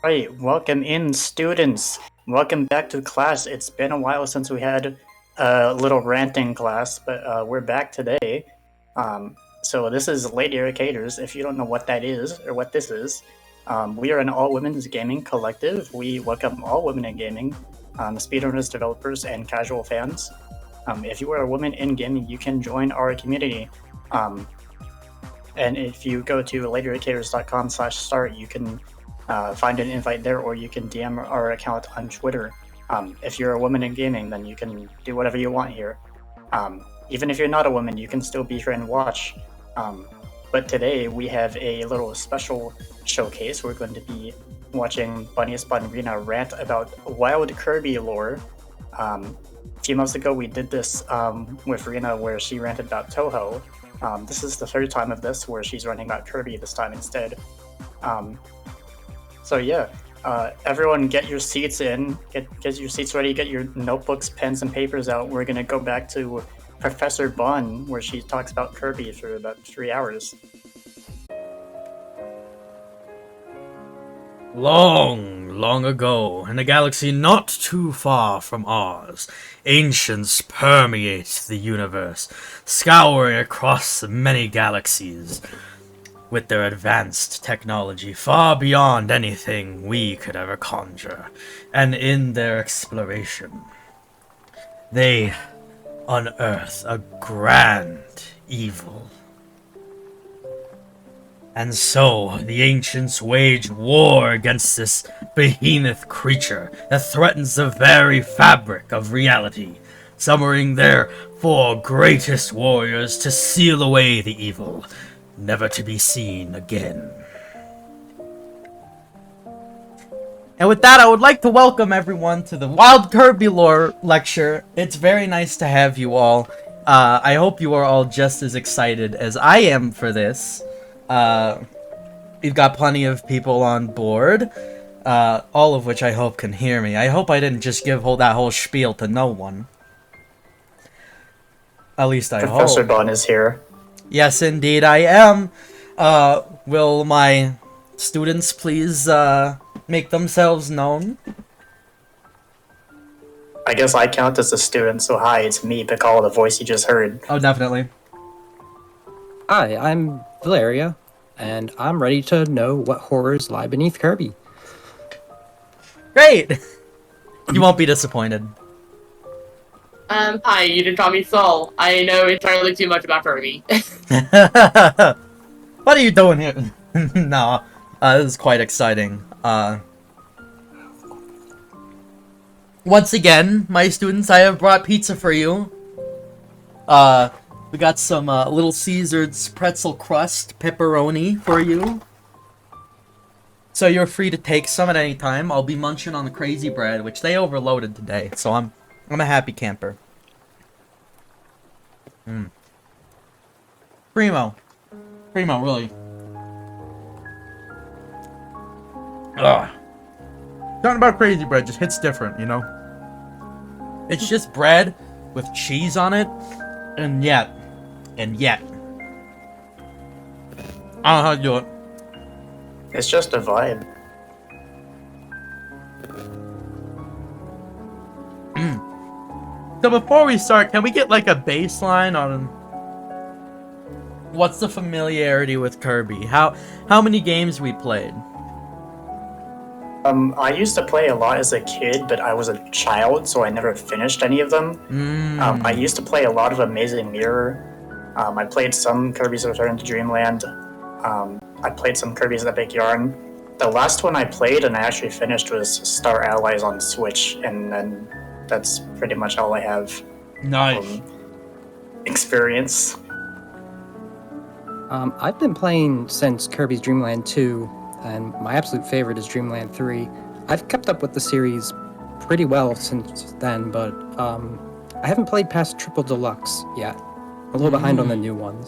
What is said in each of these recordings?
Right, welcome in, students. Welcome back to class. It's been a while since we had a little ranting class, but we're back today. So this is Lady Arcaders. If you don't know what that is or what this is, we are an all-women's gaming collective. We welcome all women in gaming, speedrunners, developers, and casual fans. If you are a woman in gaming, you can join our community. And if you go to ladyarcaders.com/start, you can find an invite there, or you can DM our account on Twitter. If you're a woman in gaming, then you can do whatever you want here. Even if you're not a woman, you can still be here and watch. But today we have a little special showcase. We're going to be watching BunniestBunRena rant about wild Kirby lore. A few months ago we did this with Rena, where she ranted about Toho. This is the third time of this, where she's ranting about Kirby this time instead. So yeah, everyone get your seats in, get your seats ready, get your notebooks, pens, and papers out. We're gonna go back to Professor Bun, where she talks about Kirby for about 3 hours. Long ago, in a galaxy not too far from ours, ancients permeate the universe, scouring across many galaxies with their advanced technology far beyond anything we could ever conjure. And in their exploration, they unearth a grand evil. And so, the ancients wage war against this behemoth creature that threatens the very fabric of reality, summoning their 4 greatest warriors to seal away the evil, never to be seen again. And with that, I would like to welcome everyone to the Wild Kirby Lore lecture. It's very nice to have you all. I hope you are all just as excited as I am for this. We've got plenty of people on board, all of which I hope can hear me. I hope I didn't just give that whole spiel to no one. At least I hope. Professor Bun is here. Yes, indeed, I am. Will my students please make themselves known? I guess I count as a student, so hi, it's me, Pcol, the voice you just heard. Oh, definitely. Hi, I'm Valeria, and I'm ready to know what horrors lie beneath Kirby. Great! You won't be disappointed. Hi, you didn't call me Soul. I know entirely too much about Kirby. What are you doing here? No, this is quite exciting. Once again, my students, I have brought pizza for you. We got some Little Caesar's pretzel crust pepperoni for you. So you're free to take some at any time. I'll be munching on the crazy bread, which they overloaded today, so I'm a happy camper. Primo, really. Something about crazy bread just hits different, you know? It's just bread with cheese on it, and yet. I don't know how to do it. It's just a vibe. So before we start, can we get like a baseline on what's the familiarity with Kirby? How many games we played? I used to play a lot as a kid, but I was a child, so I never finished any of them. I used to play a lot of Amazing Mirror. I played some Kirby's Return to Dreamland. I played some Kirby's Epic Yarn. The last one I played and I actually finished was Star Allies on Switch, and then that's pretty much all I have. Nice. Experience. I've been playing since Kirby's Dream Land 2, and my absolute favorite is Dream Land 3. I've kept up with the series pretty well since then, but I haven't played past Triple Deluxe yet. A little behind on the new ones.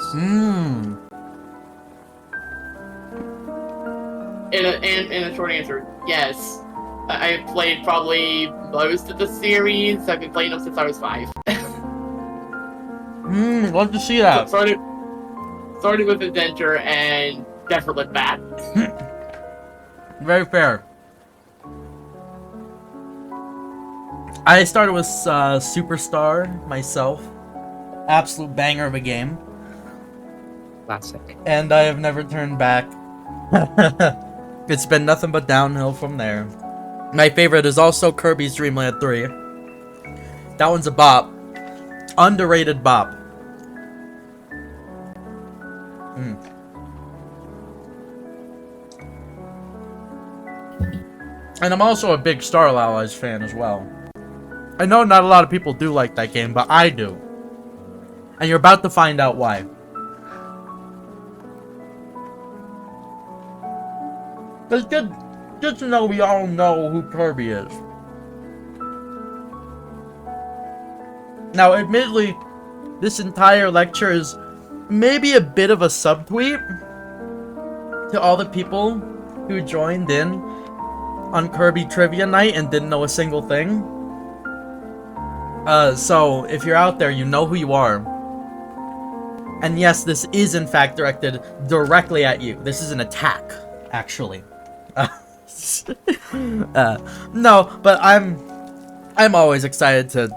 In a short answer, yes. I've played probably most of the series. I've been playing them since I was 5. Love to see that. Started with Adventure and never looked back. Very fair. I started with Superstar myself. Absolute banger of a game. Classic. And I have never turned back. It's been nothing but downhill from there. My favorite is also Kirby's Dream Land 3. That one's a bop. Underrated bop. And I'm also a big Star Allies fan as well. I know not a lot of people do like that game, but I do. And you're about to find out why. It's good to know we all know who Kirby is. Now, admittedly, this entire lecture is maybe a bit of a subtweet to all the people who joined in on Kirby Trivia Night and didn't know a single thing. So, if you're out there, you know who you are. And yes, this is in fact directed directly at you. This is an attack, actually. No, but I'm always excited to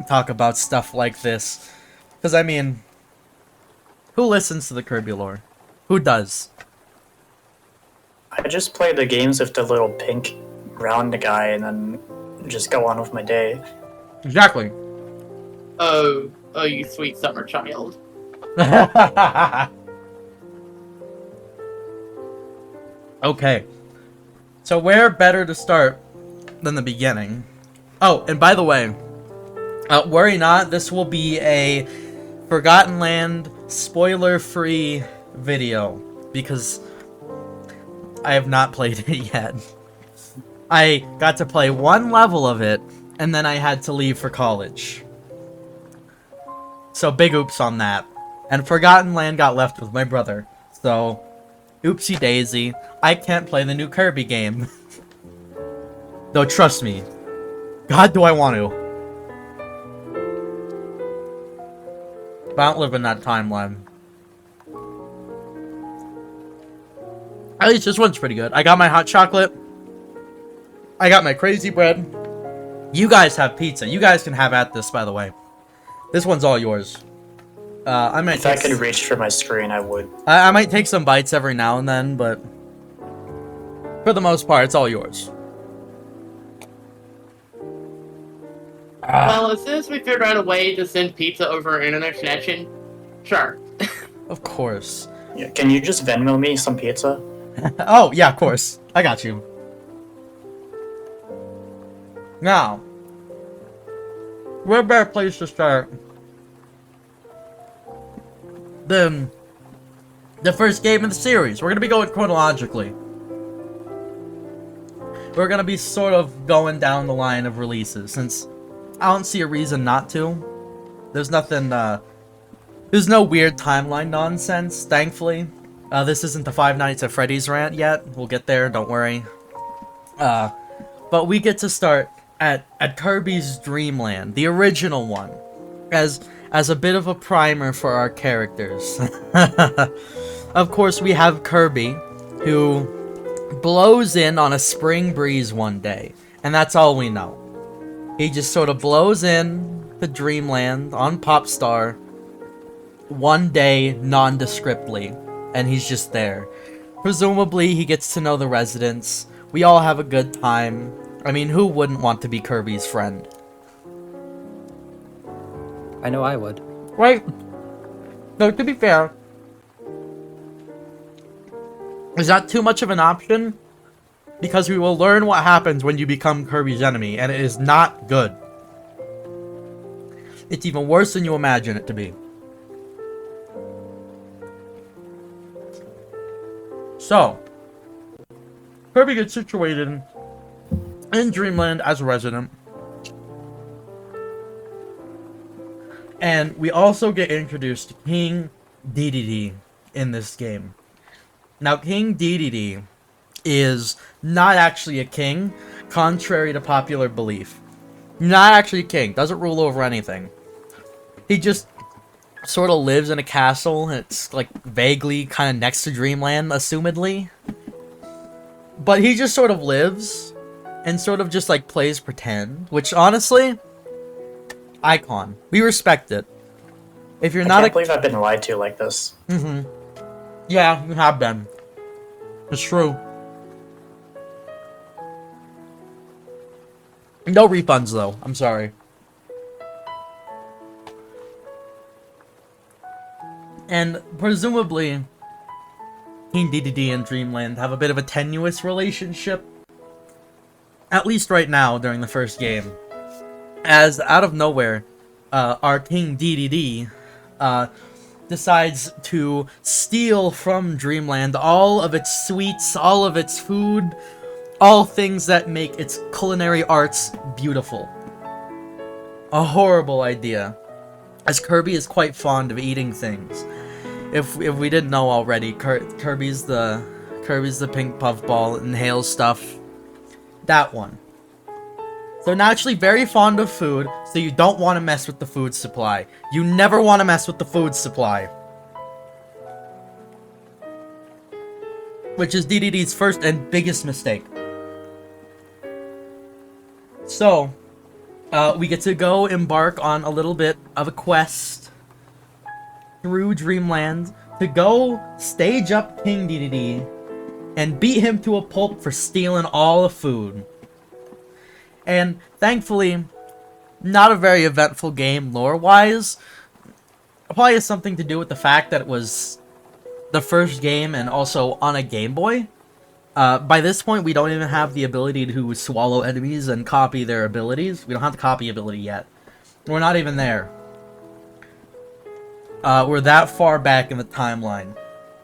talk about stuff like this. Because, I mean, who listens to the Kirby lore? Who does? I just play the games with the little pink round guy and then just go on with my day. Exactly. Oh, you sweet summer child. Okay. So where better to start than the beginning? Oh, and by the way, worry not, this will be a Forgotten Land spoiler-free video, because I have not played it yet. I got to play one level of it, and then I had to leave for college. So big oops on that. And Forgotten Land got left with my brother, so oopsie daisy, I can't play the new Kirby game. Though trust me, God do I want to. But I don't live in that timeline. At least this one's pretty good. I got my hot chocolate. I got my crazy bread. You guys have pizza. You guys can have at this, by the way. This one's all yours. I might If I could reach for my screen, I would. I might take some bites every now and then, but for the most part, it's all yours. Well, as soon as we figured out a way to send pizza over internet connection, sure. Of course. Yeah, can you just Venmo me some pizza? Oh, yeah, of course. I got you. Now, where better place to start than the first game of the series? We're going to be going chronologically. We're going to be sort of going down the line of releases, since I don't see a reason not to. There's nothing, there's no weird timeline nonsense, thankfully. This isn't the Five Nights at Freddy's rant yet. We'll get there, don't worry. But we get to start at Kirby's Dream Land, the original one, as a bit of a primer for our characters. Of course, we have Kirby, who blows in on a spring breeze one day, and that's all we know. He just sort of blows in to Dreamland on Popstar one day nondescriptly, and he's just there. Presumably, he gets to know the residents. We all have a good time. I mean, who wouldn't want to be Kirby's friend? I know I would. Right? No, to be fair, is that too much of an option? Because we will learn what happens when you become Kirby's enemy, and it is not good. It's even worse than you imagine it to be. So, Kirby gets situated in Dreamland as a resident. And we also get introduced to King Dedede in this game. Now, King Dedede is not actually a king, contrary to popular belief. Not actually a king, doesn't rule over anything. He just sort of lives in a castle, and it's like vaguely kind of next to Dreamland, assumedly. But he just sort of lives, and sort of just like plays pretend, which honestly, icon. We respect it. If you're not, I can't believe I've been lied to like this. Yeah, you have been. It's true. No refunds though. I'm sorry. And presumably, King DDD and Dreamland have a bit of a tenuous relationship. At least right now, during the first game. As out of nowhere, our King DDD decides to steal from Dreamland all of its sweets, all of its food, all things that make its culinary arts beautiful. A horrible idea, as Kirby is quite fond of eating things. If we didn't know already, Kirby's the pink puffball, inhales stuff. That one. So naturally very fond of food, so you don't want to mess with the food supply. You never want to mess with the food supply. Which is DDD's first and biggest mistake. So, we get to go embark on a little bit of a quest through Dreamland to go stage up King DDD and beat him to a pulp for stealing all the food. And thankfully, not a very eventful game lore-wise. It probably has something to do with the fact that it was the first game and also on a Game Boy. By this point, we don't even have the ability to swallow enemies and copy their abilities. We don't have the copy ability yet. We're not even there. We're that far back in the timeline.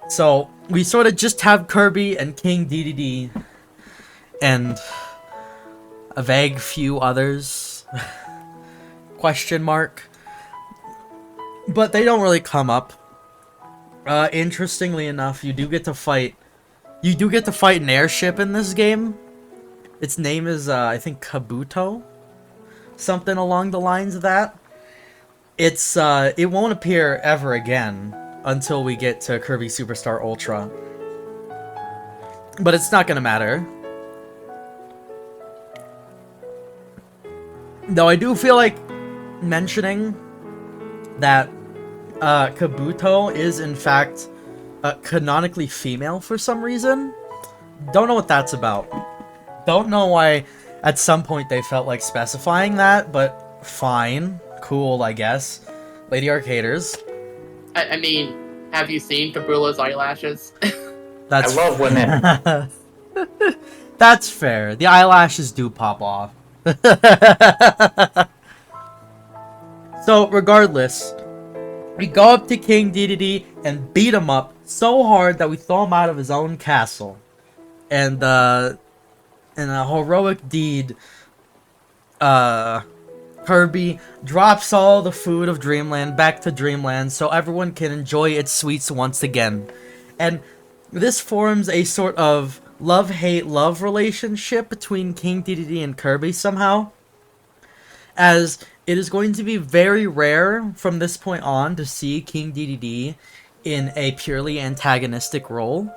So, we sort of just have Kirby and King DDD and a vague few others. Question mark. But they don't really come up. Interestingly enough, you do get to fight an airship in this game. Its name is, I think, Kabuto? Something along the lines of that. It's, it won't appear ever again until we get to Kirby Superstar Ultra. But it's not gonna matter. Though I do feel like mentioning that Kabuto is in fact canonically female for some reason. Don't know what that's about. Don't know why at some point they felt like specifying that, but fine. Cool, I guess. Lady Arcaders. I mean, have you seen Kabula's eyelashes? That's I love women. That's fair. The eyelashes do pop off. So, regardless, we go up to King DDD and beat him up so hard that we throw him out of his own castle. And, in a heroic deed, Kirby drops all the food of Dreamland back to Dreamland so everyone can enjoy its sweets once again. And this forms a sort of love-hate-love relationship between King DDD and Kirby somehow. As it is going to be very rare from this point on to see King DDD in a purely antagonistic role.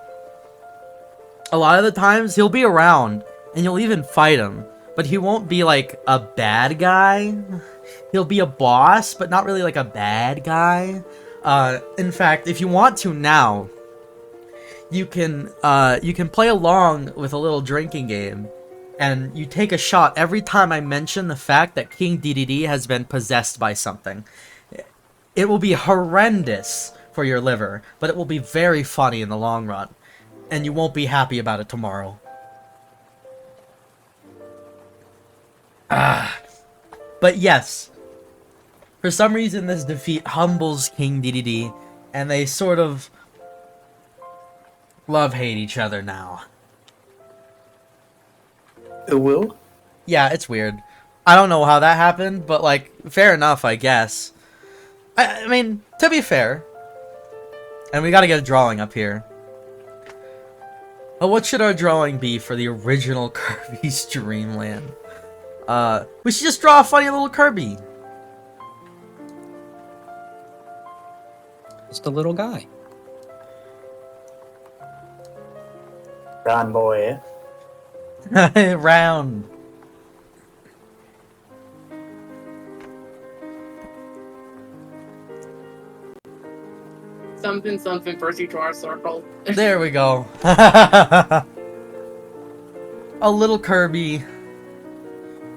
A lot of the times he'll be around and you'll even fight him, but he won't be like a bad guy. He'll be a boss, but not really like a bad guy. In fact, if you want to now, you can play along with a little drinking game, and you take a shot every time I mention the fact that King DDD has been possessed by something. It will be horrendous for your liver, but it will be very funny in the long run, and you won't be happy about it tomorrow. But yes, for some reason this defeat humbles King DDD, and they sort of love-hate each other now. Ooh. Yeah, it's weird. I don't know how that happened, but, like, fair enough, I guess. I mean, to be fair. And we gotta get a drawing up here. Oh, what should our drawing be for the original Kirby's Dream Land? We should just draw a funny little Kirby. Just a little guy. Ron boy. Round. something something Percy to our circle. There we go. A little Kirby.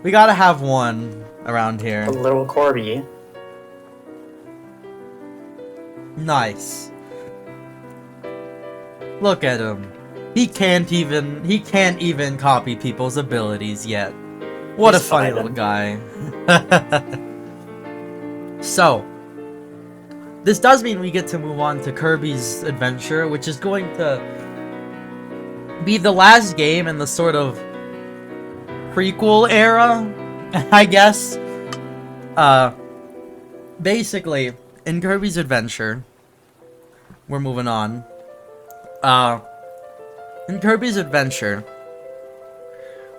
We gotta have one around here. A little Corby. Nice. Look at him. He can't even copy people's abilities yet. What He's a funny fine. little guy. So, this does mean we get to move on to Kirby's Adventure, which is going to be the last game in the sort of prequel era, I guess. Basically, in Kirby's Adventure, we're moving on. In Kirby's Adventure,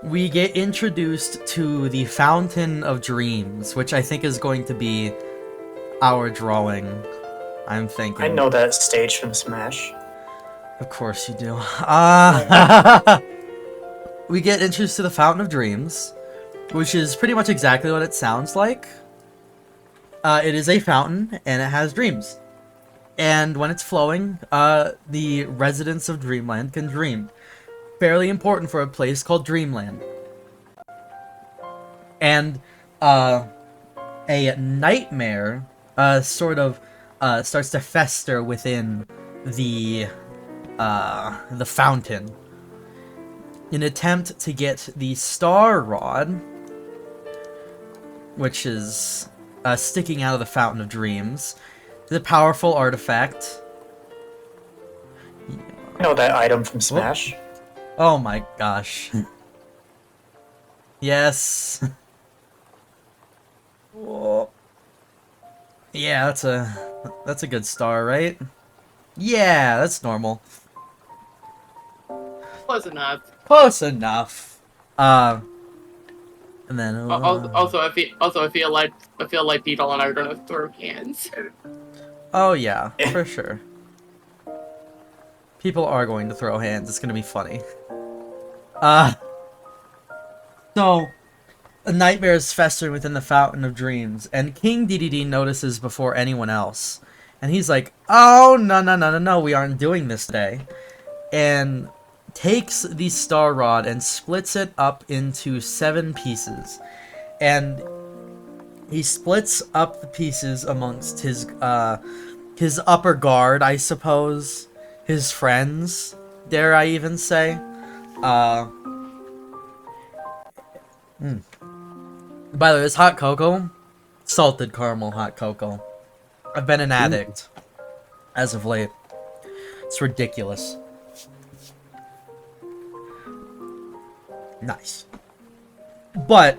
we get introduced to the Fountain of Dreams, which I think is going to be our drawing, I'm thinking. I know that stage from Smash. Of course you do. We get introduced to the Fountain of Dreams, which is pretty much exactly what it sounds like. It is a fountain, and it has dreams. And when it's flowing, the residents of Dreamland can dream. Fairly important for a place called Dreamland. And, a nightmare, sort of, starts to fester within the fountain. In an attempt to get the Star Rod, which is, sticking out of the Fountain of Dreams, the powerful artifact. I know that item from Smash. Oh my gosh. Yes. Whoa. Yeah, that's a good star, right? Yeah, that's normal. Close enough. Close enough. And then Also, I feel like Pcol and I are gonna throw hands. oh yeah, for sure. People are going to throw hands. It's gonna be funny. So, a nightmare is festering within the Fountain of Dreams, and King DDD notices before anyone else. And he's like, oh, no, we aren't doing this today. And takes the Star Rod and splits it up into 7 pieces. And he splits up the pieces amongst his upper guard, I suppose. His friends, dare I even say. By the way, this hot cocoa, salted caramel hot cocoa. I've been an addict as of late. It's ridiculous. Nice. But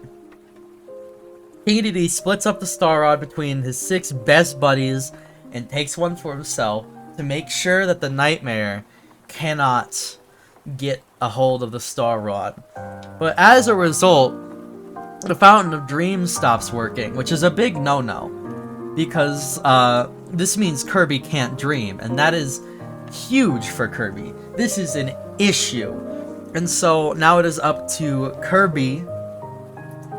King DD splits up the Star Rod between his 6 best buddies and takes one for himself to make sure that the nightmare cannot get a hold of the Star Rod. But as a result, the Fountain of Dreams stops working, which is a big no-no. Because this means Kirby can't dream, and that is huge for Kirby. This is an issue. And so now it is up to Kirby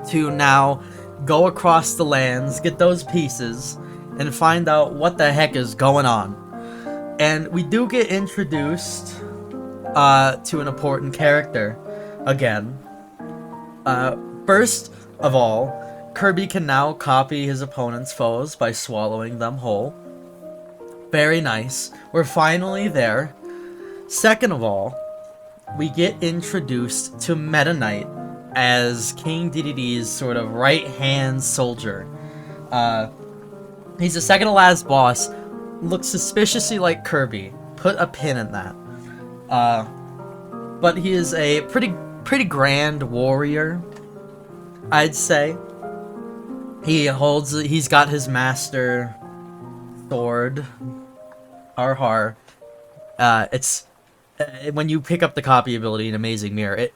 to now go across the lands, get those pieces, and find out what the heck is going on. And we do get introduced to an important character again. First of all, Kirby can now copy his opponent's foes by swallowing them whole. Very nice. We're finally there. Second of all, we get introduced to Meta Knight as King DDD's sort of right-hand soldier. He's the second to last boss. Looks suspiciously like Kirby. Put a pin in that. But he is a pretty grand warrior, I'd say. He's got his master sword. Har. It's when you pick up the copy ability in Amazing Mirror,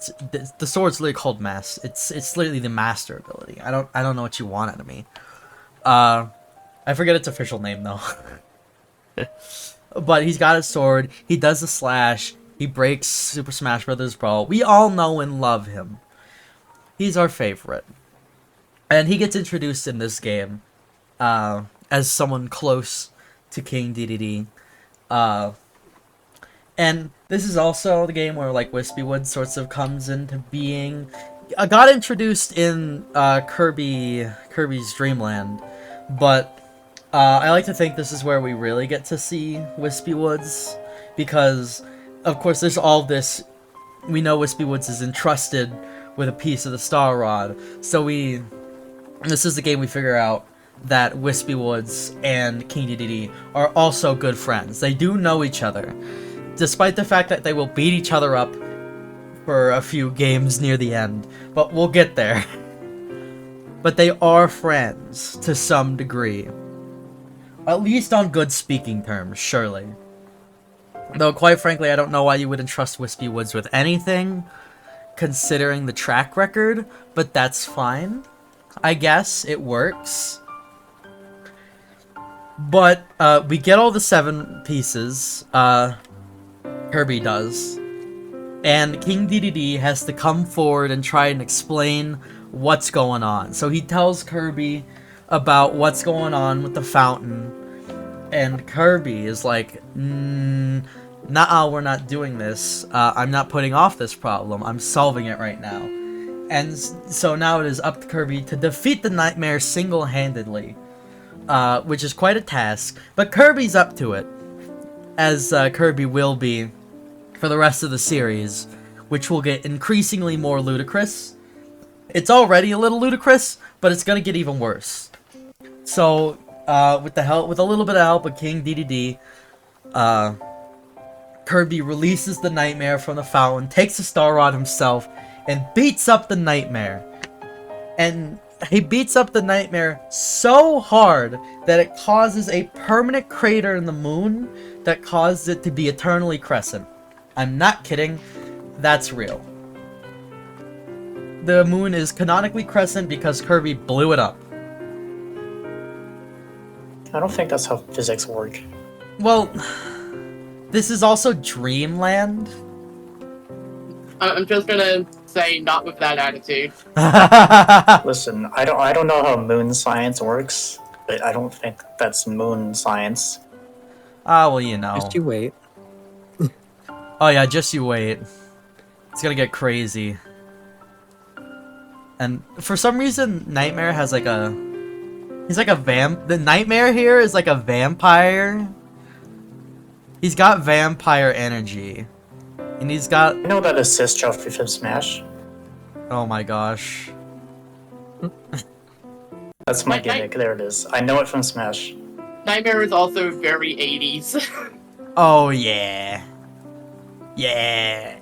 the sword's literally called It's literally the master ability. I don't know what you want out of me. I forget its official name though. But he's got his sword. He does the slash. He breaks Super Smash Bros. Brawl. We all know and love him. He's our favorite. And he gets introduced in this game as someone close to King DDD. And this is also the game where like Wispywood sorts of comes into being. I got introduced in Kirby's Dream Land, but I like to think this is where we really get to see Wispywoods, because of course there's all this. We know Wispywoods is entrusted with a piece of the Star Rod, so this is the game we figure out that Wispywoods and King Dedede are also good friends. They do know each other, despite the fact that they will beat each other up for a few games near the end, but we'll get there. But they are friends to some degree. At least on good speaking terms, surely. Though, quite frankly, I don't know why you would entrust Wispywoods with anything, considering the track record, but that's fine. I guess it works. But, we get all the 7 pieces, Kirby does. And King Dedede has to come forward and try and explain what's going on. So he tells Kirby about what's going on with the fountain, and Kirby is like, nah, we're not doing this. I'm not putting off this problem. I'm solving it right now. And so now it is up to Kirby to defeat the nightmare single-handedly, which is quite a task. But Kirby's up to it, as Kirby will be for the rest of the series, which will get increasingly more ludicrous. It's already a little ludicrous, but it's gonna get even worse. So, with a little bit of help of King Dedede, Kirby releases the nightmare from the fountain, takes the Star Rod himself, and beats up the nightmare. And he beats up the nightmare so hard that it causes a permanent crater in the moon that causes it to be eternally crescent. I'm not kidding. That's real. The moon is canonically crescent because Kirby blew it up. I don't think that's how physics work. Well, this is also Dreamland. I'm just gonna say, not with that attitude. Listen, I don't know how moon science works, but I don't think that's moon science. Ah, well, you know. Just you wait. Oh yeah, just you wait. It's gonna get crazy. And for some reason, Nightmare has like a... He's like a The Nightmare here is like a vampire. He's got vampire energy. And he's got... You know that assist trophy from Smash? Oh my gosh. That's my gimmick, there it is. I know it from Smash. Nightmare is also very 80s. Oh yeah. Yeah.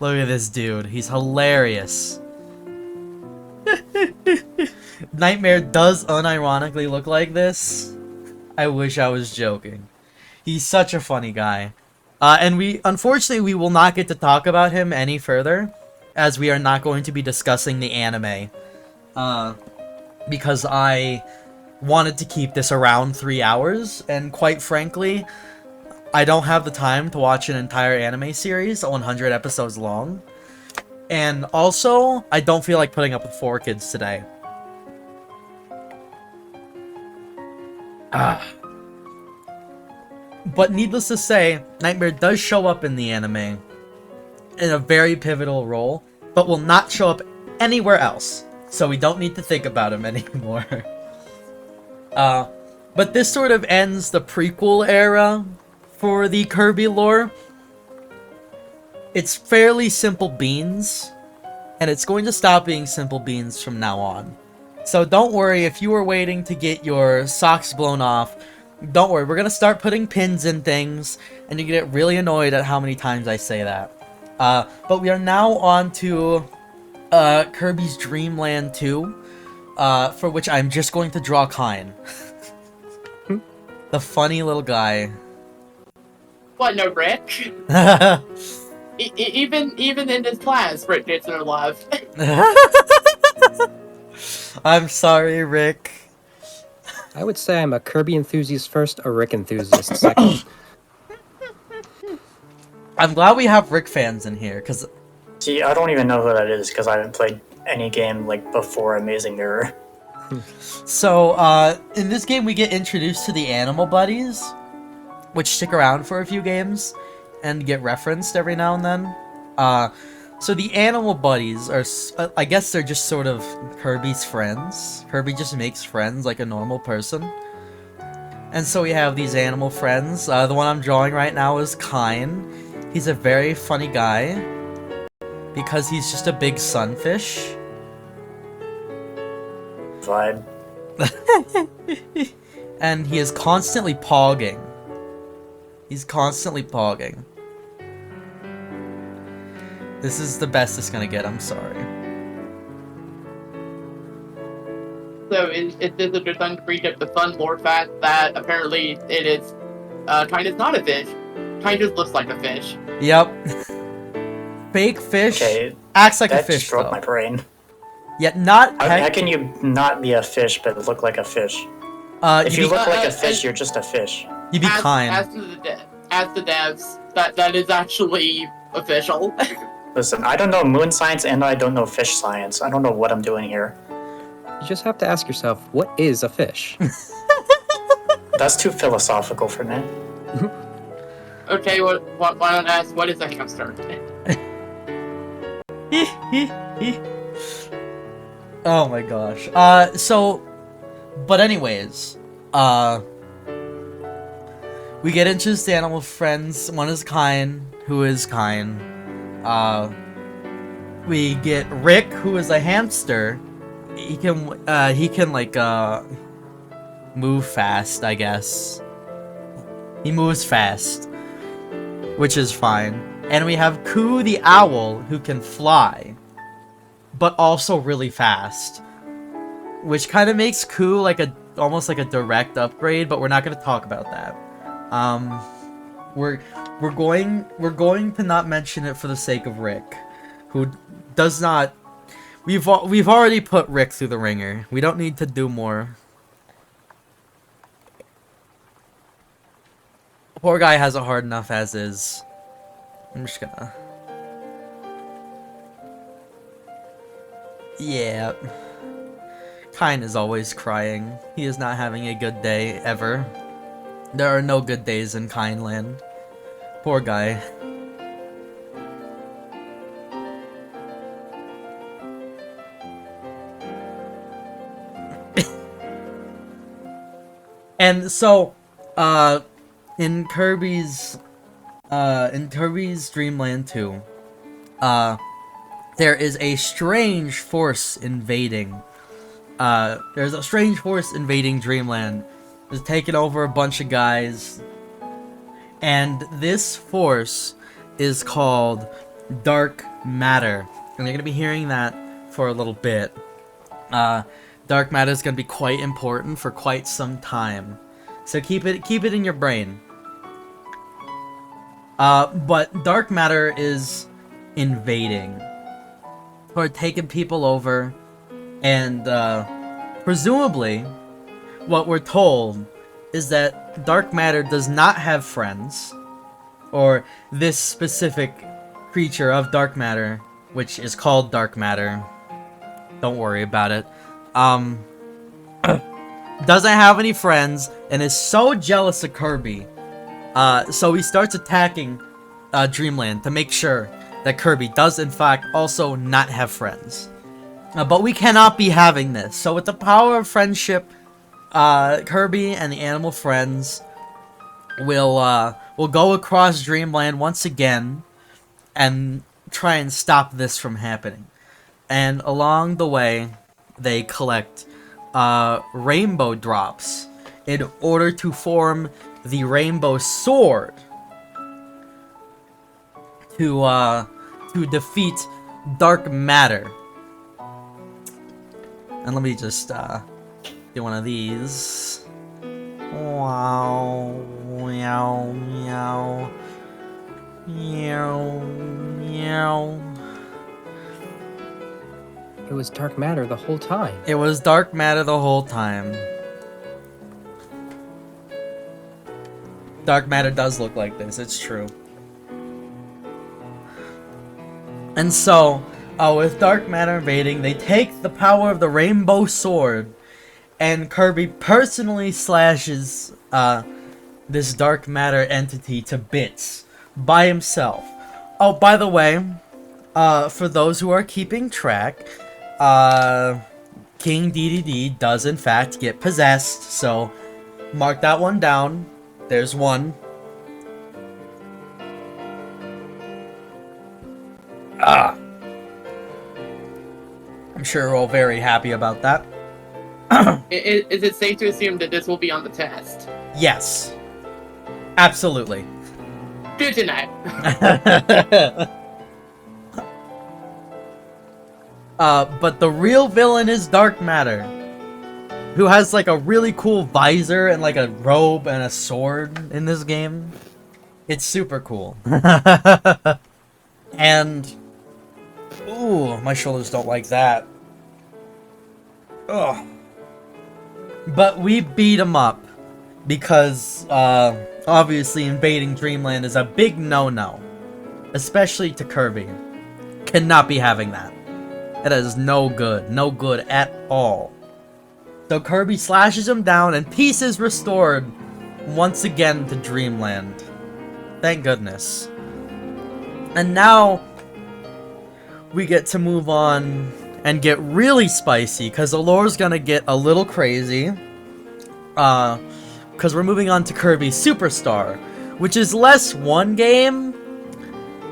Look at this dude. He's hilarious. Nightmare does unironically look like this. I wish I was joking. He's such a funny guy. And unfortunately, we will not get to talk about him any further, as we are not going to be discussing the anime. Because I wanted to keep this around 3 hours, and quite frankly, I don't have the time to watch an entire anime series, 100 episodes long. And also, I don't feel like putting up with 4 kids today. But needless to say, Nightmare does show up in the anime in a very pivotal role, but will not show up anywhere else. So we don't need to think about him anymore. But this sort of ends the prequel era for the Kirby lore. It's fairly simple beans, and it's going to stop being simple beans from now on. So don't worry if you were waiting to get your socks blown off. Don't worry, we're going to start putting pins in things, and you get really annoyed at how many times I say that. But we are now on to Kirby's Dream Land 2, for which I'm just going to draw Kine. The funny little guy. What, no Rick? Even in this class, Rick gets no love. I'm sorry, Rick. I would say I'm a Kirby enthusiast first, a Rick enthusiast second. I'm glad we have Rick fans in here, because... See, I don't even know who that is, because I haven't played any game, like, before Amazing Mirror. So, in this game we get introduced to the animal buddies, which stick around for a few games and get referenced every now and then. So the animal buddies are, I guess they're just sort of Kirby's friends. Kirby just makes friends like a normal person. And so we have these animal friends. The one I'm drawing right now is Kine. He's a very funny guy because he's just a big sunfish. Vibe. And he is constantly pogging. He's constantly pogging. This is the best it's gonna get, I'm sorry. So is this a just uncreed of the fun lore fact that apparently it is kind of not a fish. Kind of looks like a fish. Yep. Fake fish. Okay, Acts like a that fish just broke though. my brain. Yet not How can you not be a fish but look like a fish? If you look like a fish, you're just a fish. you be kind. As the devs, that is actually official. Listen, I don't know moon science and I don't know fish science. I don't know what I'm doing here. You just have to ask yourself, what is a fish? That's too philosophical for me. Okay, why don't I ask, what is a hamster? Oh my gosh. But anyways, we get introduced to animal friends. One is Kine, who is Kine. We get Rick, who is a hamster. He can like move fast, I guess. He moves fast, which is fine. And we have Ku the owl, who can fly, but also really fast, which kind of makes Ku like almost like a direct upgrade. But we're not going to talk about that. We're going to not mention it for the sake of Rick, who does not. We've already put Rick through the ringer. We don't need to do more. Poor guy has it hard enough as is. I'm just gonna. Yeah. Kine is always crying. He is not having a good day ever. There are no good days in Kineland. Poor guy. And so, in Kirby's Dreamland 2, there is a strange force invading. There's a strange force invading Dreamland. It's taking over a bunch of guys. And this force is called Dark Matter. And you're going to be hearing that for a little bit. Dark Matter is going to be quite important for quite some time. So keep it in your brain. But Dark Matter is invading. Or taking people over. And presumably, what we're told is that Dark Matter does not have friends. Or this specific creature of Dark Matter, which is called Dark Matter. Don't worry about it. Doesn't have any friends and is so jealous of Kirby. So he starts attacking Dreamland to make sure that Kirby does in fact also not have friends. But we cannot be having this. So with the power of friendship, Kirby and the animal friends will go across Dreamland once again and try and stop this from happening. And along the way, they collect rainbow drops in order to form the rainbow sword to defeat Dark Matter. And let me just do one of these. Wow, meow, meow, meow, meow. It was Dark Matter the whole time. It was Dark Matter the whole time. Dark Matter does look like this, it's true. And so, with Dark Matter invading, they take the power of the Rainbow Sword, and Kirby personally slashes this dark matter entity to bits by himself. Oh, by the way, for those who are keeping track, King DDD does in fact get possessed, so mark that one down. There's one. I'm sure we're all very happy about that. Is it safe to assume that this will be on the test? Yes. Absolutely. Good to know. But the real villain is Dark Matter, who has like a really cool visor and like a robe and a sword in this game. It's super cool. And ooh, my shoulders don't like that. Ugh. But we beat him up because obviously invading Dreamland is a big no-no, especially to Kirby. Cannot be having that. It is no good at all. So Kirby slashes him down and peace is restored once again to Dreamland. Thank goodness. And now we get to move on and get really spicy, because the lore's gonna get a little crazy. Because we're moving on to Kirby Superstar, which is less one game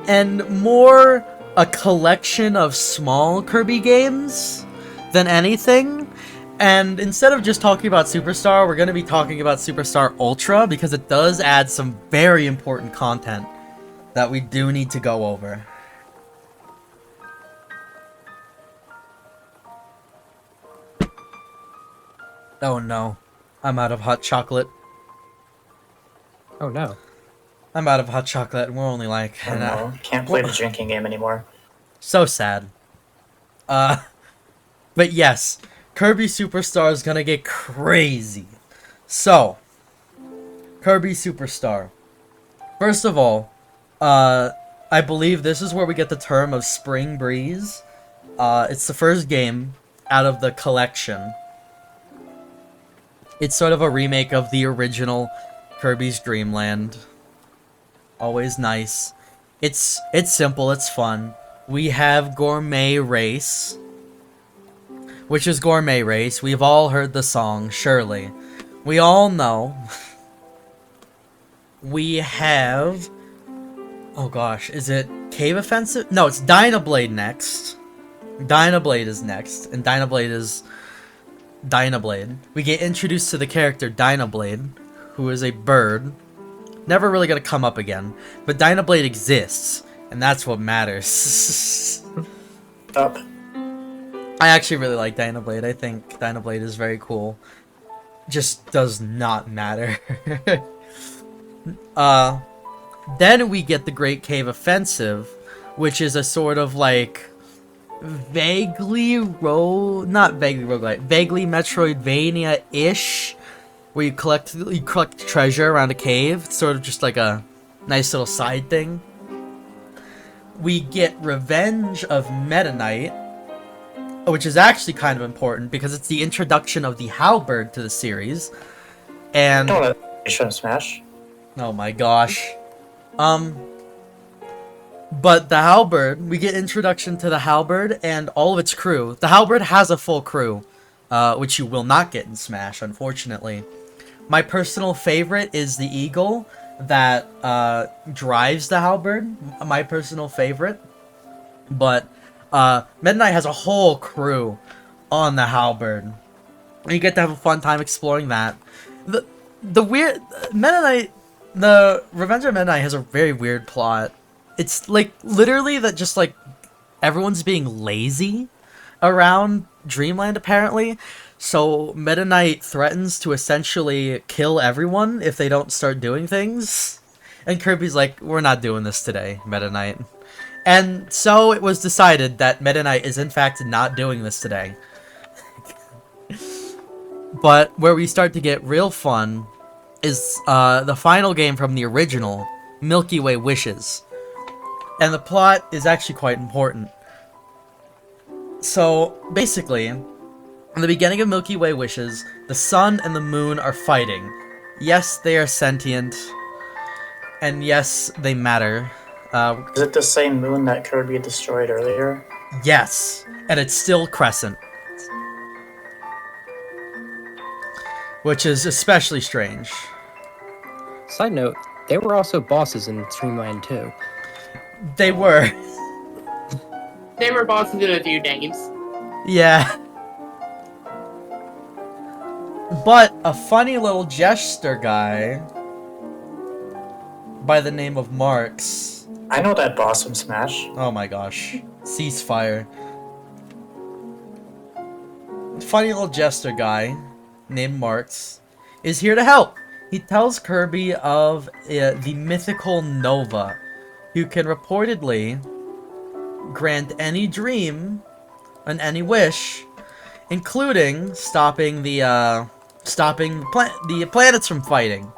and more a collection of small Kirby games than anything. And instead of just talking about Superstar, we're going to be talking about Superstar Ultra, because it does add some very important content that we do need to go over. Oh no, I'm out of hot chocolate. Oh no. I'm out of hot chocolate, and we're only like... I don't know. Can't play the drinking game anymore. So sad. But yes, Kirby Superstar is gonna get crazy. So, Kirby Superstar. First of all, I believe this is where we get the term of Spring Breeze. It's the first game out of the collection. It's sort of a remake of the original Kirby's Dream Land. Always nice. It's simple, it's fun. We have Gourmet Race, which is Gourmet Race. We've all heard the song, surely. We all know. We have... oh gosh, is it Cave Offensive? No, it's Dynablade next. Dynablade is next, and Dynablade is... Dynablade. We get introduced to the character Dynablade, who is a bird. Never really gonna come up again, but Dynablade exists, and that's what matters. Up. I actually really like Dynablade. I think Dynablade is very cool. Just does not matter. Then we get the Great Cave Offensive, which is a sort of like vaguely not vaguely roguelite, vaguely Metroidvania-ish, where you collect treasure around a cave. It's sort of just like a nice little side thing. We get Revenge of Meta Knight, which is actually kind of important because it's the introduction of the halberd to the series. And Don't let me show Smash. oh my gosh. But the halberd, we get introduction to the halberd and all of its crew. The halberd has a full crew, which you will not get in Smash, unfortunately. My personal favorite is the eagle that drives the halberd. My personal favorite. But Meta Knight has a whole crew on the halberd. And you get to have a fun time exploring that. The weird... Meta Knight... The Revenge of Meta Knight has a very weird plot. It's like literally that just like everyone's being lazy around Dreamland apparently. So Meta Knight threatens to essentially kill everyone if they don't start doing things. And Kirby's like, we're not doing this today, Meta Knight. And so it was decided that Meta Knight is in fact not doing this today. But where we start to get real fun is the final game from the original, Milky Way Wishes. And the plot is actually quite important. So, basically, in the beginning of Milky Way Wishes, the sun and the moon are fighting. Yes, they are sentient. And yes, they matter. Is it the same moon that Kirby destroyed earlier? Yes, and it's still Crescent. Which is especially strange. Side note, they were also bosses in Dreamland 2. They were. They were bosses in a few games. Yeah. But a funny little jester guy by the name of Marks. I know that boss from Smash. Oh my gosh. Ceasefire. Funny little jester guy named Marks is here to help. He tells Kirby of the mythical Nova, who can reportedly grant any dream and any wish, including stopping the planets from fighting.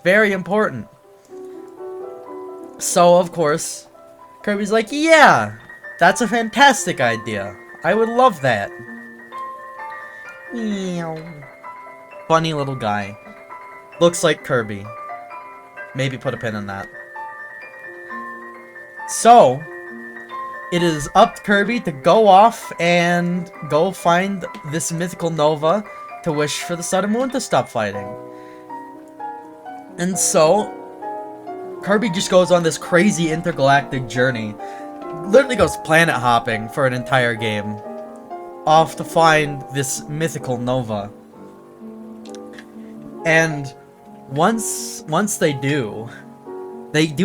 Very important. So of course, Kirby's like, yeah, that's a fantastic idea. I would love that. Funny little guy. Looks like Kirby. Maybe put a pin in that. So, it is up to Kirby to go off and go find this mythical Nova to wish for the Sun and Moon to stop fighting. And so, Kirby just goes on this crazy intergalactic journey. Literally goes planet hopping for an entire game. Off to find this mythical Nova. And once they do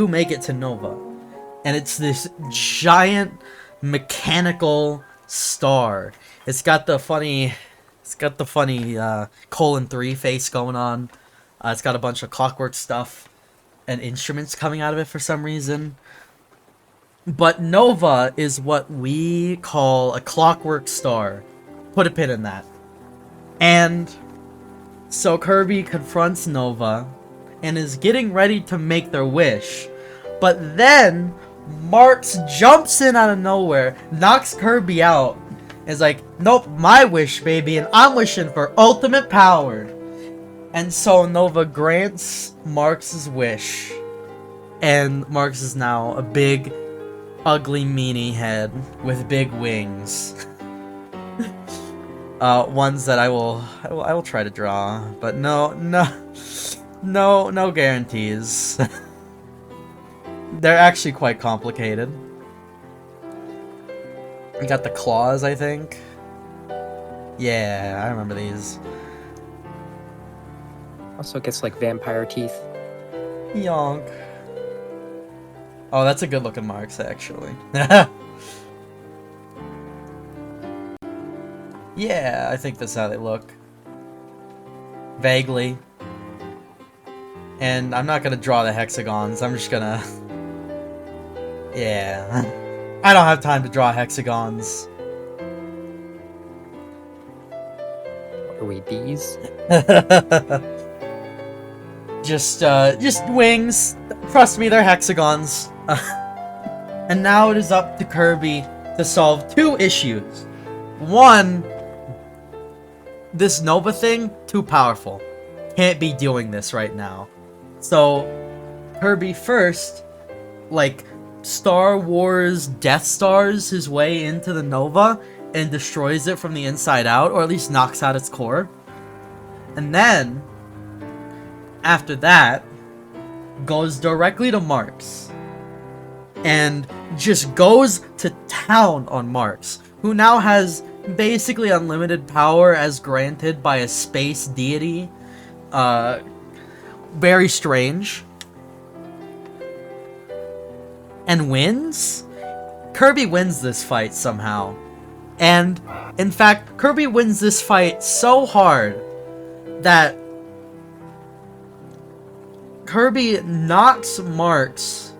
make it to Nova. And it's this giant mechanical star. It's got the funny 3 face going on. It's got a bunch of clockwork stuff and instruments coming out of it for some reason. But Nova is what we call a clockwork star. Put a pin in that. And so Kirby confronts Nova and is getting ready to make their wish. But then Marks jumps in out of nowhere, knocks Kirby out, is like, nope, my wish, baby, and I'm wishing for ultimate power. And so Nova grants Marks' wish. And Marks is now a big, ugly meanie head with big wings. Ones that I will try to draw, but no guarantees. They're actually quite complicated. We got the claws, I think. Yeah, I remember these. Also gets like vampire teeth. Yonk. Oh, that's a good looking Marks, actually. Yeah, I think that's how they look. Vaguely. And I'm not gonna draw the hexagons, I'm just gonna... Yeah. I don't have time to draw hexagons. What are we, bees? Just wings. Trust me, they're hexagons. And now it is up to Kirby to solve 2 issues. 1, this Nova thing, too powerful. Can't be doing this right now. So, Kirby first, like, Star Wars Death Stars his way into the Nova and destroys it from the inside out, or at least knocks out its core. And then, after that, goes directly to Marks. And just goes to town on Marks, who now has basically unlimited power as granted by a space deity. Very strange. And wins? Kirby wins this fight somehow. And, in fact, Kirby wins this fight so hard that Kirby knocks Marks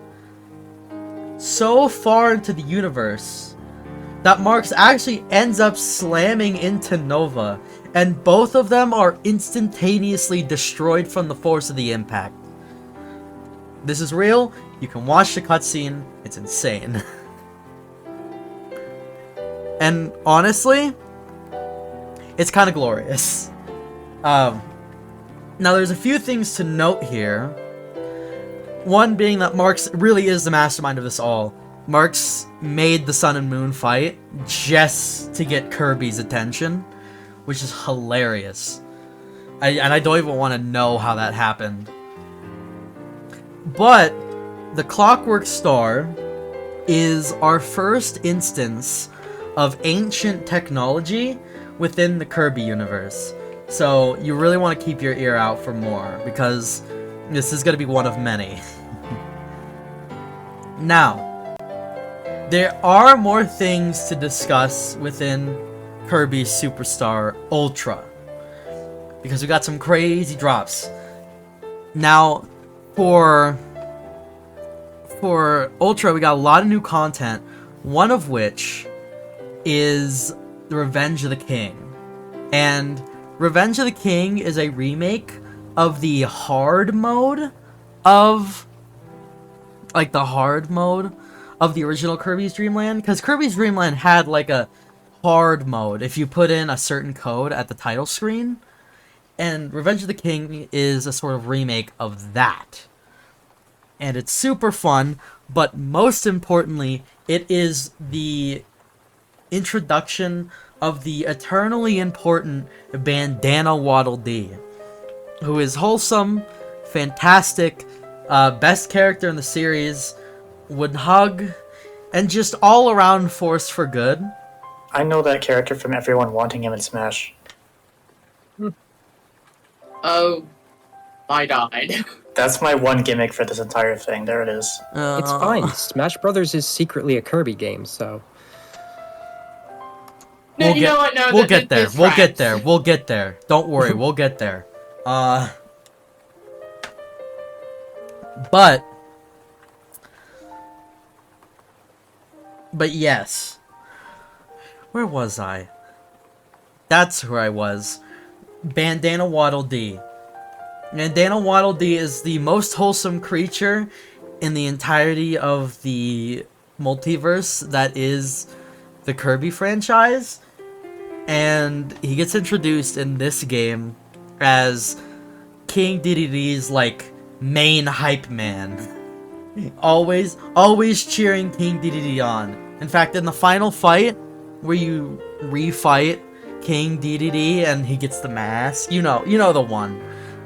so far into the universe that Marks actually ends up slamming into Nova, and both of them are instantaneously destroyed from the force of the impact. This is real. You can watch the cutscene. It's insane. And honestly, it's kind of glorious. Now, there's a few things to note here. One being that Marx really is the mastermind of this all. Marx made the Sun and Moon fight just to get Kirby's attention, which is hilarious. And I don't even want to know how that happened. But the Clockwork Star is our first instance of ancient technology within the Kirby universe. So you really want to keep your ear out for more, because this is going to be one of many. Now, there are more things to discuss within Kirby Superstar Ultra, because we got some crazy drops. Now, for Ultra, we got a lot of new content, one of which is the Revenge of the King. And Revenge of the King is a remake of the hard mode of, like, the hard mode of the original Kirby's Dream Land, because Kirby's Dream Land had, like, a hard mode if you put in a certain code at the title screen, and Revenge of the King is a sort of remake of that. And it's super fun, but most importantly, it is the introduction of the eternally important Bandana Waddle Dee, who is wholesome, fantastic, best character in the series, would hug, and just all around force for good. I know that character from everyone wanting him in Smash. Oh, I died. That's my one gimmick for this entire thing. There it is. It's fine. Smash Brothers is secretly a Kirby game, so... No, you know what? No, we'll get there. this We'll get tracks. there. We'll get there. Don't worry. We'll get there. But yes. Where was I? That's where I was. Bandana Waddle Dee. Bandana Waddle Dee is the most wholesome creature in the entirety of the multiverse that is the Kirby franchise. And he gets introduced in this game as King Dedede's, like, main hype man. always cheering King Dedede on. In fact, in the final fight, where you refight King Dedede and he gets the mask, you know the one.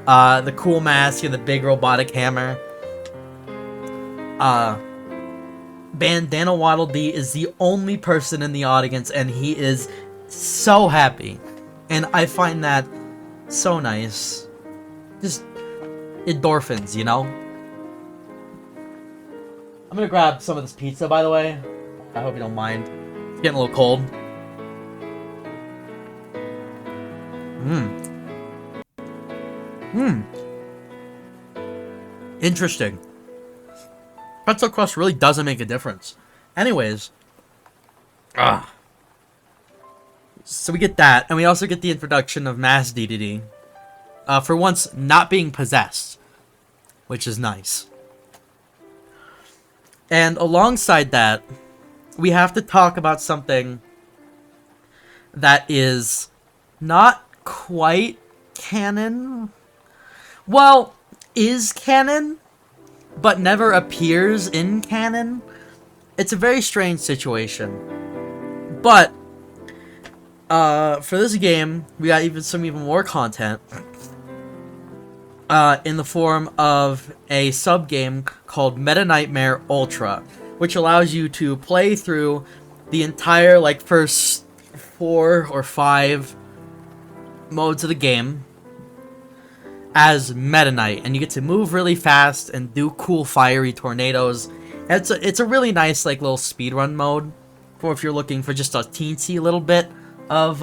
The cool mask and the big robotic hammer. Bandana Waddle Dee is the only person in the audience, and he is so happy, and I find that so nice. Just endorphins, you know? I'm gonna grab some of this pizza, by the way. I hope you don't mind. It's getting a little cold. Interesting. Pretzel crust really doesn't make a difference. Anyways. So we get that, and we also get the introduction of Mass Dedede. For once, not being possessed. Which is nice. And alongside that, we have to talk about something that is not quite canon. Well, is canon, but never appears in canon. It's a very strange situation. But for this game, we got even more content in the form of a sub-game called Meta Nightmare Ultra, which allows you to play through the entire, like, first 4 or 5 modes of the game as Meta Knight, and you get to move really fast and do cool fiery tornadoes. It's a really nice, like, little speedrun mode for if you're looking for just a teensy little bit of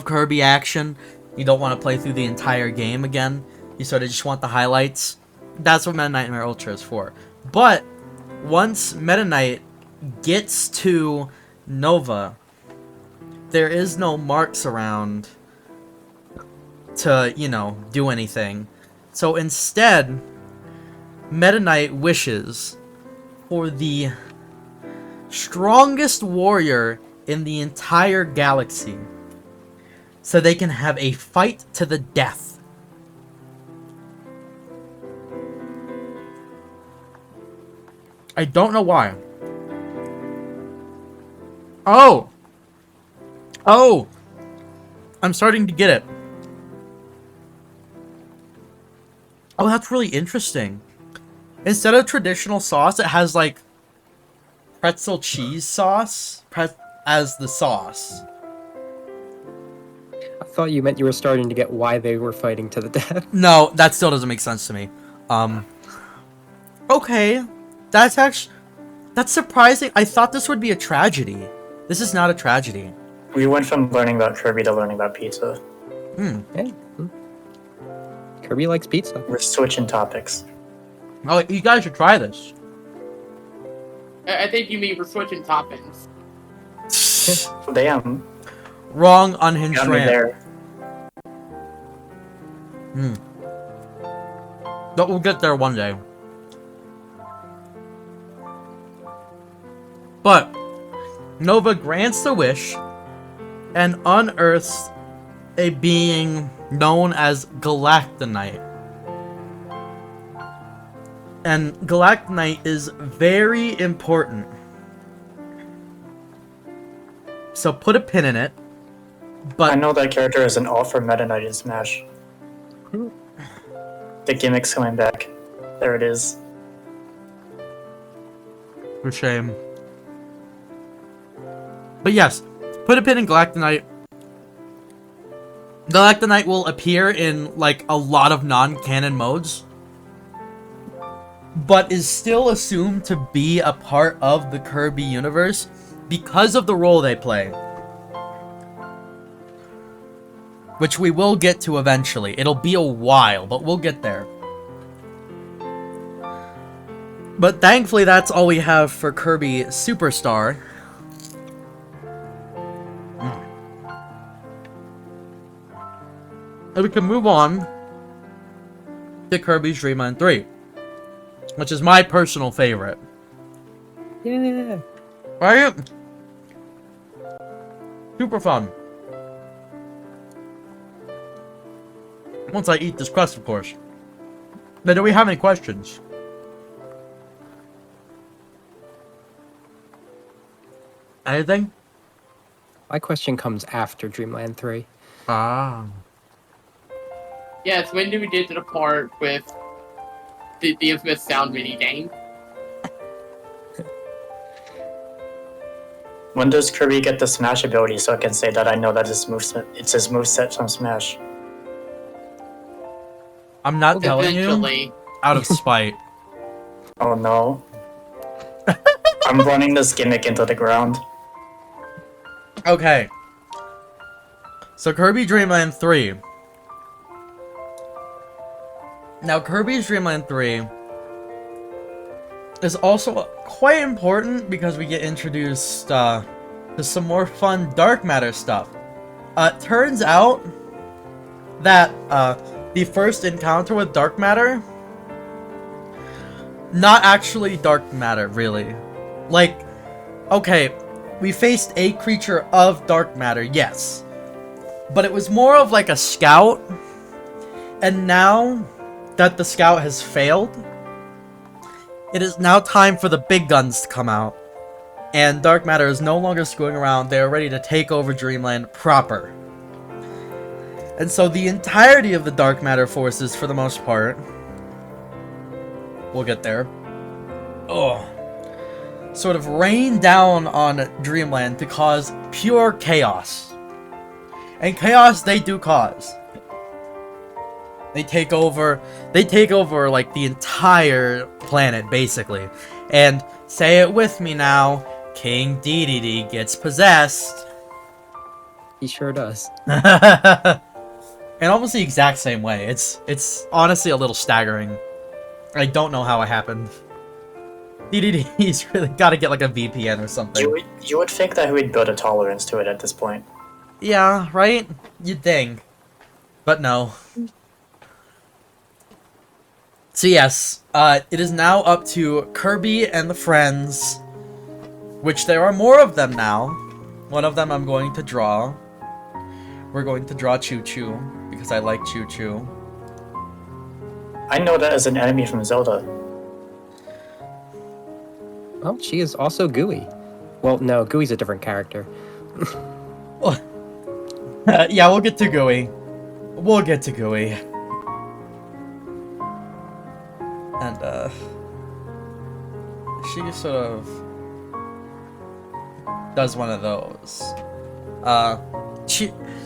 Kirby action. You don't want to play through the entire game again. You sort of just want the highlights. That's what Meta Nightmare Ultra is for. But once Meta Knight gets to Nova, there is no Marks around to, you know, do anything. So instead, Meta Knight wishes for the strongest warrior in the entire galaxy so they can have a fight to the death. I don't know why. Oh! Oh! I'm starting to get it. Oh, that's really interesting. Instead of traditional sauce, it has, like, pretzel cheese sauce as the sauce. I thought you meant you were starting to get why they were fighting to the death. No, that still doesn't make sense to me. Okay. That's surprising. I thought this would be a tragedy. This is not a tragedy. We went from learning about Kirby to learning about pizza. Hey. Kirby likes pizza. We're switching topics. Oh, you guys should try this. I think you mean we're switching toppings. Damn. Wrong, Unhinged Got me Rant. there. But we'll get there one day. But Nova grants the wish and unearths a being known as Galactonite. And Galactonite is very important. So put a pin in it. But I know that character is an alt for Meta Knight in Smash. The gimmick's coming back. There it is. for shame. But yes, put a pin in Galactonite. Galactonite will appear in, like, a lot of non-canon modes, but is still assumed to be a part of the Kirby universe because of the role they play. Which we will get to eventually. It'll be a while, but we'll get there. But thankfully, that's all we have for Kirby Superstar. And we can move on to Kirby's Dream Land 3, which is my personal favorite. Yeah. Right? Super fun. Once I eat this crust, of course. But do we have any questions? Anything? My question comes after Dreamland 3. Ah. Yes, when do we get to the part with the infamous sound mini game? When does Kirby get the Smash ability so I can say that I know that it's his moveset from Smash? I'm not telling you Eventually. out of spite. Oh no. I'm running this gimmick into the ground. Okay. So Kirby Dream Land 3. Now Kirby's Dream Land 3 is also quite important because we get introduced to some more fun dark matter stuff. Turns out that the first encounter with dark matter, not actually dark matter, really. Like, okay, we faced a creature of dark matter, yes. But it was more of like a scout. And now that the scout has failed, it is now time for the big guns to come out. And dark matter is no longer screwing around. They are ready to take over Dreamland proper. And so the entirety of the dark matter forces, for the most part, we'll get there, sort of rain down on Dreamland to cause pure chaos. And chaos they do cause. They take over like the entire planet, basically. And say it with me now, King Dedede gets possessed. He sure does. In almost the exact same way. It's honestly a little staggering. I don't know how it happened. Dedede's really gotta get like a VPN or something. You would think that he would build a tolerance to it at this point. Yeah, right? You'd think. But no. So yes, it is now up to Kirby and the friends, which there are more of them now. One of them I'm going to draw. we're going to draw Choo Choo, because I like Choo Choo. I know that as an enemy from Zelda. Well, she is also Gooey. Well, no, Gooey's a different character. Yeah, we'll get to Gooey. We'll get to Gooey. And, she sort of does one of those.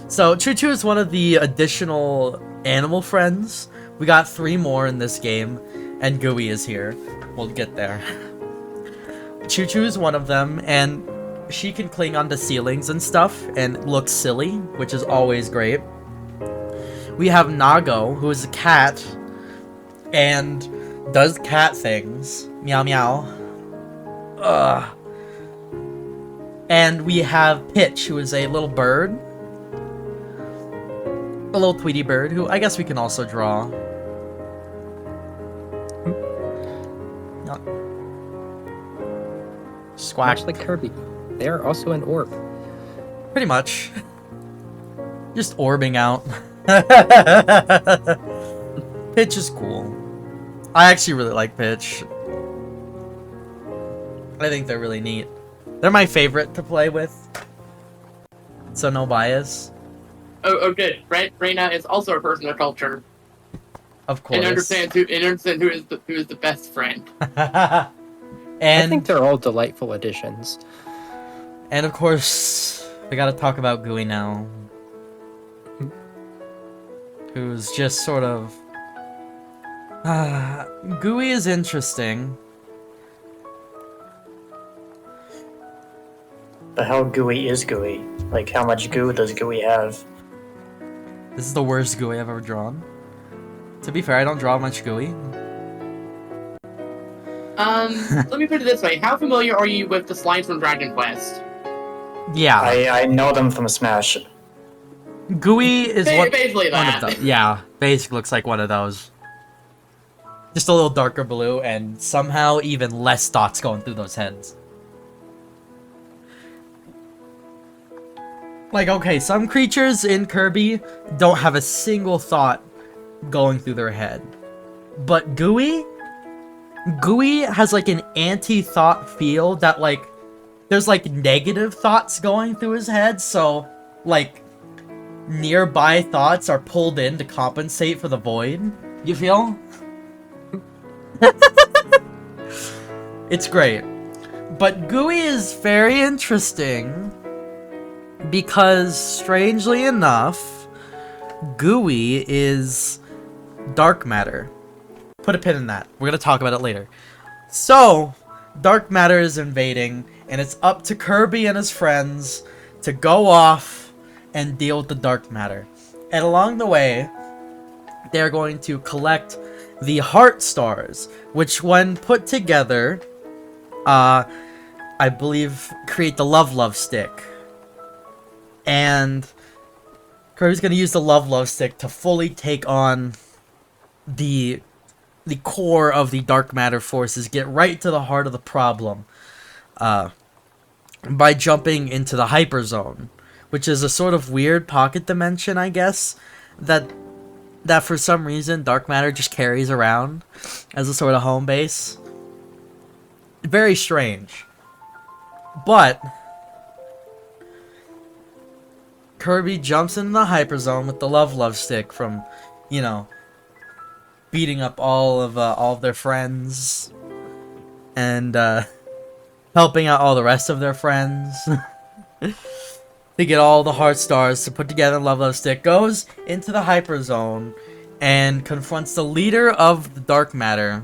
So Choo Choo is one of the additional animal friends. We got 3 more in this game, and Gooey is here. We'll get there. Choo Choo is one of them, and she can cling onto ceilings and stuff and look silly, which is always great. We have Nago, who is a cat and does cat things. Meow meow. Ugh. And we have Pitch, who is a little bird. A little Tweety bird, who I guess we can also draw. Squack. Much like Kirby. They are also an orb. Pretty much. Just orbing out. Pitch is cool. I actually really like Pitch. I think they're really neat. They're my favorite to play with. So no bias. Oh, good. Rena is also a person of culture. Of course. And understands who is the best friend. I think they're all delightful additions. And of course, we gotta talk about Gooey now. Who's just sort of... Gooey is interesting. But how gooey is gooey? Like, how much goo does gooey have? This is the worst Gooey I've ever drawn. To be fair, I don't draw much Gooey. Let me put it this way. How familiar are you with the slimes from Dragon Quest? Yeah. I know them from Smash. Gooey is Basically one that. of those. Yeah, basically looks like one of those. Just a little darker blue, and somehow even less thoughts going through those heads. Like, okay, some creatures in Kirby don't have a single thought going through their head. But Gooey has, like, an anti-thought feel that, like, there's, like, negative thoughts going through his head, so, like, nearby thoughts are pulled in to compensate for the void. You feel? It's great. But Gooey is very interesting because, strangely enough, Gooey is dark matter. Put a pin in that. We're gonna talk about it later. So, dark matter is invading, and it's up to Kirby and his friends to go off and deal with the dark matter. And along the way, they're going to collect the heart stars, which when put together, I believe create the love stick. And Kirby's gonna use the love stick to fully take on the core of the dark matter forces, get right to the heart of the problem, by jumping into the hyper zone, which is a sort of weird pocket dimension, I guess, that for some reason dark matter just carries around as a sort of home base. Very strange. But Kirby jumps into the hyper zone with the love stick from, you know, beating up all of their friends and helping out all the rest of their friends to get all the heart stars to put together love stick, goes into the hyper zone and confronts the leader of the dark matter,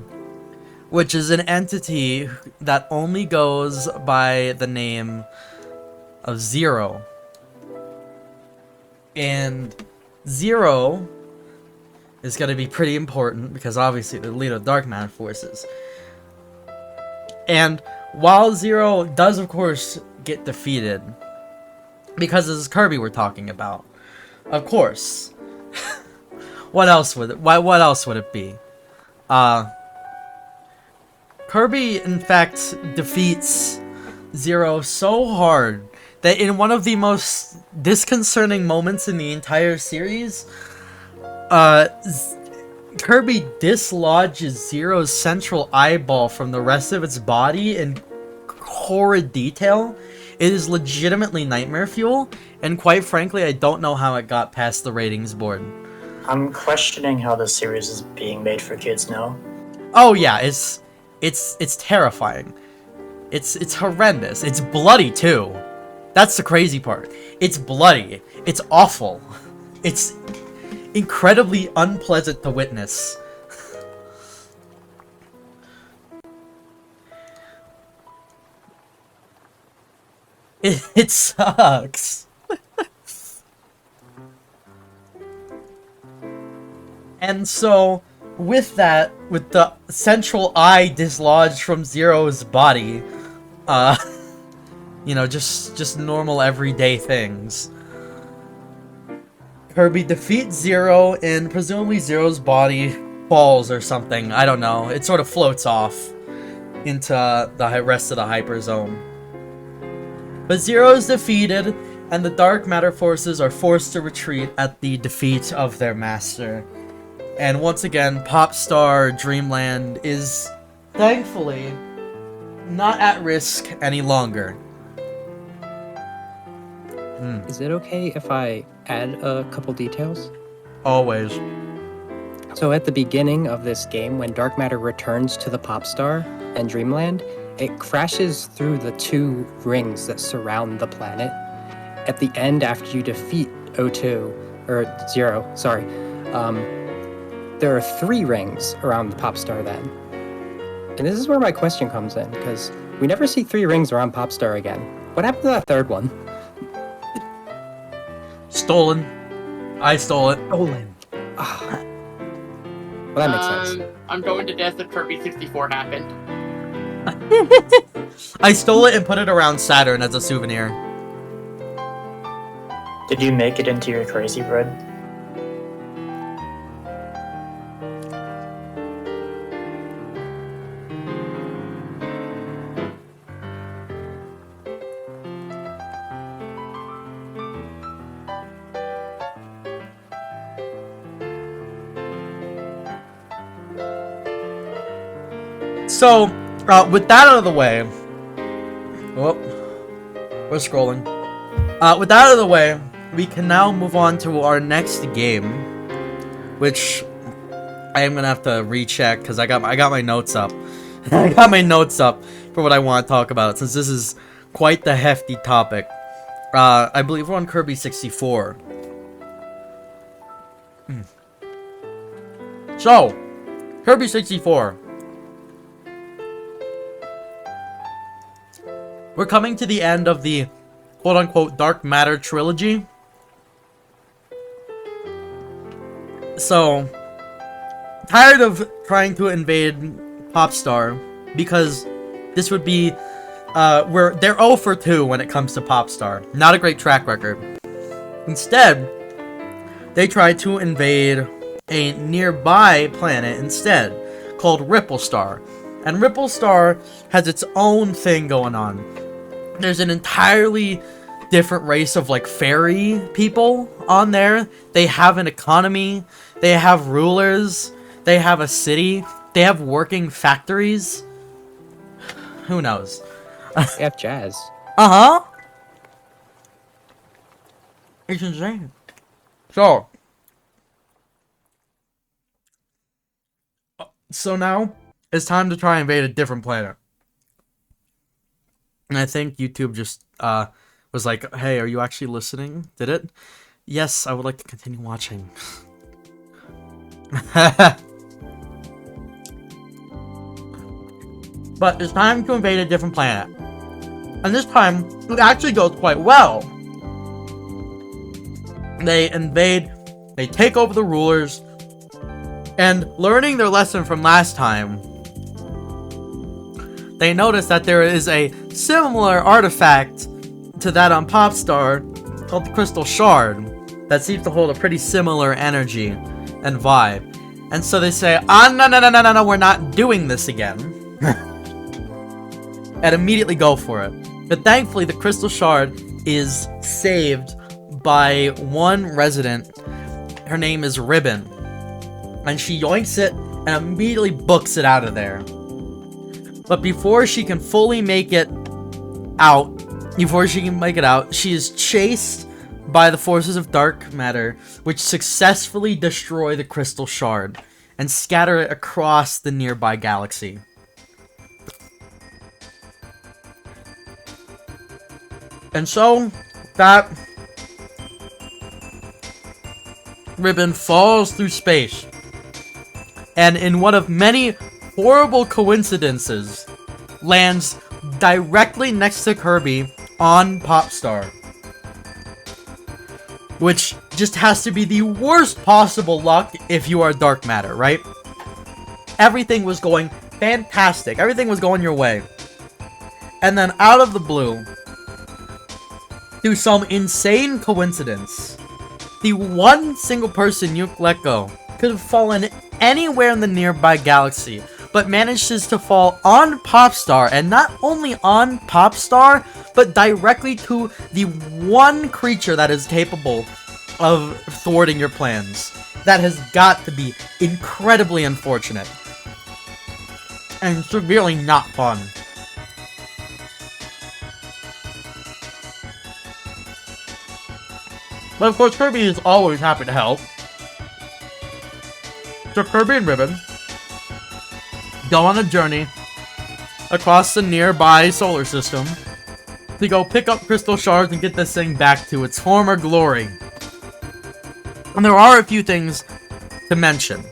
which is an entity that only goes by the name of Zero. And Zero is going to be pretty important because obviously the leader of dark matter forces. And while Zero does of course get defeated, because this is Kirby we're talking about, of course. What else would it be? Kirby in fact defeats Zero so hard that in one of the most disconcerting moments in the entire series, Kirby dislodges Zero's central eyeball from the rest of its body in horrid detail. It is legitimately nightmare fuel, and quite frankly, I don't know how it got past the ratings board. I'm questioning how this series is being made for kids now. Oh yeah, it's terrifying. It's horrendous. It's bloody too. That's the crazy part. It's bloody. It's awful. It's incredibly unpleasant to witness. It sucks. And so, with that, with the central eye dislodged from Zero's body, you know, just normal everyday things. Kirby defeats Zero, and presumably Zero's body falls or something. I don't know. It sort of floats off into the rest of the Hyper Zone. But Zero is defeated, and the dark matter forces are forced to retreat at the defeat of their master. And once again, Popstar Dreamland is, thankfully, not at risk any longer. Is it okay if I add a couple details? Always. So at the beginning of this game, when dark matter returns to the Popstar and Dreamland, it crashes through the 2 rings that surround the planet. At the end, after you defeat Zero, sorry, there are 3 rings around the Popstar then. And this is where my question comes in, because we never see 3 rings around Popstar again. What happened to that 3rd one? Stolen. I stole it. Stolen. Well, that makes sense. I'm going to guess that Kirby 64 happened. I stole it and put it around Saturn as a souvenir. Did you make it into your crazy bread? So, with that out of the way, oh, we're scrolling. With that out of the way, we can now move on to our next game, which I am gonna have to recheck because I got my notes up. I got my notes up for what I want to talk about, since this is quite the hefty topic. I believe we're on Kirby 64. So, Kirby 64. We're coming to the end of the quote-unquote Dark Matter trilogy. So, tired of trying to invade Popstar, because this would be, they're 0 for 2 when it comes to Popstar. Not a great track record. Instead, they tried to invade a nearby planet instead, called Ripple Star. And Ripple Star has its own thing going on. There's an entirely different race of, like, fairy people on there. They have an economy. They have rulers. They have a city. They have working factories. Who knows? They have jazz. Uh-huh. It's insane. So now, it's time to try and invade a different planet. And I think YouTube just was like, hey, are you actually listening? Did it? Yes, I would like to continue watching. But it's time to invade a different planet. And this time, it actually goes quite well. They invade, they take over the rulers, and learning their lesson from last time, they notice that there is a similar artifact to that on Popstar called the Crystal Shard that seems to hold a pretty similar energy and vibe. And so they say, no, we're not doing this again. And immediately go for it. But thankfully, the Crystal Shard is saved by one resident. Her name is Ribbon. And she yoinks it and immediately books it out of there. But before she can fully make it out, she is chased by the forces of dark matter, which successfully destroy the crystal shard and scatter it across the nearby galaxy. And so, that Ribbon falls through space, and in one of many horrible coincidences, lands directly next to Kirby on Popstar. Which just has to be the worst possible luck if you are dark matter, right? Everything was going fantastic. Everything was going your way. And then out of the blue, through some insane coincidence, the one single person you let go could have fallen anywhere in the nearby galaxy, but manages to fall on Popstar, and not only on Popstar, but directly to the one creature that is capable of thwarting your plans. That has got to be incredibly unfortunate. And severely not fun. But of course, Kirby is always happy to help. So Kirby and Ribbon go on a journey across the nearby solar system to go pick up crystal shards and get this thing back to its former glory. And there are a few things to mention.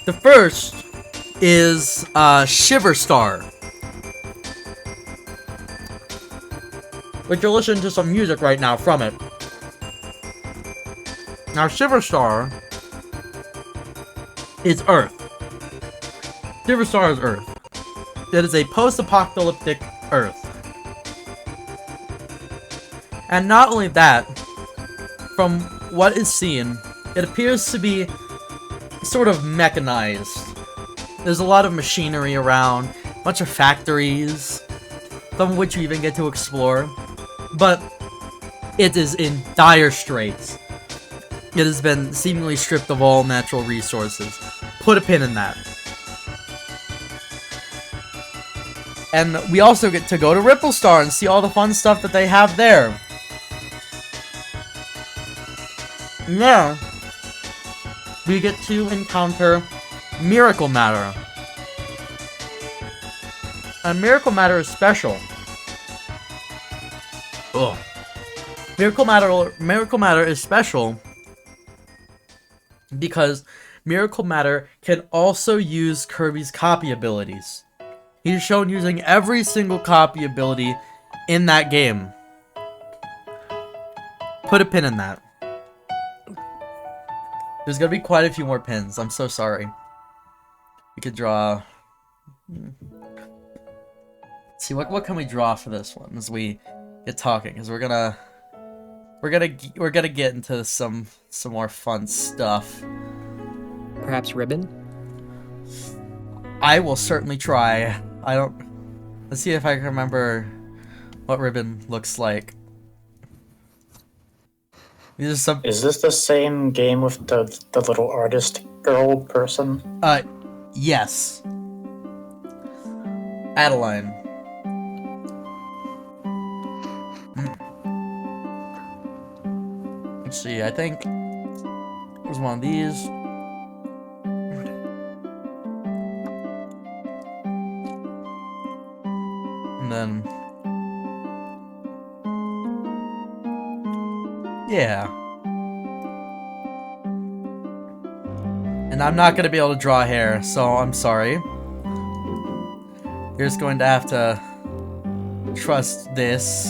The first is Shiver Star, which you'll listen to some music right now from it. Now, Shiver Star is Earth. Shiver Star is Earth. It is a post-apocalyptic Earth. And not only that, from what is seen, it appears to be sort of mechanized. There's a lot of machinery around, a bunch of factories, some of which you even get to explore. But it is in dire straits. It has been seemingly stripped of all natural resources. Put a pin in that. And we also get to go to Ripple Star and see all the fun stuff that they have there. Yeah. We get to encounter Miracle Matter. And Miracle Matter is special. Ugh. Miracle Matter is special because Miracle Matter can also use Kirby's copy abilities. He's shown using every single copy ability in that game. Put a pin in that. There's gonna be quite a few more pins. I'm so sorry. We could draw. Let's see, what can we draw for this one as we get talking? Because we're gonna get into some more fun stuff. Perhaps Ribbon? I will certainly try. Let's see if I can remember what Ribbon looks like. Is this the same game with the little artist girl person? Yes. Adeline. Let's see, I think there's one of these. And then... yeah. And I'm not going to be able to draw hair, so I'm sorry. You're just going to have to trust this.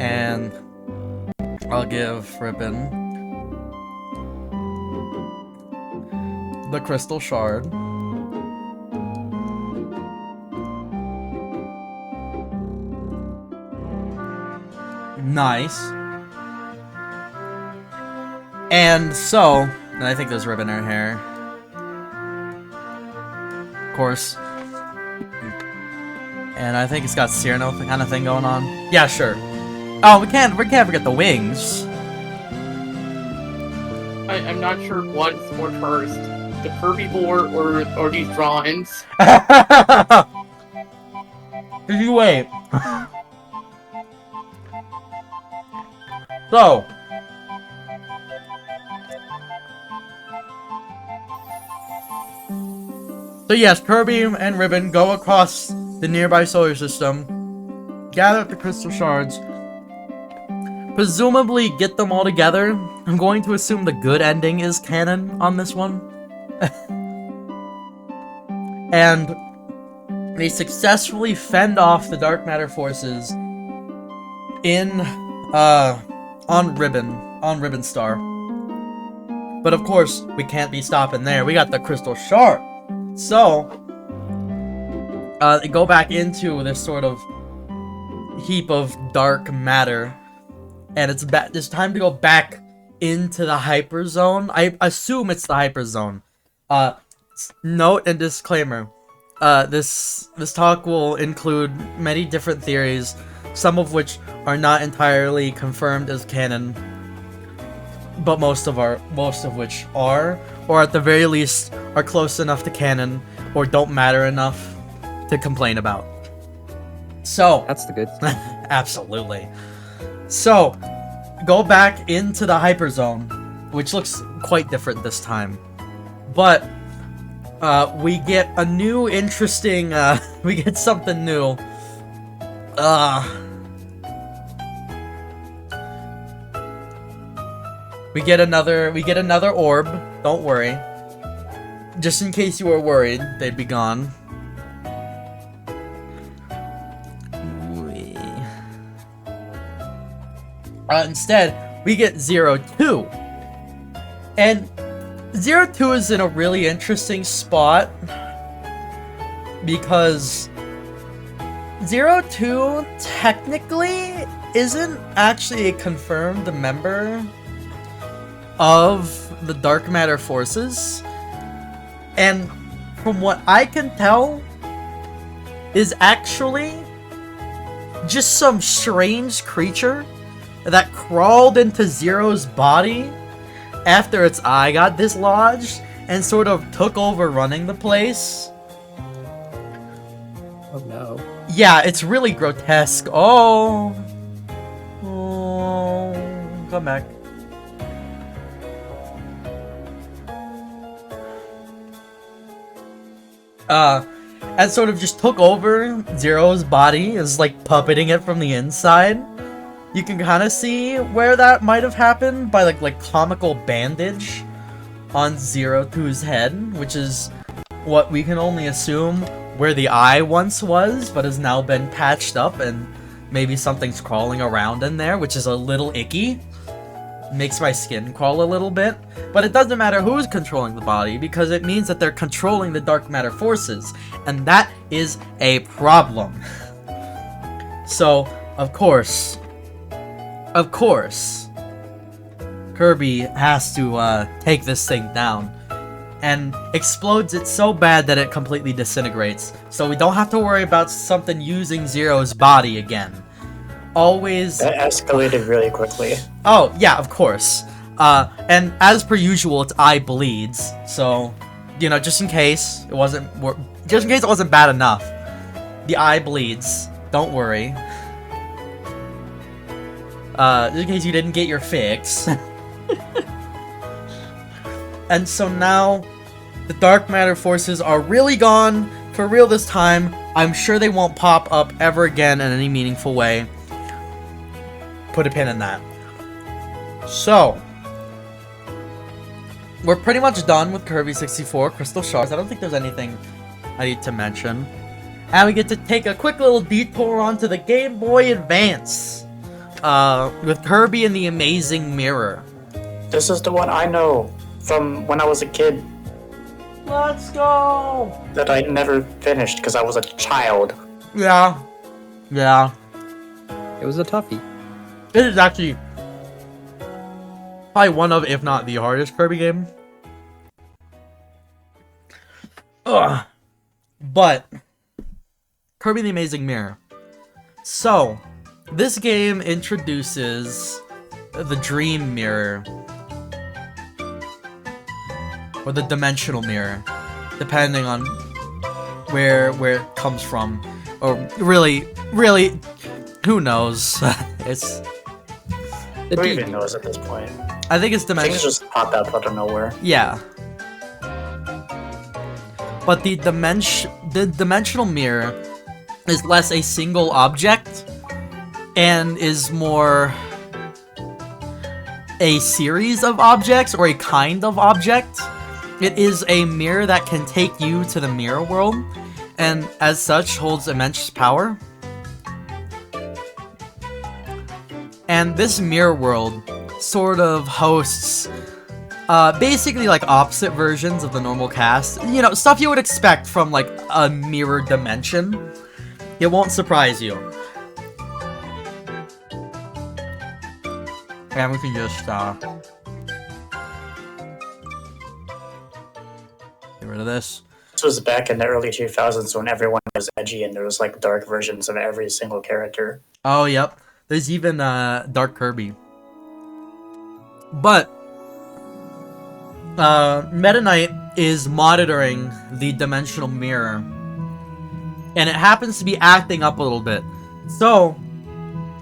And I'll give Ribbon the crystal shard. Nice. And so, and I think there's Ribbon in her hair. Of course. And I think it's got Cyrano kind of thing going on. Yeah, sure. Oh, we can't forget the wings. I'm not sure what's more first, the Kirby Lore or these drawings. Did you wait? So yes, Kirby and Ribbon go across the nearby solar system, gather up the crystal shards, presumably get them all together. I'm going to assume the good ending is canon on this one. And they successfully fend off the dark matter forces on Ribbon Star. But of course, we can't be stopping there. We got the crystal shard. So, they go back into this sort of heap of dark matter, and it's time to go back into the hyper zone. I assume it's the hyper zone. Note and disclaimer: this talk will include many different theories, some of which are not entirely confirmed as canon, but most of which are, or at the very least are close enough to canon or don't matter enough to complain about. So That's the good. absolutely. So go back into the hyperzone, which looks quite different this time, but we get a new interesting we get something new. We get another orb. Don't worry. Just in case you were worried, they'd be gone. Instead, we get 02. And 02 is in a really interesting spot because 02 technically isn't actually a confirmed member of the dark matter forces, and from what I can tell is actually just some strange creature that crawled into Zero's body after its eye got dislodged and sort of took over running the place. Oh no. Yeah, it's really grotesque. Oh, come back. And sort of just took over Zero's body, is like puppeting it from the inside. You can kind of see where that might have happened by like comical bandage on 02's head, which is what we can only assume where the eye once was, but has now been patched up, and maybe something's crawling around in there, which is a little icky. Makes my skin crawl a little bit, but it doesn't matter who's controlling the body because it means that they're controlling the dark matter forces, and that is a problem. So, of course, Kirby has to take this thing down and explodes it so bad that it completely disintegrates, so we don't have to worry about something using Zero's body again. Always. That escalated really quickly. Oh, yeah, of course. And as per usual, its eye bleeds. So, you know, just in case it wasn't bad enough, the eye bleeds. Don't worry. Just in case you didn't get your fix. And so now, the dark matter forces are really gone for real this time. I'm sure they won't pop up ever again in any meaningful way. Put a pin in that. So, we're pretty much done with Kirby 64 Crystal Shards. I don't think there's anything I need to mention. And we get to take a quick little detour onto the Game Boy Advance. With Kirby and the Amazing Mirror. This is the one I know from when I was a kid Let's go! that I never finished because I was a child. Yeah. It was a toughie. This is actually probably one of, if not the hardest Kirby game. Ugh. But Kirby the Amazing Mirror. So, this game introduces the Dream Mirror. Or the Dimensional Mirror. Depending on where it comes from. Or really, who knows? It's... Who even knows at this point? I think it's dimensional. Things just pop up out of nowhere. Yeah. But the dimensional mirror is less a single object and is more a series of objects or a kind of object. It is a mirror that can take you to the mirror world and as such holds immense power. And this mirror world sort of hosts basically like opposite versions of the normal cast. You know, stuff you would expect from like a mirror dimension. It won't surprise you. And we can just get rid of this. This was back in the early 2000s when everyone was edgy and there was like dark versions of every single character. Oh, yep. There's even Dark Kirby. But Meta Knight is monitoring the dimensional mirror, and it happens to be acting up a little bit. So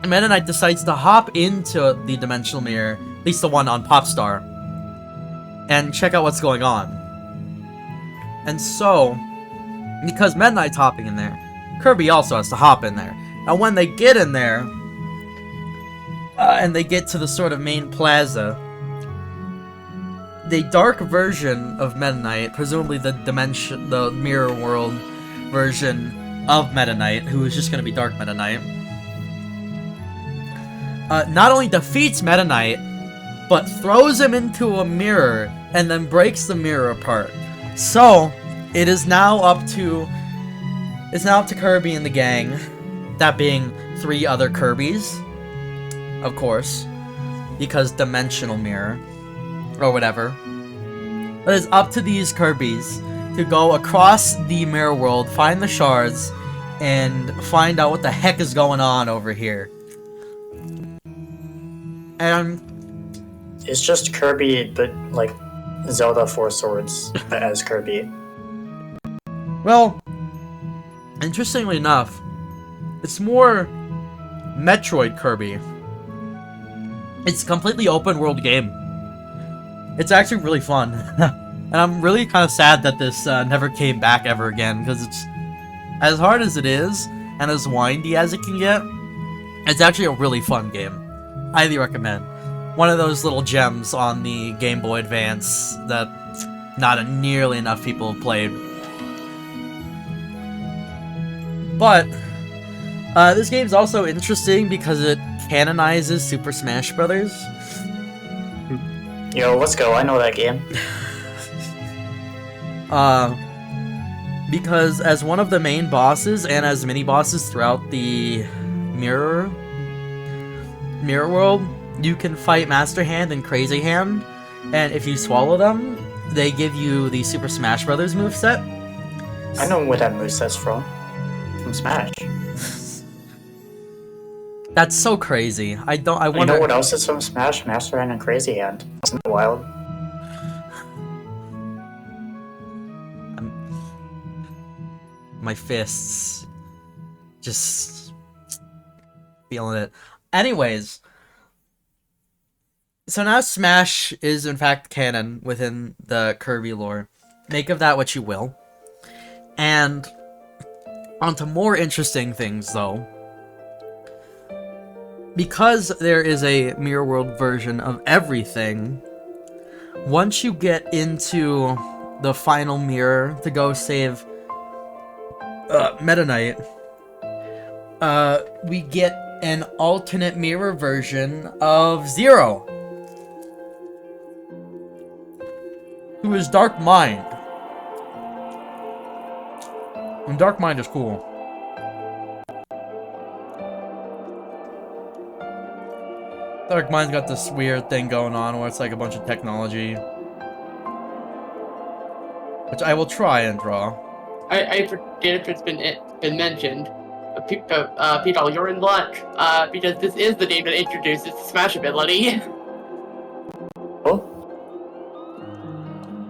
Meta Knight decides to hop into the dimensional mirror, at least the one on Popstar, and check out what's going on. And so, because Meta Knight's hopping in there, Kirby also has to hop in there. Now when they get in there, and they get to the sort of main plaza, the dark version of Meta Knight, presumably the mirror world version of Meta Knight, who is just going to be Dark Meta Knight, not only defeats Meta Knight, but throws him into a mirror and then breaks the mirror apart. So it is now up to Kirby and the gang, that being 3 other Kirbys. Of course, because dimensional mirror, or whatever. But it's up to these Kirbys to go across the mirror world, find the shards, and find out what the heck is going on over here. And it's just Kirby, but like Zelda 4 Swords as Kirby. Well, interestingly enough, it's more Metroid Kirby. It's a completely open world game. It's actually really fun. And I'm really kind of sad that this never came back ever again, because it's as hard as it is and as windy as it can get. It's actually a really fun game. Highly recommend. One of those little gems on the Game Boy Advance that not nearly enough people have played. But this game's also interesting because it canonizes Super Smash Brothers. Yo, let's go. I know that game. Because as one of the main bosses and as mini bosses throughout the mirror world, you can fight Master Hand and Crazy Hand, and if you swallow them, they give you the Super Smash Brothers moveset. I know where that moveset's from Smash. That's so crazy. I wonder... You know what else is from Smash? Master Hand and Crazy Hand. Isn't that wild? My fists. Just... feeling it. Anyways. So now Smash is in fact canon within the Kirby lore. Make of that what you will. And... onto more interesting things, though. Because there is a mirror world version of everything, once you get into the final mirror to go save Meta Knight, we get an alternate mirror version of Zero, who is Dark Mind. And Dark Mind is cool. Dark Mind's got this weird thing going on where it's like a bunch of technology. Which I will try and draw. I forget if it's been been mentioned, Pcol, you're in luck, because this is the game that introduces the Smash ability. Oh.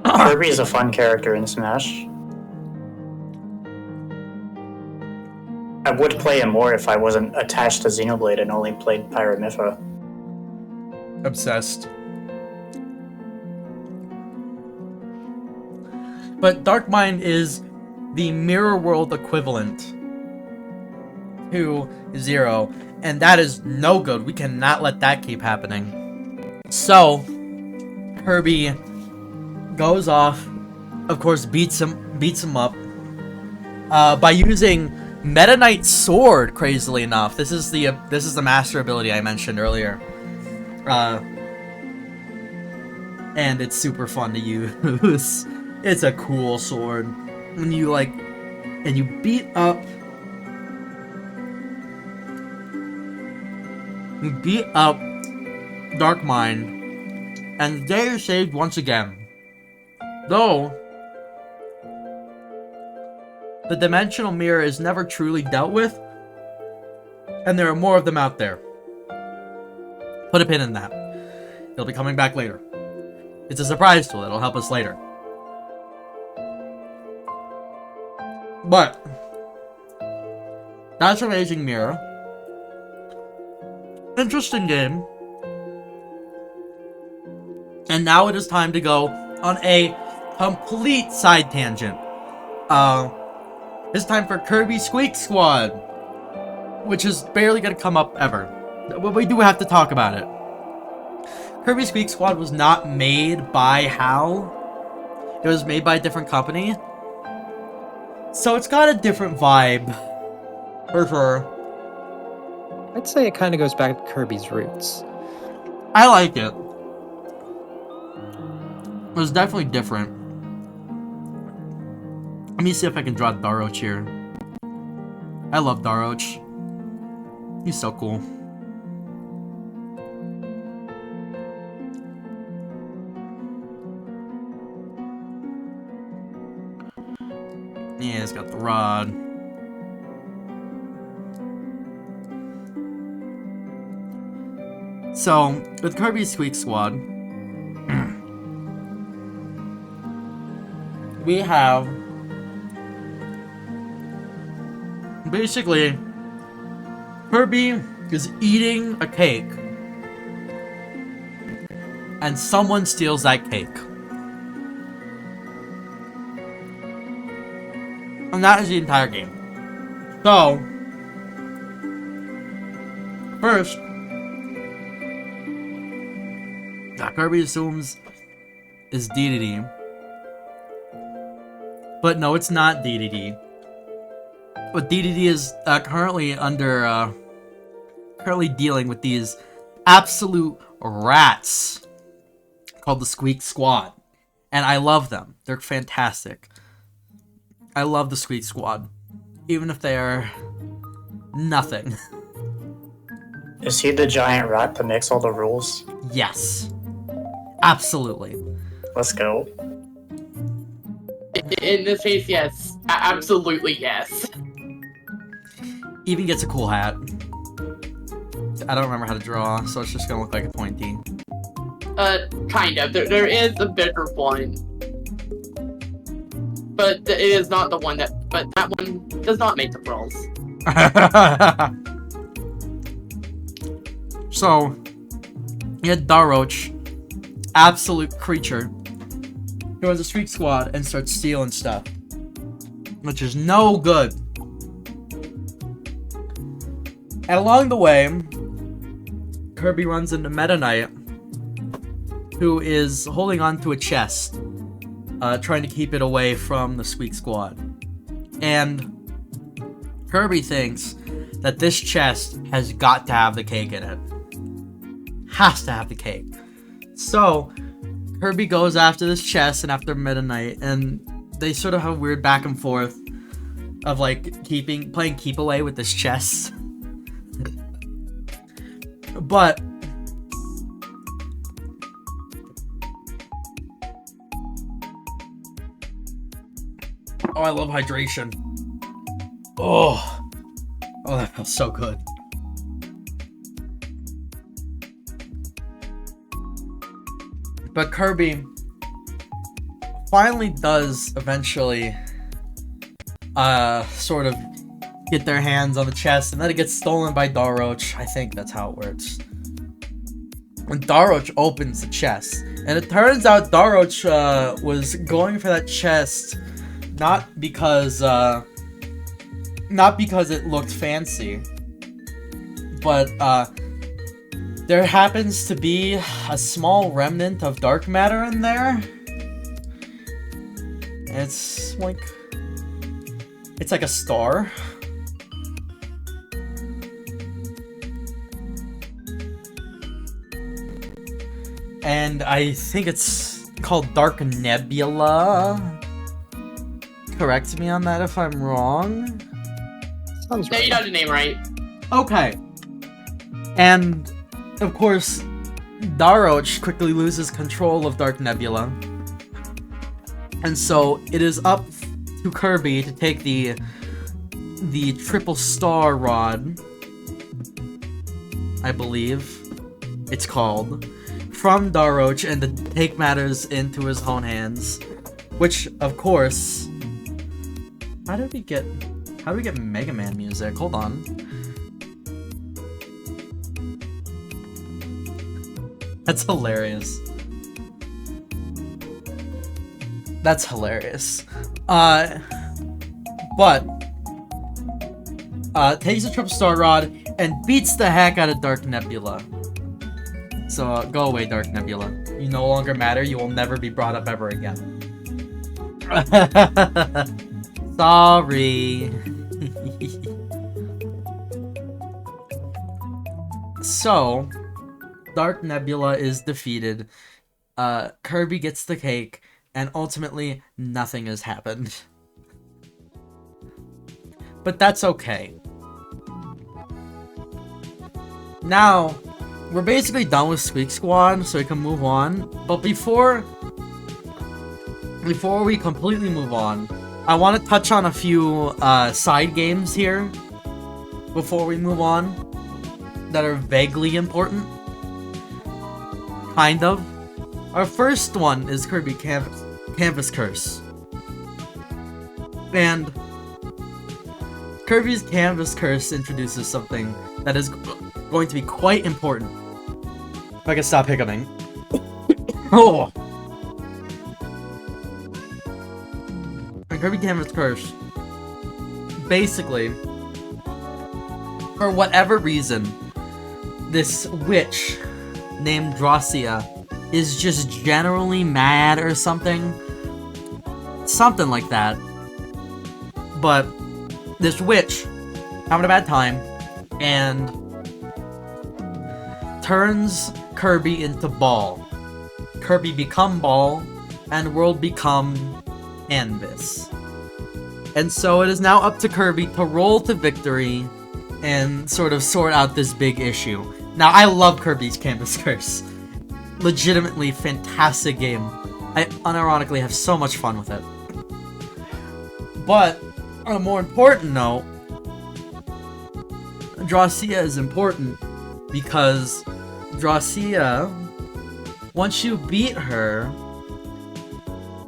Kirby is a fun character in Smash. I would play him more if I wasn't attached to Xenoblade and only played Pyramipha. Obsessed. But Dark Mind is the mirror world equivalent to Zero, and that is no good. We cannot let that keep happening. So Kirby goes off, of course, beats him up by using Meta Knight's sword. Crazily enough, this is the master ability I mentioned earlier, and it's super fun to use. It's a cool sword. When you and you beat up Dark Mind, and the day is saved once again. Though the dimensional mirror is never truly dealt with, and there are more of them out there. Put a pin in that. They'll be coming back later. It's a surprise tool. It'll help us later. But that's Amazing Mirror. Interesting game. And now it is time to go on a complete side tangent. It's time for Kirby Squeak Squad, which is barely gonna come up ever, but we do have to talk about it. Kirby Squeak Squad was not made by HAL. It was made by a different company. So it's got a different vibe, for sure. I'd say it kind of goes back to Kirby's roots. I like it. It was definitely different. Let me see if I can draw Daroch here. I love Daroch. He's so cool. Yeah, he's got the rod. So, with Kirby Squeak Squad, we have basically Kirby is eating a cake, and someone steals that cake. And that is the entire game. So, first, Kirby assumes is DDD. But no, it's not DDD. But DDD is currently dealing with these absolute rats called the Squeak Squad. And I love them. They're fantastic. I love the Squeak Squad, even if they are nothing. Is he the giant rat that makes all the rules? Yes. Absolutely. Let's go. In this case, yes. Absolutely yes. Even gets a cool hat. I don't remember how to draw, so it's just gonna look like a pointy. Kind of. There is a bigger one. But it is not the one but that one does not make the rules. So, you had Daroch, absolute creature, who has a Squeak Squad and starts stealing stuff, which is no good. And along the way, Kirby runs into Meta Knight, who is holding on to a chest, trying to keep it away from the Squeak Squad. And Kirby thinks that this chest has got to have the cake in it. Has to have the cake. So, Kirby goes after this chest and after Meta Knight, and they sort of have a weird back and forth of like playing keep away with this chest. But oh, I love hydration. Oh, that feels so good. But Kirby finally does eventually sort of get their hands on the chest, and then it gets stolen by Daroach. I think that's how it works. When Daroach opens the chest, and it turns out Daroach was going for that chest not because it looked fancy, but there happens to be a small remnant of dark matter in there. It's like a star. And I think it's called Dark Nebula. Correct me on that if I'm wrong. Sounds No, right. you got the name right. Okay. And, of course, Daroach quickly loses control of Dark Nebula. And so, it is up to Kirby to take the triple star rod, I believe it's called, from Daroach and to take matters into his own hands. Which, of course... How do we get Mega Man music? Hold on. That's hilarious. That's hilarious. Takes a triple star rod and beats the heck out of Dark Nebula. So, go away, Dark Nebula. You no longer matter. You will never be brought up ever again. Sorry. So, Dark Nebula is defeated. Kirby gets the cake, and ultimately, nothing has happened. But that's okay. Now, we're basically done with Squeak Squad, so we can move on. But before we completely move on, I want to touch on a few side games here before we move on that are vaguely important. Kind of. Our first one is Kirby Canvas Curse. And Kirby's Canvas Curse introduces something that is going to be quite important. If I can stop hiccuping. Oh! Kirby Canvas Curse, basically, for whatever reason, this witch named Dracia is just generally mad or something. Something like that. But this witch having a bad time and turns Kirby into Ball. Kirby become Ball and world become Canvas. And so it is now up to Kirby to roll to victory and sort of sort out this big issue. Now, I love Kirby's Canvas Curse. Legitimately fantastic game. I unironically have so much fun with it. But, on a more important note, Dracia is important because Dracia, once you beat her,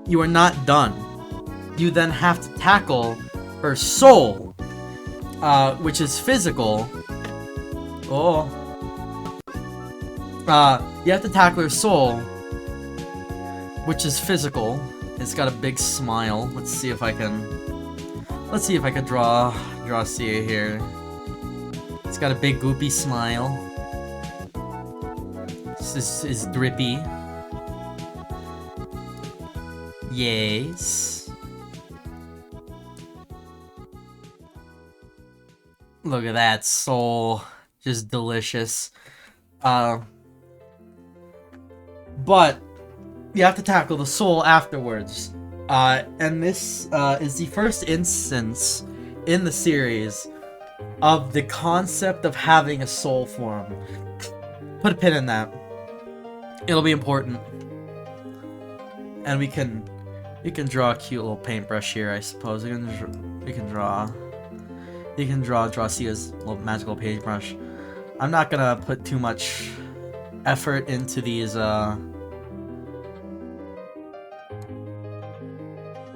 you are not done. You then have to tackle her soul, which is physical. Oh. You have to tackle her soul, which is physical. It's got a big smile. Let's see if I can draw Cia here. It's got a big goopy smile. This is drippy. Yes. Look at that soul. Just delicious. But you have to tackle the soul afterwards. And this is the first instance in the series of the concept of having a soul form. Put a pin in that. It'll be important. And we can draw a cute little paintbrush here, I suppose. We can draw You can draw Dracia's little magical paintbrush. I'm not gonna put too much effort into these,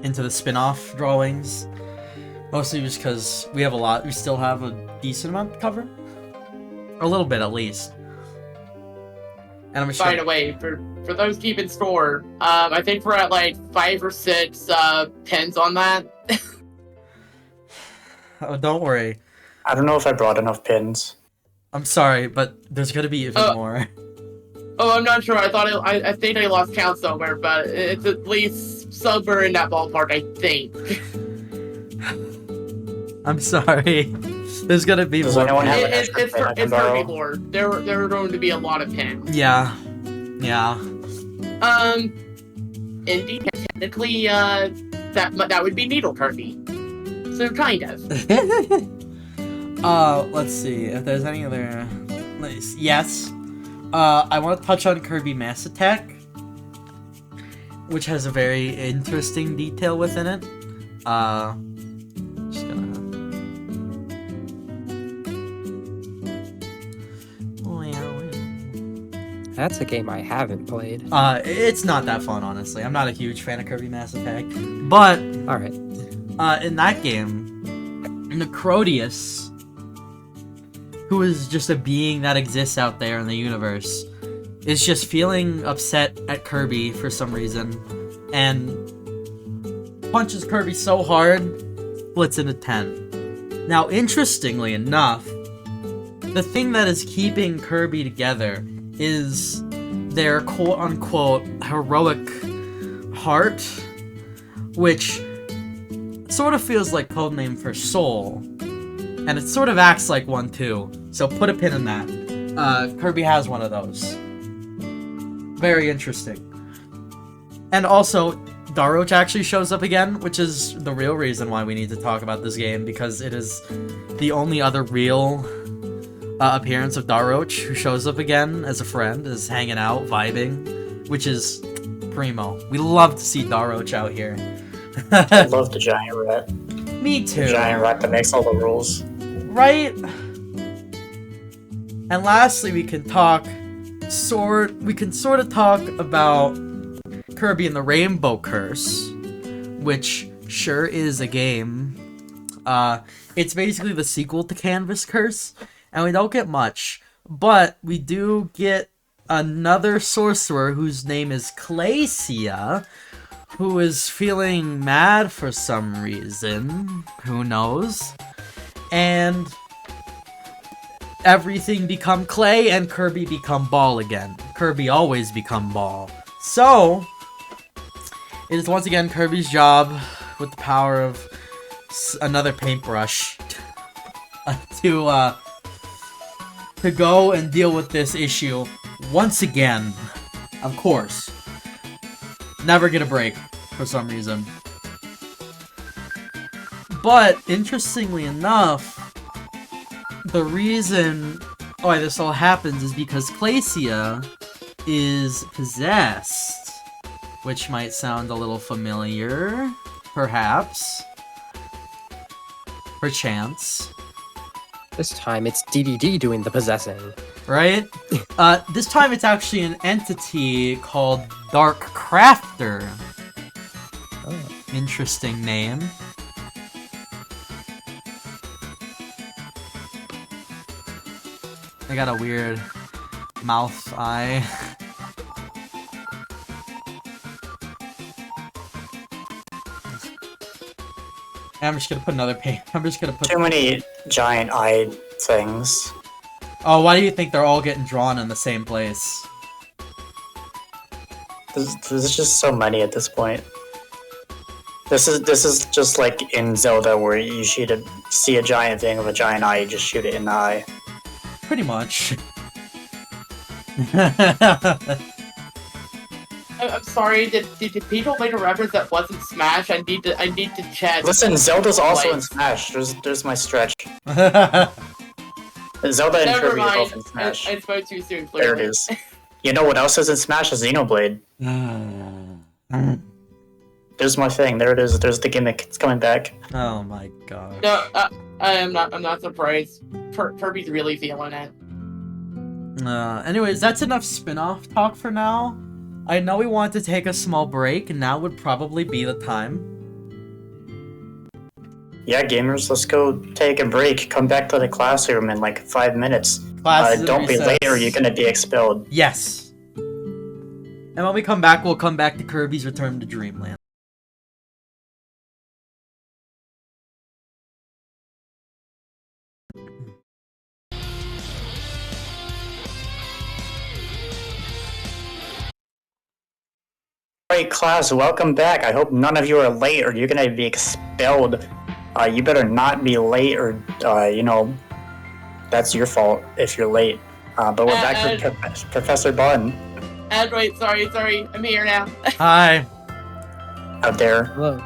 into the spin-off drawings. Mostly just because we still have a decent amount to cover. Or a little bit, at least. And I'm just By the way, for those keeping score, I think we're at like 5 or 6 pins on that. Oh, don't worry. I don't know if I brought enough pins. I'm sorry, but there's gonna be even more. Oh, I'm not sure. I think I lost count somewhere, but it's at least somewhere in that ballpark, I think. I'm sorry. There's gonna be Does more. anyone have an It's extra pin I can Kirby borrow? Lore. There are going to be a lot of pins. Yeah. Indeed, technically, that would be Needle Kirby. So kind of. Let's see if there's any other. Yes. I want to touch on Kirby Mass Attack, which has a very interesting detail within it. Just gonna. That's a game I haven't played. It's not that fun, honestly. I'm not a huge fan of Kirby Mass Attack, but All right. in that game, Necrodius, who is just a being that exists out there in the universe, is just feeling upset at Kirby for some reason, and punches Kirby so hard, splits into 10. Now, interestingly enough, the thing that is keeping Kirby together is their quote-unquote heroic heart, which sort of feels like codename for soul, and it sort of acts like one too, so put a pin in that. Kirby has one of those. Very interesting. And also, Darroch actually shows up again, which is the real reason why we need to talk about this game, because it is the only other real appearance of Darroch who shows up again as a friend, is hanging out, vibing, which is primo. We love to see Darroch out here. I love the giant rat. Me too. The giant rat that makes all the rules. Right? And lastly, we can sort of talk about Kirby and the Rainbow Curse, which sure is a game. It's basically the sequel to Canvas Curse, and we don't get much, but we do get another sorcerer whose name is Glacia, who is feeling mad for some reason. Who knows? And everything become clay and Kirby become ball again. Kirby always become ball. So, it is once again Kirby's job, with the power of another paintbrush, to go and deal with this issue once again. Of course. Never get a break, for some reason. But, interestingly enough, the reason why this all happens is because Glacia is possessed, which might sound a little familiar, perhaps, perchance. This time it's DDD doing the possessing. Right? This time it's actually an entity called Dark Crafter. Oh. Interesting name. They got a weird mouth eye. I'm just gonna put another paint. I'm just gonna put. Too many giant eye things. Oh, why do you think they're all getting drawn in the same place? There's just so many at this point. This is just like in Zelda, where you see a giant thing with a giant eye, you just shoot it in the eye. Pretty much. I'm sorry. Did people make a reference that wasn't Smash? I need to chat. Listen, Zelda's also in Like- Smash. There's my stretch. Never Zelda and Never Kirby are both mind. in Smash. I spoke too soon. There it Clearly. is. You know what else is in Smash? Is Xenoblade. There's my thing. There it is. There's the gimmick. It's coming back. Oh my god. No, I'm not surprised. Kirby's really feeling it. Anyways, that's enough spin-off talk for now. I know we want to take a small break, and now would probably be the time. Yeah, gamers, let's go take a break. Come back to the classroom in like 5 minutes. Don't be late or you're gonna be expelled. Yes. And when we come back, we'll come back to Kirby's Return to Dreamland. Alright, class, welcome back. I hope none of you are late or you're gonna be expelled. You better not be late or, you know, that's your fault if you're late. But we're back with Professor Bun. Wait, sorry, I'm here now. Hi. Out there. Hello.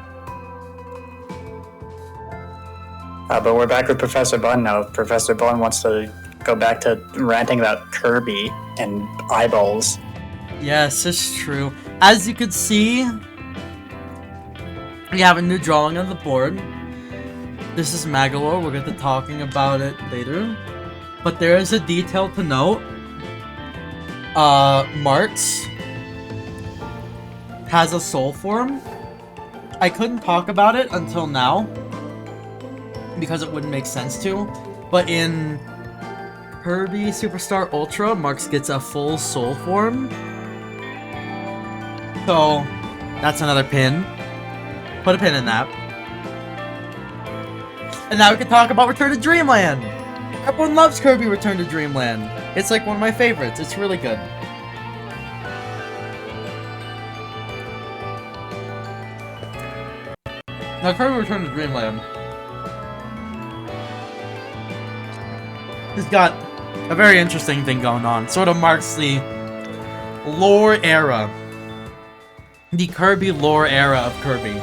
But we're back with Professor Bun now. Professor Bun wants to go back to ranting about Kirby and eyeballs. Yes, it's true. As you can see, we have a new drawing on the board. This is Magalore. We're going to be talking about it later. But there is a detail to note. Marx has a soul form. I couldn't talk about it until now because it wouldn't make sense to. But in Kirby Superstar Ultra, Marx gets a full soul form. So, that's another pin. Put a pin in that. And now we can talk about Return to Dreamland! Everyone loves Kirby Return to Dreamland. It's like one of my favorites. It's really good. Now, Kirby Return to Dreamland has got a very interesting thing going on. Sort of marks the lore era. The Kirby lore era of Kirby.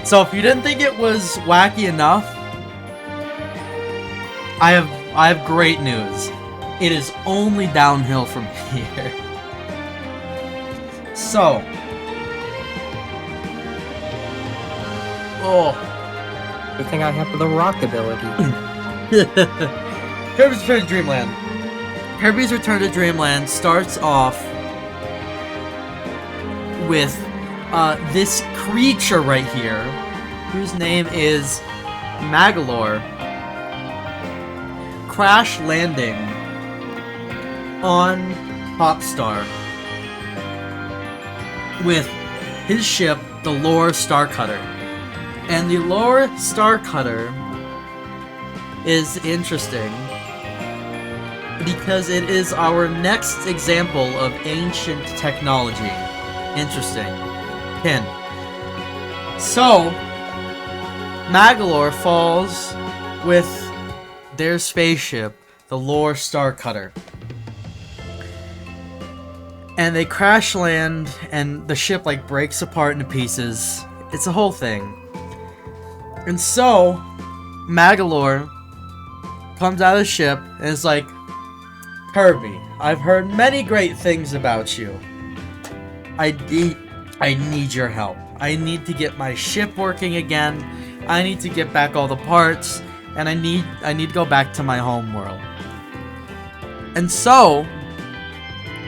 So if you didn't think it was wacky enough, I have great news. It is only downhill from here. So, Good thing I have the rock ability. Kirby's Return to Dreamland. Kirby's Return to Dreamland starts off with this creature right here, whose name is Magalore, crash landing on Popstar with his ship, the Lore Starcutter. And the Lore Starcutter is interesting because it is our next example of ancient technology. Interesting. Pin. So, Magalore falls with their spaceship, the Lore Starcutter. And they crash land, and the ship, like, breaks apart into pieces. It's a whole thing. And so, Magalore comes out of the ship, and is like, Kirby, I've heard many great things about you. I need your help. I need to get my ship working again. I need to get back all the parts, and I need to go back to my home world. And so,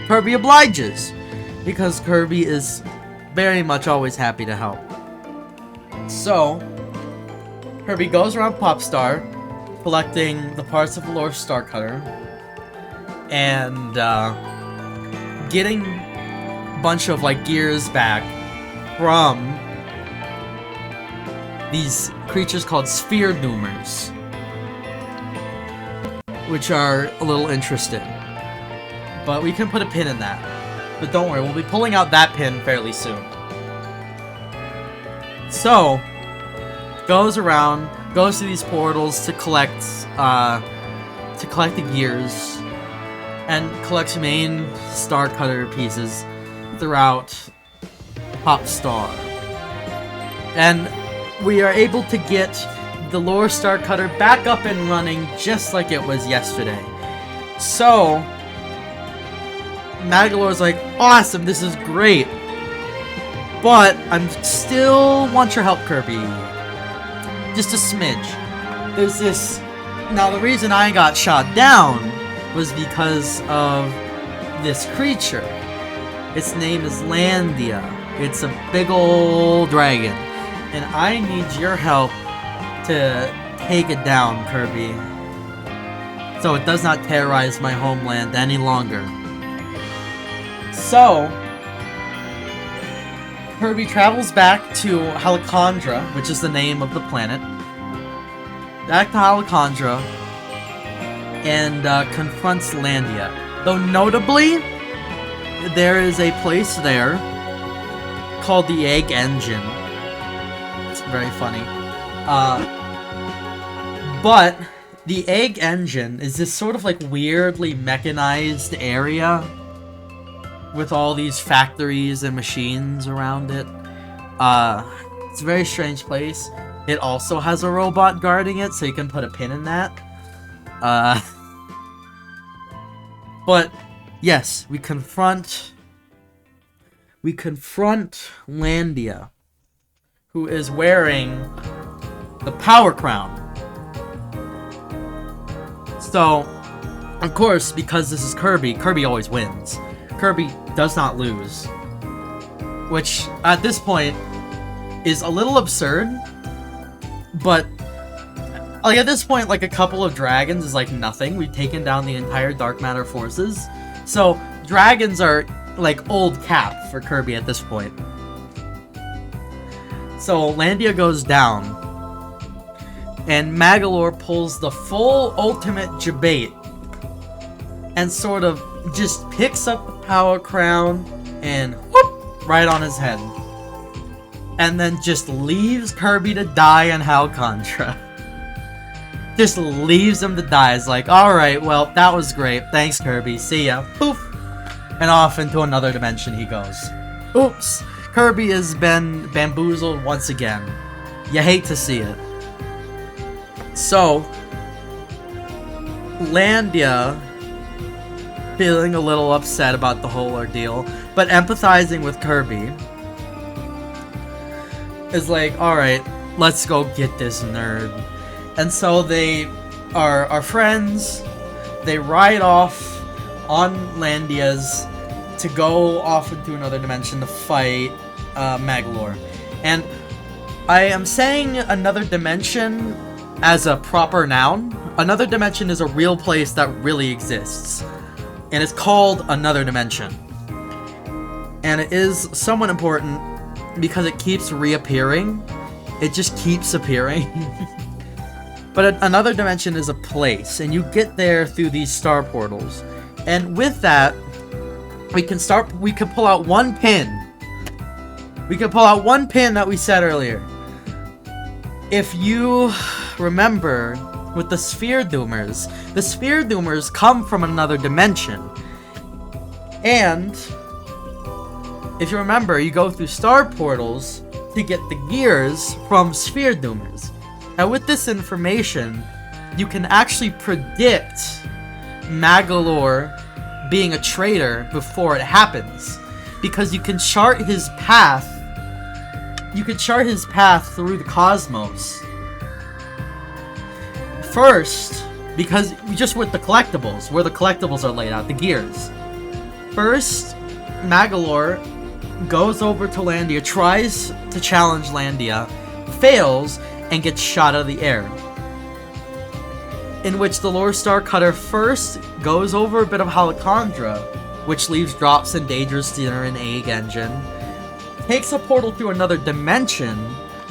Kirby obliges, because Kirby is very much always happy to help. So, Kirby goes around Popstar, collecting the parts of the Lore Starcutter, and getting a bunch of like gears back from these creatures called Sphere Doomers, which are a little interesting. But we can put a pin in that. But don't worry, we'll be pulling out that pin fairly soon. So, goes around, goes to these portals to collect the gears, and collects main Star Cutter pieces throughout Popstar. And we are able to get the Lore Star Cutter back up and running just like it was yesterday. So, Magalore's like, awesome, this is great. But I'm still want your help, Kirby. Just a smidge. There's this... Now, the reason I got shot down was because of this creature. Its name is Landia. It's a big old dragon. And I need your help to take it down, Kirby. So it does not terrorize my homeland any longer. So, Kirby travels back to Halicandra, which is the name of the planet. Back to Halicandra, and confronts Landia. Though notably, there is a place there called the Egg Engine. It's very funny. But the Egg Engine is this sort of like weirdly mechanized area with all these factories and machines around it. It's a very strange place. It also has a robot guarding it, so you can put a pin in that. But yes, we confront Landia, who is wearing the Power Crown. So, of course, because this is Kirby, Kirby always wins. Kirby does not lose. Which, at this point, is a little absurd. But, like, at this point, like, a couple of dragons is, like, nothing. We've taken down the entire dark matter forces. So, dragons are, like, old cap for Kirby at this point. So, Landia goes down. And Magolor pulls the full ultimate debate. And sort of just picks up the Power Crown and whoop, right on his head. And then just leaves Kirby to die in Halicandra. Just leaves him to die. It's like, alright, well, that was great. Thanks, Kirby. See ya. Poof. And off into another dimension he goes. Oops. Kirby has been bamboozled once again. You hate to see it. So, Landia, feeling a little upset about the whole ordeal, but empathizing with Kirby, is like, alright, let's go get this nerd. And so they are friends. They ride off on Landia's to go off into another dimension to fight Magolor. And I am saying another dimension as a proper noun. Another dimension is a real place that really exists. And it's called Another Dimension. And it is somewhat important because it keeps reappearing. It just keeps appearing. But Another Dimension is a place, and you get there through these star portals. And with that, we can pull out one pin. We can pull out one pin that we said earlier. If you remember, with the Sphere Doomers come from another dimension. And if you remember, you go through star portals to get the gears from Sphere Doomers. Now with this information, you can actually predict Magolor being a traitor before it happens. Because you can chart his path. You can chart his path through the cosmos. First, because just with the collectibles, where the collectibles are laid out, the gears. First, Magolor goes over to Landia, tries to challenge Landia, fails, and gets shot out of the air. In which the Lore Star Cutter first goes over a bit of Halicandra, which leaves drops and Dangerous Dinner and Egg Engine, takes a portal through another dimension,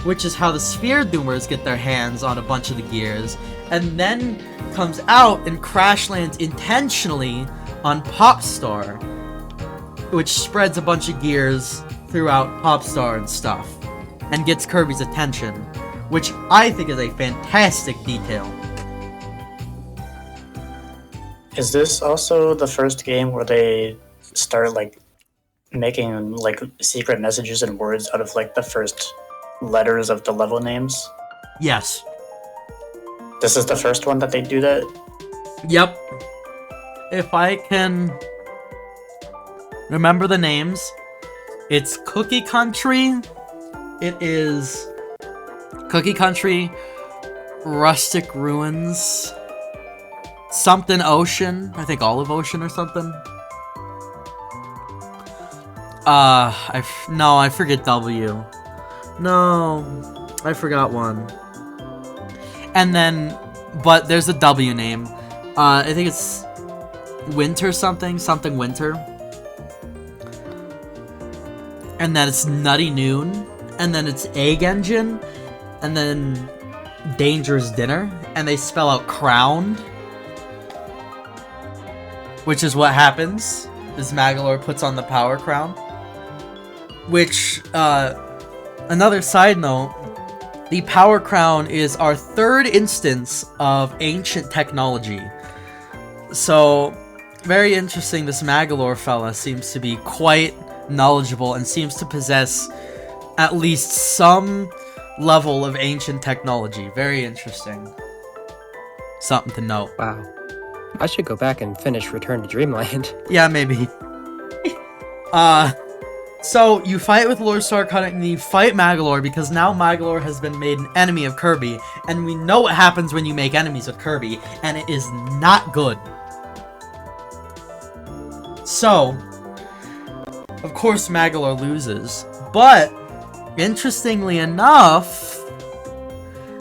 which is how the Sphere Doomers get their hands on a bunch of the gears, and then comes out and crash lands intentionally on Popstar, which spreads a bunch of gears throughout Popstar and stuff, and gets Kirby's attention, which I think is a fantastic detail. Is this also the first game where they start like making like secret messages and words out of like the first letters of the level names? Yes. This is the first one that they do that? Yep. If I can remember the names, It's Cookie Country. It is Cookie Country, Rustic Ruins, something Ocean. I think Olive Ocean or something. I forget W. No, I forgot one. And then, but there's a W name. I think it's Winter something Winter. And then it's Nutty Noon. And then it's Egg Engine. And then Dangerous Dinner. And they spell out crowned. Which is what happens, is Magolor puts on the power crown. Which, another side note, the power crown is our third instance of ancient technology. So, very interesting, this Magolor fella seems to be quite knowledgeable and seems to possess at least some level of ancient technology. Very interesting. Something to note. Wow. I should go back and finish Return to Dreamland. Yeah, maybe. So, you fight with Lord Starcutter and you fight Magolor because now Magolor has been made an enemy of Kirby, and we know what happens when you make enemies with Kirby, and it is not good. So, of course Magolor loses, but, interestingly enough,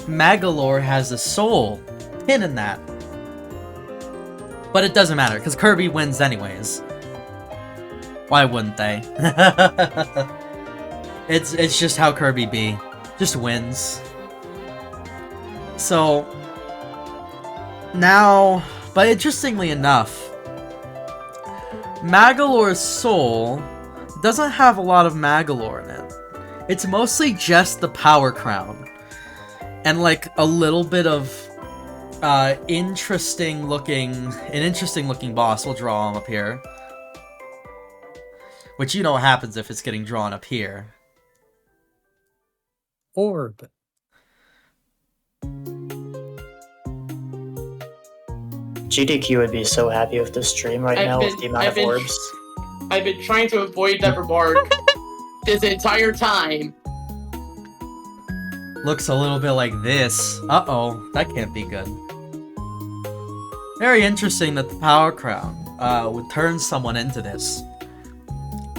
Magolor has a soul hidden in that. But it doesn't matter, because Kirby wins anyways. Why wouldn't they? It's just how Kirby be. Just wins. So, now, but interestingly enough, Magolor's soul doesn't have a lot of Magolor in it. It's mostly just the power crown. And like a little bit of interesting looking boss. We'll draw him up here. Which you know what happens if it's getting drawn up here. Orb. GDQ would be so happy with this stream right now with the amount of orbs. I've been trying to avoid that remark this entire time. Looks a little bit like this. Uh-oh, that can't be good. Very interesting that the power crown would turn someone into this.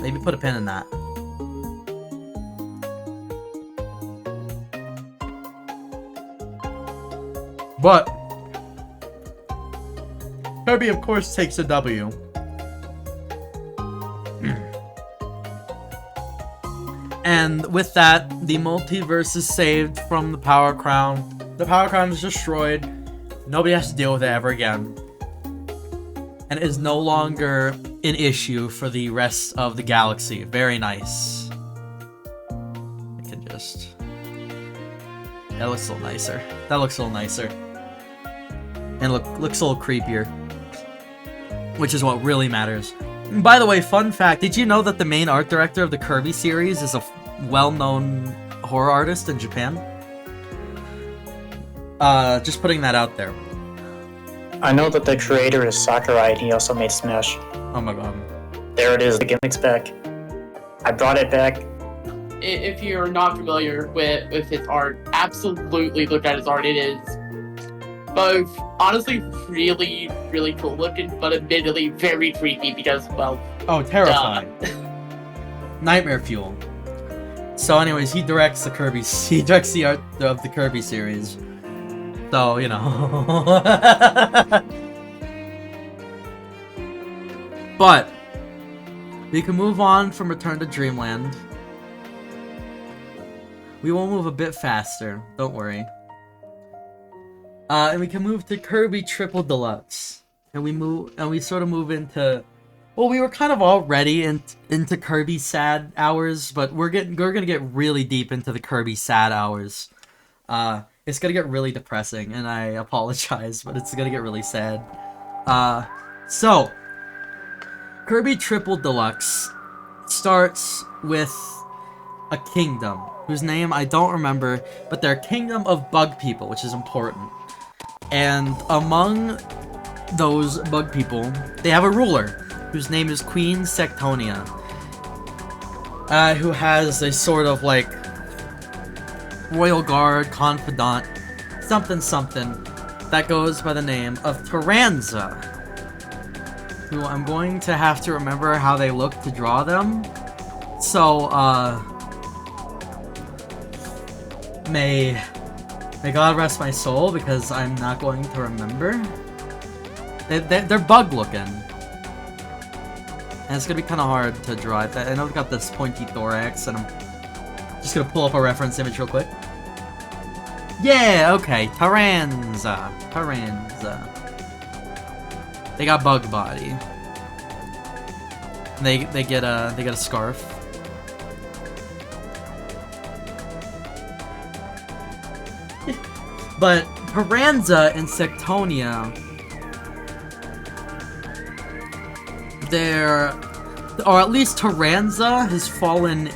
Maybe put a pin in that. But Kirby, of course, takes a W. And with that, the multiverse is saved from the power crown. The power crown is destroyed. Nobody has to deal with it ever again. And it is no longer an issue for the rest of the galaxy. Very nice. I can just... That looks a little nicer. That looks a little nicer. And looks a little creepier. Which is what really matters. And by the way, fun fact, did you know that the main art director of the Kirby series is a well-known horror artist in Japan? Just putting that out there. I know that the creator is Sakurai and he also made Smash. Oh my god. There it is, the gimmick's back. I brought it back. If you're not familiar with his art, absolutely look at his art. It is both honestly really, really cool looking, but admittedly very creepy because, well... Oh, terrifying. Nightmare fuel. So anyways, he directs the art of the Kirby series. So, you know. But we can move on from Return to Dreamland. We will move a bit faster, don't worry. And we can move to Kirby Triple Deluxe. And we sort of move into... Well, we were kind of already into Kirby Sad Hours, but we're gonna get really deep into the Kirby Sad Hours. It's gonna get really depressing, and I apologize, but it's gonna get really sad. So, Kirby Triple Deluxe starts with a kingdom, whose name I don't remember, but they're a kingdom of bug people, which is important. And among those bug people, they have a ruler, whose name is Queen Sectonia. who has a sort of like royal guard, confidant, something that goes by the name of Taranza, who I'm going to have to remember how they look to draw them. So, may God rest my soul, because I'm not going to remember. They're bug looking. And it's gonna be kind of hard to draw. I know they've got this pointy thorax, and I'm just gonna pull up a reference image real quick. Yeah, okay, Taranza. They got bug body. They get a scarf. But Taranza and Sectonia, or at least Taranza has fallen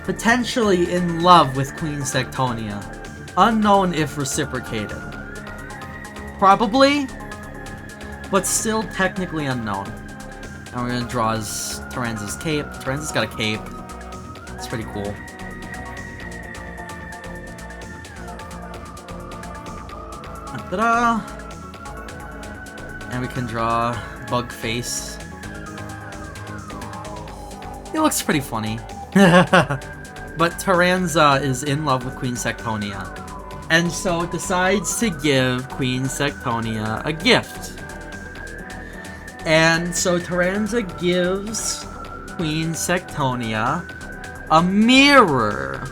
potentially in love with Queen Sectonia. Unknown if reciprocated. Probably, but still technically unknown. And we're gonna draw Taranza's cape. Taranza's got a cape. It's pretty cool. Ta-da! And we can draw Bug Face. He looks pretty funny. But Taranza is in love with Queen Sectonia, and so decides to give Queen Sectonia a gift. And so Taranza gives Queen Sectonia a mirror.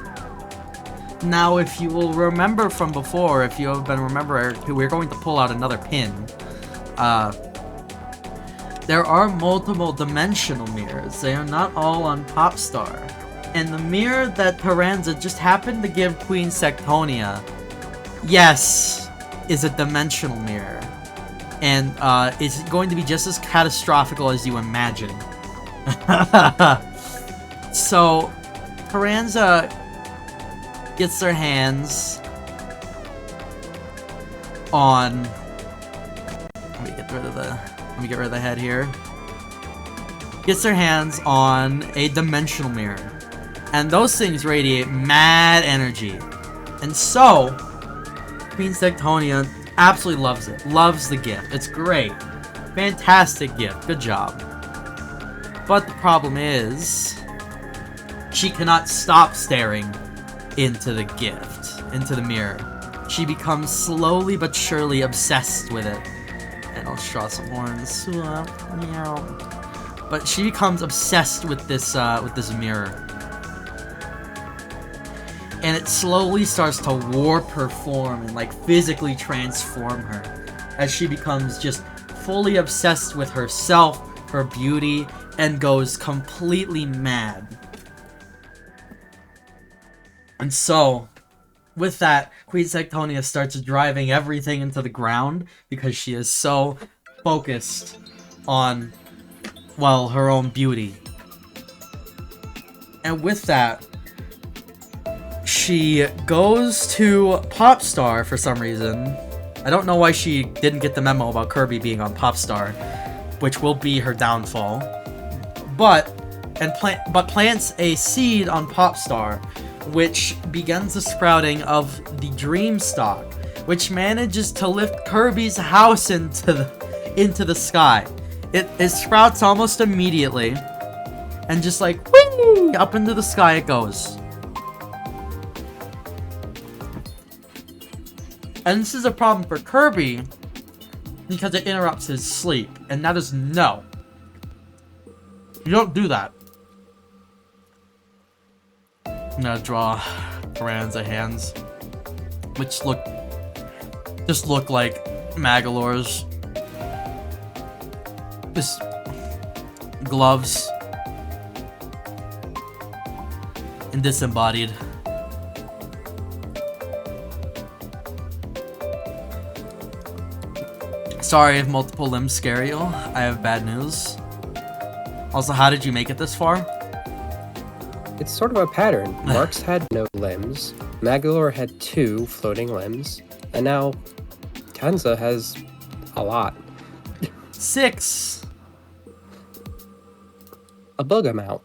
Now, if you will remember from before, if you have been remembering, we're going to pull out another pin. There are multiple dimensional mirrors. They are not all on Popstar. And the mirror that Taranza just happened to give Queen Sectonia, yes, is a dimensional mirror. And it's going to be just as catastrophic as you imagine. So, Taranza gets their hands on... Let me get rid of the head here. Gets their hands on a dimensional mirror. And those things radiate mad energy. And so, Queen Sectonia absolutely loves it. Loves the gift. It's great. Fantastic gift. Good job. But the problem is, she cannot stop staring into the gift, into the mirror. She becomes slowly but surely obsessed with it. And I'll draw some horns. But she becomes obsessed with this mirror. And it slowly starts to warp her form and like physically transform her as she becomes just fully obsessed with herself, her beauty, and goes completely mad. And so, with that, Queen Sectonia starts driving everything into the ground because she is so focused on, well, her own beauty. And with that, she goes to Popstar for some reason. I don't know why she didn't get the memo about Kirby being on Popstar, which will be her downfall. But plants a seed on Popstar, which begins the sprouting of the Dream Stalk, which manages to lift Kirby's house into the sky. It sprouts almost immediately, and just like whee, up into the sky it goes. And this is a problem for Kirby because it interrupts his sleep, and that is no. You don't do that. I'm gonna draw Taranza hands, which just look like Magolor's. Just gloves and disembodied. Sorry if multiple limbs scare you. I have bad news. Also, how did you make it this far? It's sort of a pattern. Marx had no limbs, Magolor had 2 floating limbs, and now Taranza has a lot. 6. A bug amount.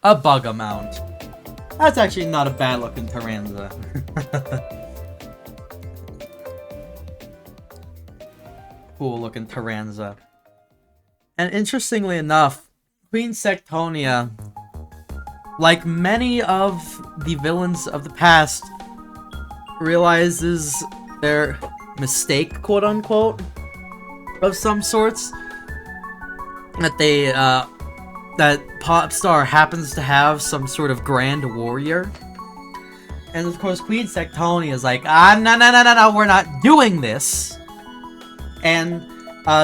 a bug amount. That's actually not a bad looking Taranza. Cool looking Taranza. And interestingly enough, Queen Sectonia, like many of the villains of the past, realizes their mistake, quote unquote, of some sorts. That they, that Popstar happens to have some sort of grand warrior. And of course, Queen Sectonia is like, no, we're not doing this. And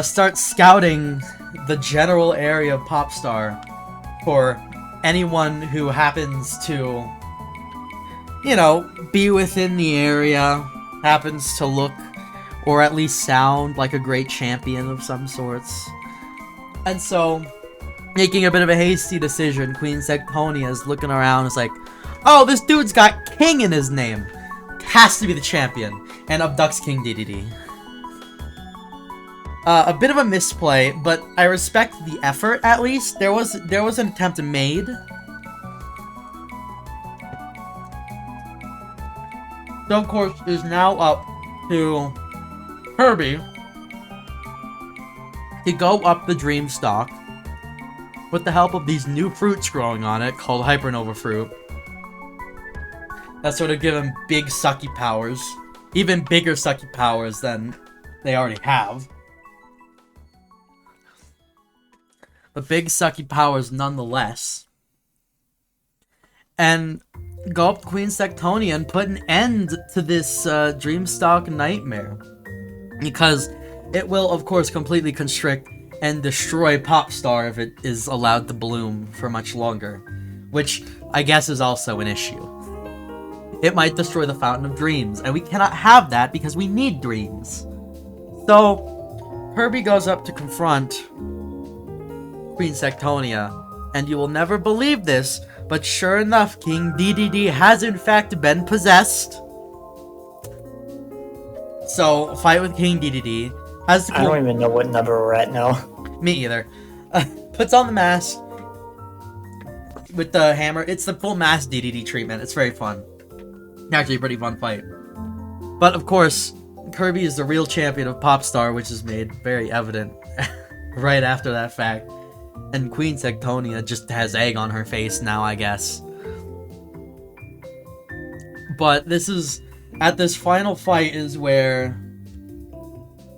starts scouting the general area of Popstar for anyone who happens to, you know, be within the area, happens to look or at least sound like a great champion of some sorts. And so, making a bit of a hasty decision, Queen Sectonia is looking around, is like, oh, this dude's got King in his name. Has to be the champion. And abducts King DDD. A bit of a misplay, but I respect the effort, at least. There was an attempt made. So, of course, it is now up to Kirby to go up the Dream Stalk with the help of these new fruits growing on it called Hypernova Fruit. That sort of give him big sucky powers. Even bigger sucky powers than they already have. But big sucky powers nonetheless. And go up to Queen Sectonia and put an end to this Dreamstalk nightmare. Because it will, of course, completely constrict and destroy Popstar if it is allowed to bloom for much longer. Which, I guess, is also an issue. It might destroy the Fountain of Dreams, and we cannot have that because we need dreams. So, Kirby goes up to confront Queen Sectonia, and you will never believe this, but sure enough, King DDD has in fact been possessed. So, fight with King DDD. Has the I don't even know what number we're at now. Me either. Puts on the mask with the hammer. It's the full mask DDD treatment. It's very fun. Actually, a pretty fun fight. But of course, Kirby is the real champion of Popstar, which is made very evident right after that fact. And Queen Sectonia just has egg on her face now, I guess. But this is, at this final fight is where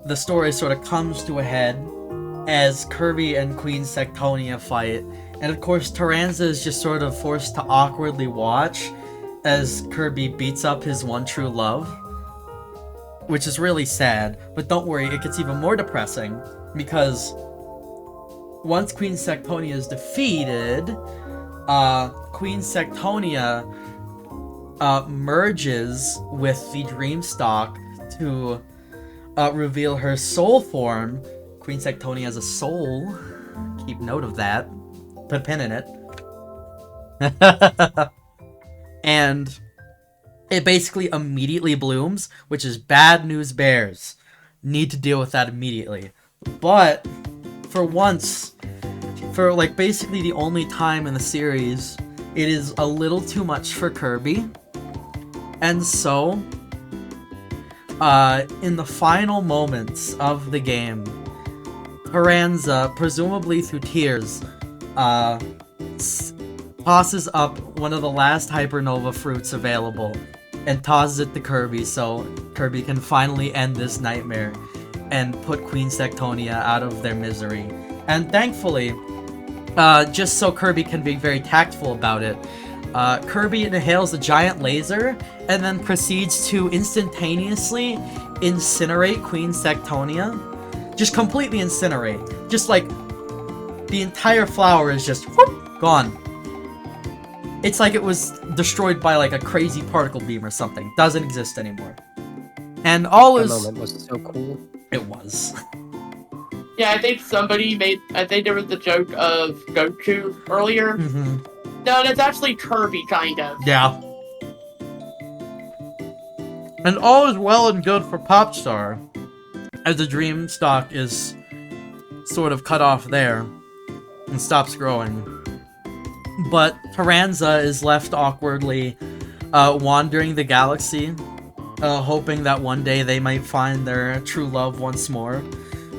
the story sort of comes to a head as Kirby and Queen Sectonia fight. And of course, Taranza is just sort of forced to awkwardly watch as Kirby beats up his one true love. Which is really sad, but don't worry, it gets even more depressing, because once Queen Sectonia is defeated, Queen Sectonia merges with the Dreamstalk to reveal her soul form. Queen Sectonia has a soul. Keep note of that. Put a pin in it. And it basically immediately blooms, which is bad news bears. Need to deal with that immediately. But for once, for like basically the only time in the series, it is a little too much for Kirby. And so, in the final moments of the game, Taranza, presumably through tears, tosses up one of the last Hypernova fruits available and tosses it to Kirby so Kirby can finally end this nightmare and put Queen Sectonia out of their misery. And thankfully, just so Kirby can be very tactful about it, Kirby inhales a giant laser and then proceeds to instantaneously incinerate Queen Sectonia. Just completely incinerate. Just like the entire flower is just whoop, gone. It's like it was destroyed by like a crazy particle beam or something. Doesn't exist anymore. And all is... That moment was so cool. It was. Yeah, I think somebody made... I think there was the joke of Goku earlier. Mm-hmm. No, that's actually Kirby, kind of. Yeah. And all is well and good for Popstar, as the Dreamstalk is sort of cut off there and stops growing. But Taranza is left awkwardly wandering the galaxy, hoping that one day they might find their true love once more,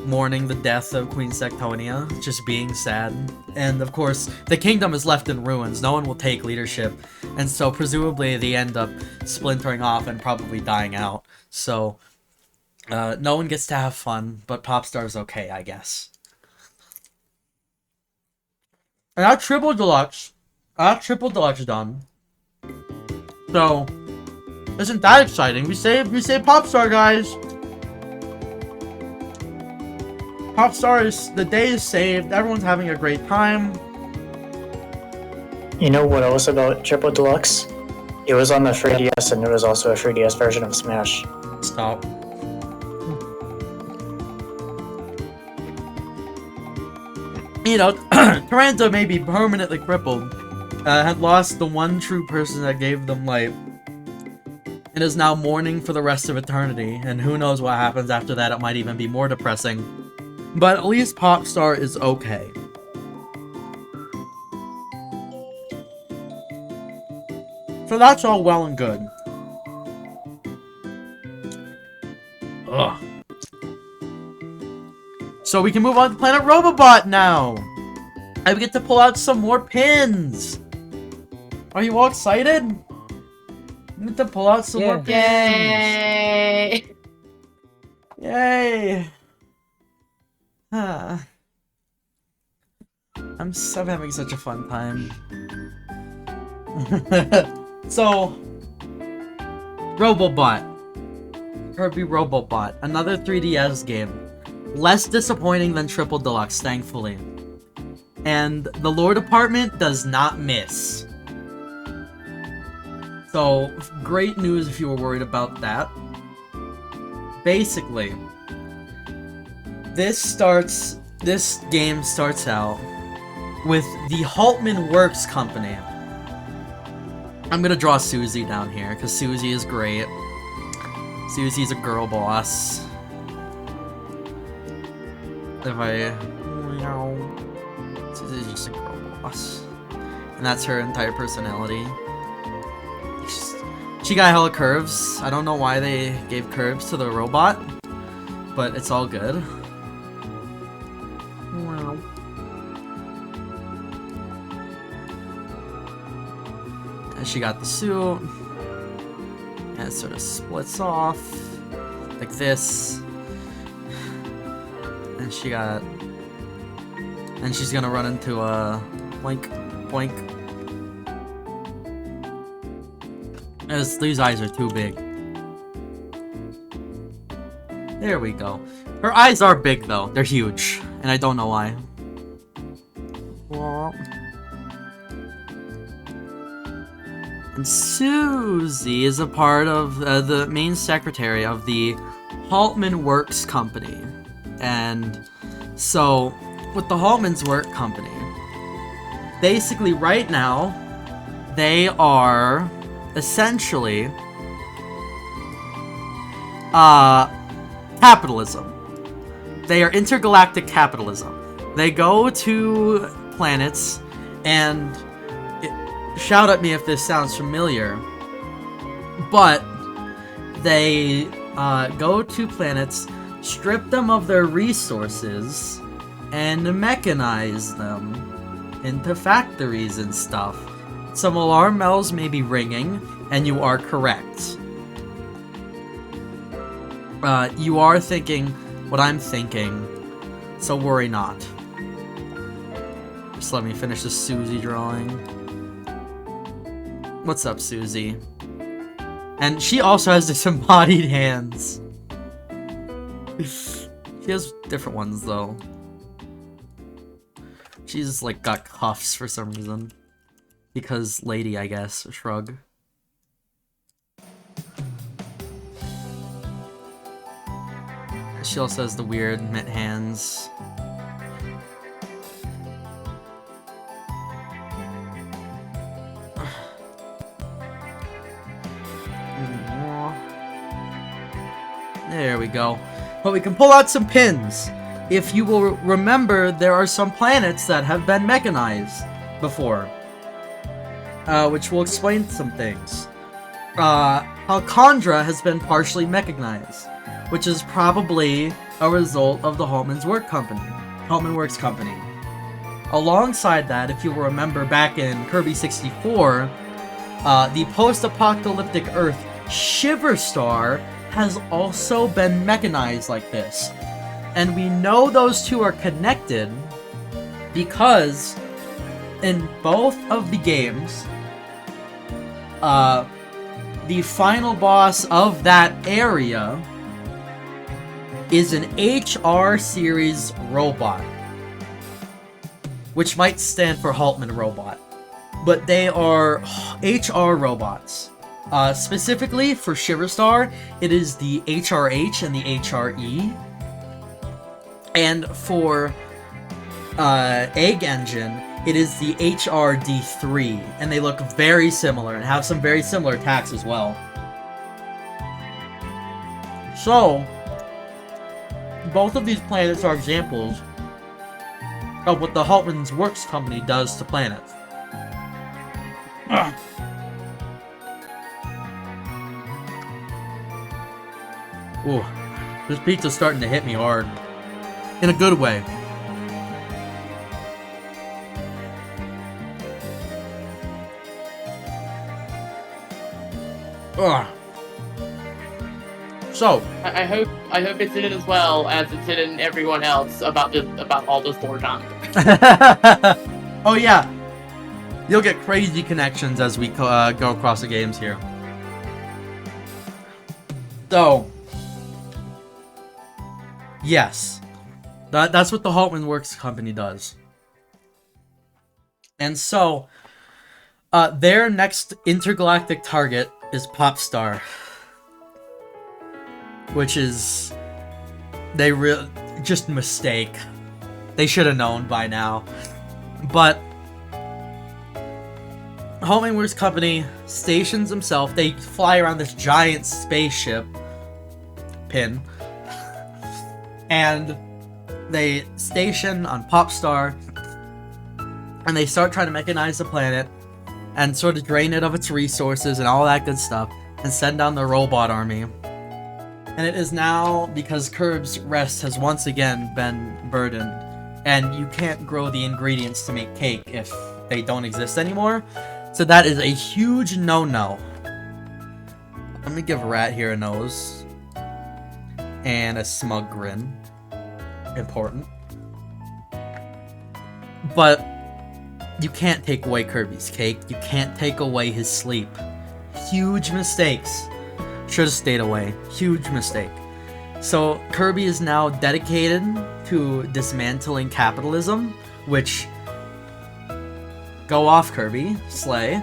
mourning the death of Queen Sectonia, just being sad. And of course, the kingdom is left in ruins, no one will take leadership, and so presumably they end up splintering off and probably dying out. So, no one gets to have fun, but Popstar's okay, I guess. And our triple deluxe is done. So, isn't that exciting? We saved Popstar, guys. Popstar is, the day is saved. Everyone's having a great time. You know what else about Triple Deluxe? It was on the 3DS, and there was also a 3DS version of Smash. Stop. You know, Taranza may be permanently crippled, had lost the one true person that gave them life, and is now mourning for the rest of eternity, and who knows what happens after that. It might even be more depressing. But at least Popstar is okay. So that's all well and good. Ugh. So we can move on to Planet Robobot now! And we get to pull out some more pins! Are you all excited? We get to pull out some more pins! Yay! Yay! I'm having such a fun time. So, Robobot. Kirby Robobot. Another 3DS game. Less disappointing than Triple Deluxe, thankfully. And the lore department does not miss. So, great news if you were worried about that. Basically, this game starts out with the Haltman Works Company. I'm gonna draw Susie down here, because Susie is great. Susie's a girl boss. Susie's just a girl boss. And that's her entire personality. She got hella curves. I don't know why they gave curves to the robot, but it's all good. And she got the suit. And it sort of splits off like this. And she got... And she's gonna run into a... Boink, boink. These eyes are too big. There we go. Her eyes are big though. They're huge. And I don't know why. And Susie is a part of the main secretary of the Haltman Works Company. And so, with the Haltman's Work Company, basically right now, they are essentially capitalism. They are intergalactic capitalism. They go to planets and shout at me if this sounds familiar, but they go to planets, strip them of their resources, and mechanize them into factories and stuff. Some alarm bells may be ringing, and you are correct. You are thinking what I'm thinking, so worry not. Just let me finish this Susie drawing. What's up, Susie? And she also has disembodied hands. She has different ones, though. She's, like, got cuffs for some reason. Because lady, I guess. Shrug. She also has the weird mitt hands. There we go. But we can pull out some pins. If you will remember, there are some planets that have been mechanized before. which will explain some things. Alcondra has been partially mechanized, which is probably a result of the Haltman Works Company. Alongside that, if you will remember back in Kirby 64, the post-apocalyptic Earth Shiverstar has also been mechanized like this. And we know those two are connected because in both of the games, the final boss of that area is an HR series robot, which might stand for Haltman Robot, but they are HR robots. Specifically for Shiverstar, it is the HRH and the HRE, and for Egg Engine, it is the HRD3, and they look very similar and have some very similar attacks as well. So, both of these planets are examples of what the Haltman Works Company does to planets. Ooh, this pizza's starting to hit me hard. In a good way. Ugh. So I hope it's in it as well as it's in everyone else about all this lore junk. Oh yeah, you'll get crazy connections as we go across the games here. So yes, that's what the Haltman Works Company does. And so their next intergalactic target is Popstar, which is just a mistake. They should have known by now. But Haltman Works Company stations themselves. They fly around this giant spaceship pin, and they station on Popstar, and they start trying to mechanize the planet and sort of drain it of its resources and all that good stuff, and send down the robot army. And it is now because Curb's rest has once again been burdened, and you can't grow the ingredients to make cake if they don't exist anymore. So that is a huge no-no. Let me give Rat here a nose. And a smug grin. Important. But you can't take away Kirby's cake. You can't take away his sleep. Huge mistakes. Should have stayed away. Huge mistake. So Kirby is now dedicated to dismantling capitalism, which... Go off, Kirby. Slay.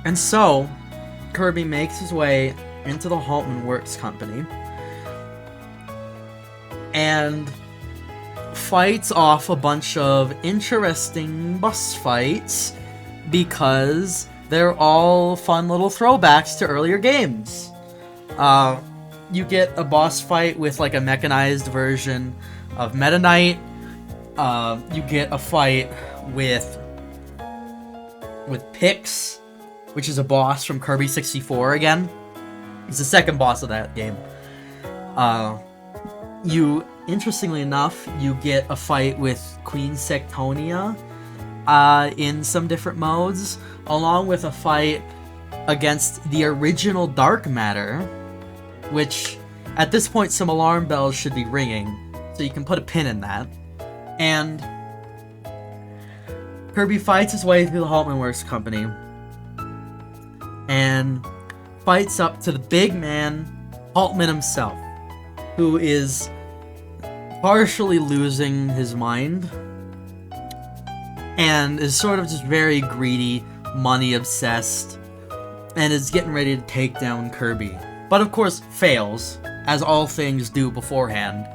And so, Kirby makes his way into the Haltman Works Company and fights off a bunch of interesting boss fights because they're all fun little throwbacks to earlier games. You get a boss fight with like a mechanized version of Meta Knight. You get a fight with Pix, which is a boss from Kirby 64 again. He's the second boss of that game. Interestingly enough, you get a fight with Queen Sectonia in some different modes, along with a fight against the original Dark Matter, which at this point some alarm bells should be ringing, so you can put a pin in that. And Kirby fights his way through the Haltman Works Company and fights up to the big man, Haltman himself, who is partially losing his mind and is sort of just very greedy, money obsessed, and is getting ready to take down Kirby. But of course fails, as all things do beforehand.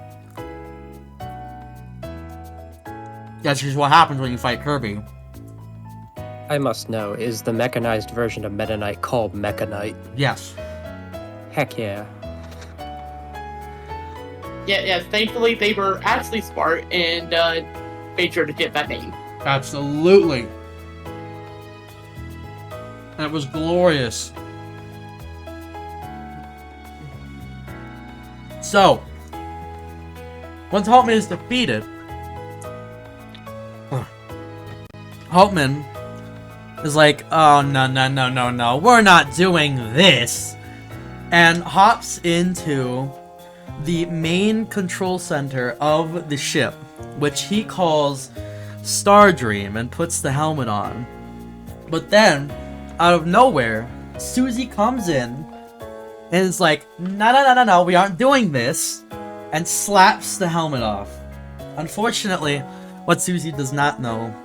That's just what happens when you fight Kirby. I must know, is the mechanized version of Meta Knight called Mecha Knight? Yes. Heck yeah. Yeah, thankfully they were actually smart and made sure to get that name. Absolutely. and it was glorious. So, once Haltman is defeated, Haltman is like, oh, no, we're not doing this, and hops into the main control center of the ship, which he calls Stardream, and puts the helmet on. But then, out of nowhere, Susie comes in and is like, no, we aren't doing this, and slaps the helmet off. Unfortunately, what Susie does not know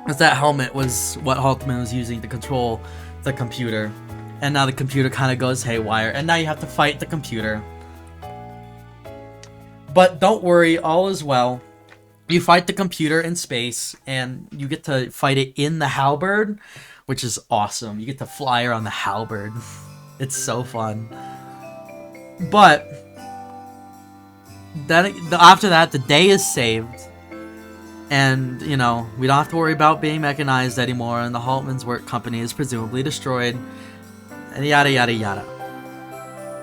is that helmet was what Haltman was using to control the computer. And now the computer kind of goes haywire, and now you have to fight the computer. But don't worry, all is well. You fight the computer in space, and you get to fight it in the halberd, which is awesome. You get to fly around the halberd. It's so fun. But then after that, the day is saved. And, you know, we don't have to worry about being mechanized anymore, and the Haltman's work company is presumably destroyed. And yada yada yada.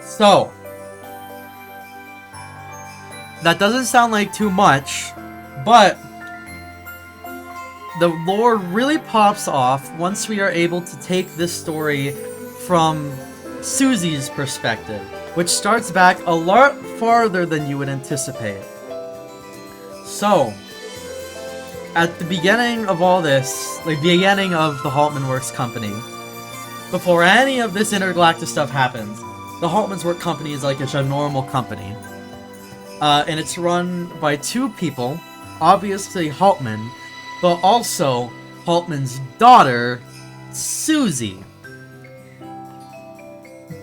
So, that doesn't sound like too much, but the lore really pops off once we are able to take this story from Susie's perspective, which starts back a lot farther than you would anticipate. So, at the beginning of all this, the beginning of the Haltman Works Company, before any of this intergalactic stuff happens, the Haltman's Work Company is like a normal company. And it's run by two people, obviously Haltman, but also Haltman's daughter, Susie.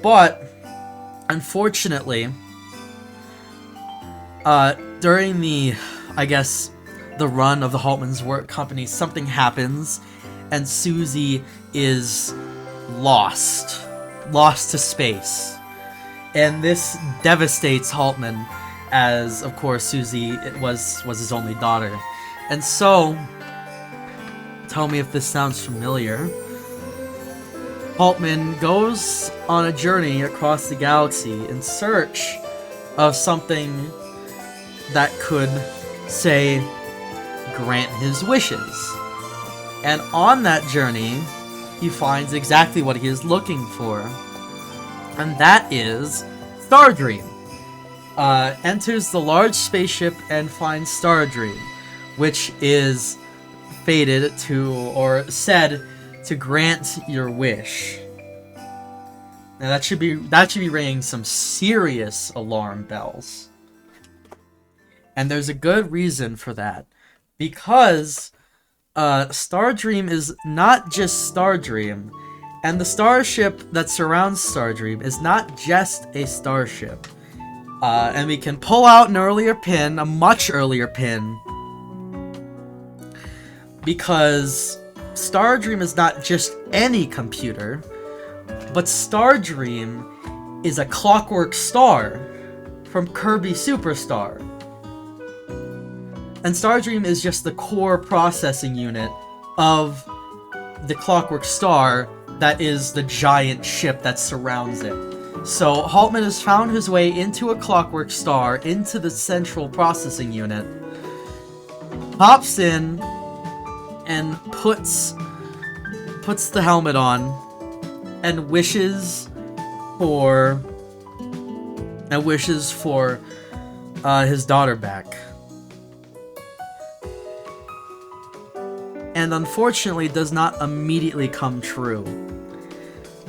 But, unfortunately, during the, I guess, the run of the Haltman's Work Company, something happens, and Susie is lost to space. And this devastates Haltman, as, of course, Susie was his only daughter. And so, tell me if this sounds familiar, Haltman goes on a journey across the galaxy in search of something that could, say, grant his wishes. And on that journey, he finds exactly what he is looking for. And that is Stardream. Enters the large spaceship and finds Stardream, which is fated to, or said to grant your wish. Now that should be ringing some serious alarm bells. And there's a good reason for that. Because Stardream is not just Stardream, and the starship that surrounds Stardream is not just a starship. And we can pull out an earlier pin, a much earlier pin, because Stardream is not just any computer, but Stardream is a clockwork star from Kirby Superstar. And Stardream is just the core processing unit of the clockwork star that is the giant ship that surrounds it. So Haltman has found his way into a clockwork star, into the central processing unit, hops in, and puts the helmet on, and wishes for his daughter back. And unfortunately does not immediately come true.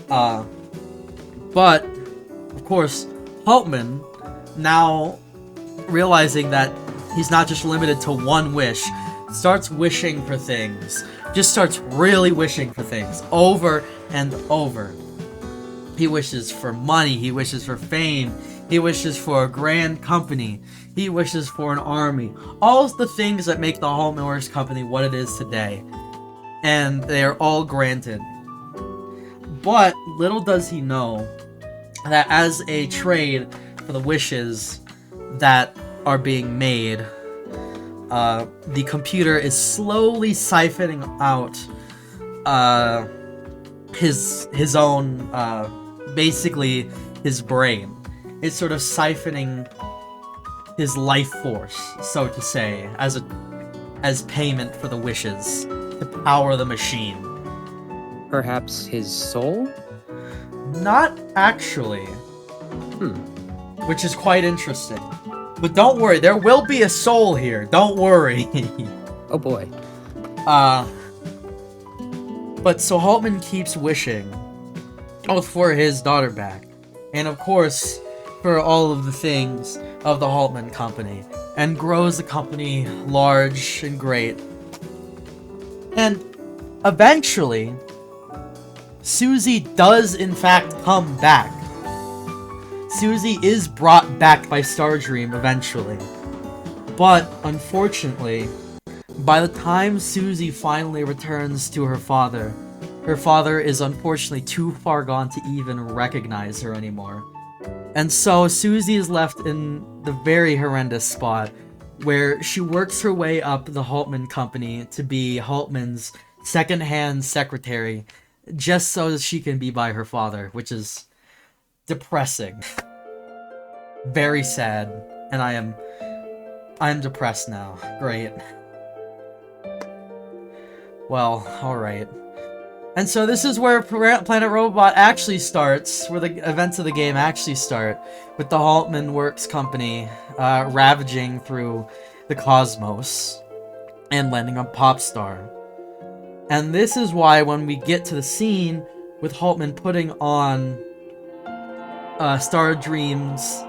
But, of course, Haltman, now realizing that he's not just limited to one wish, starts wishing for things. Just starts really wishing for things, over and over. He wishes for money, he wishes for fame, he wishes for a grand company, he wishes for an army. All the things that make the Haltman Works Company what it is today. And they are all granted. But little does he know that as a trade for the wishes that are being made, the computer is slowly siphoning out his own, basically his brain. It's sort of siphoning his life force, so to say, as payment for the wishes to power the machine. Perhaps his soul? Not actually. Which is quite interesting. But don't worry, there will be a soul here. Don't worry. Oh boy. But so Haltman keeps wishing for his daughter back. And of course, for all of the things of the Haltman Company. And grows the company large and great. And eventually, Susie does in fact come back. Susie is brought back by Stardream eventually. But, unfortunately, by the time Susie finally returns to her father is unfortunately too far gone to even recognize her anymore. And so Susie is left in the very horrendous spot where she works her way up the Haltman Company to be Haltman's second-hand secretary, just so she can be by her father, which is depressing. Very sad, and I am depressed now. Great. Well, alright. And so this is where Planet Robot actually starts, where the events of the game actually start, with the Haltman Works Company ravaging through the cosmos and landing on Popstar. And this is why when we get to the scene with Haltman putting on Stardream's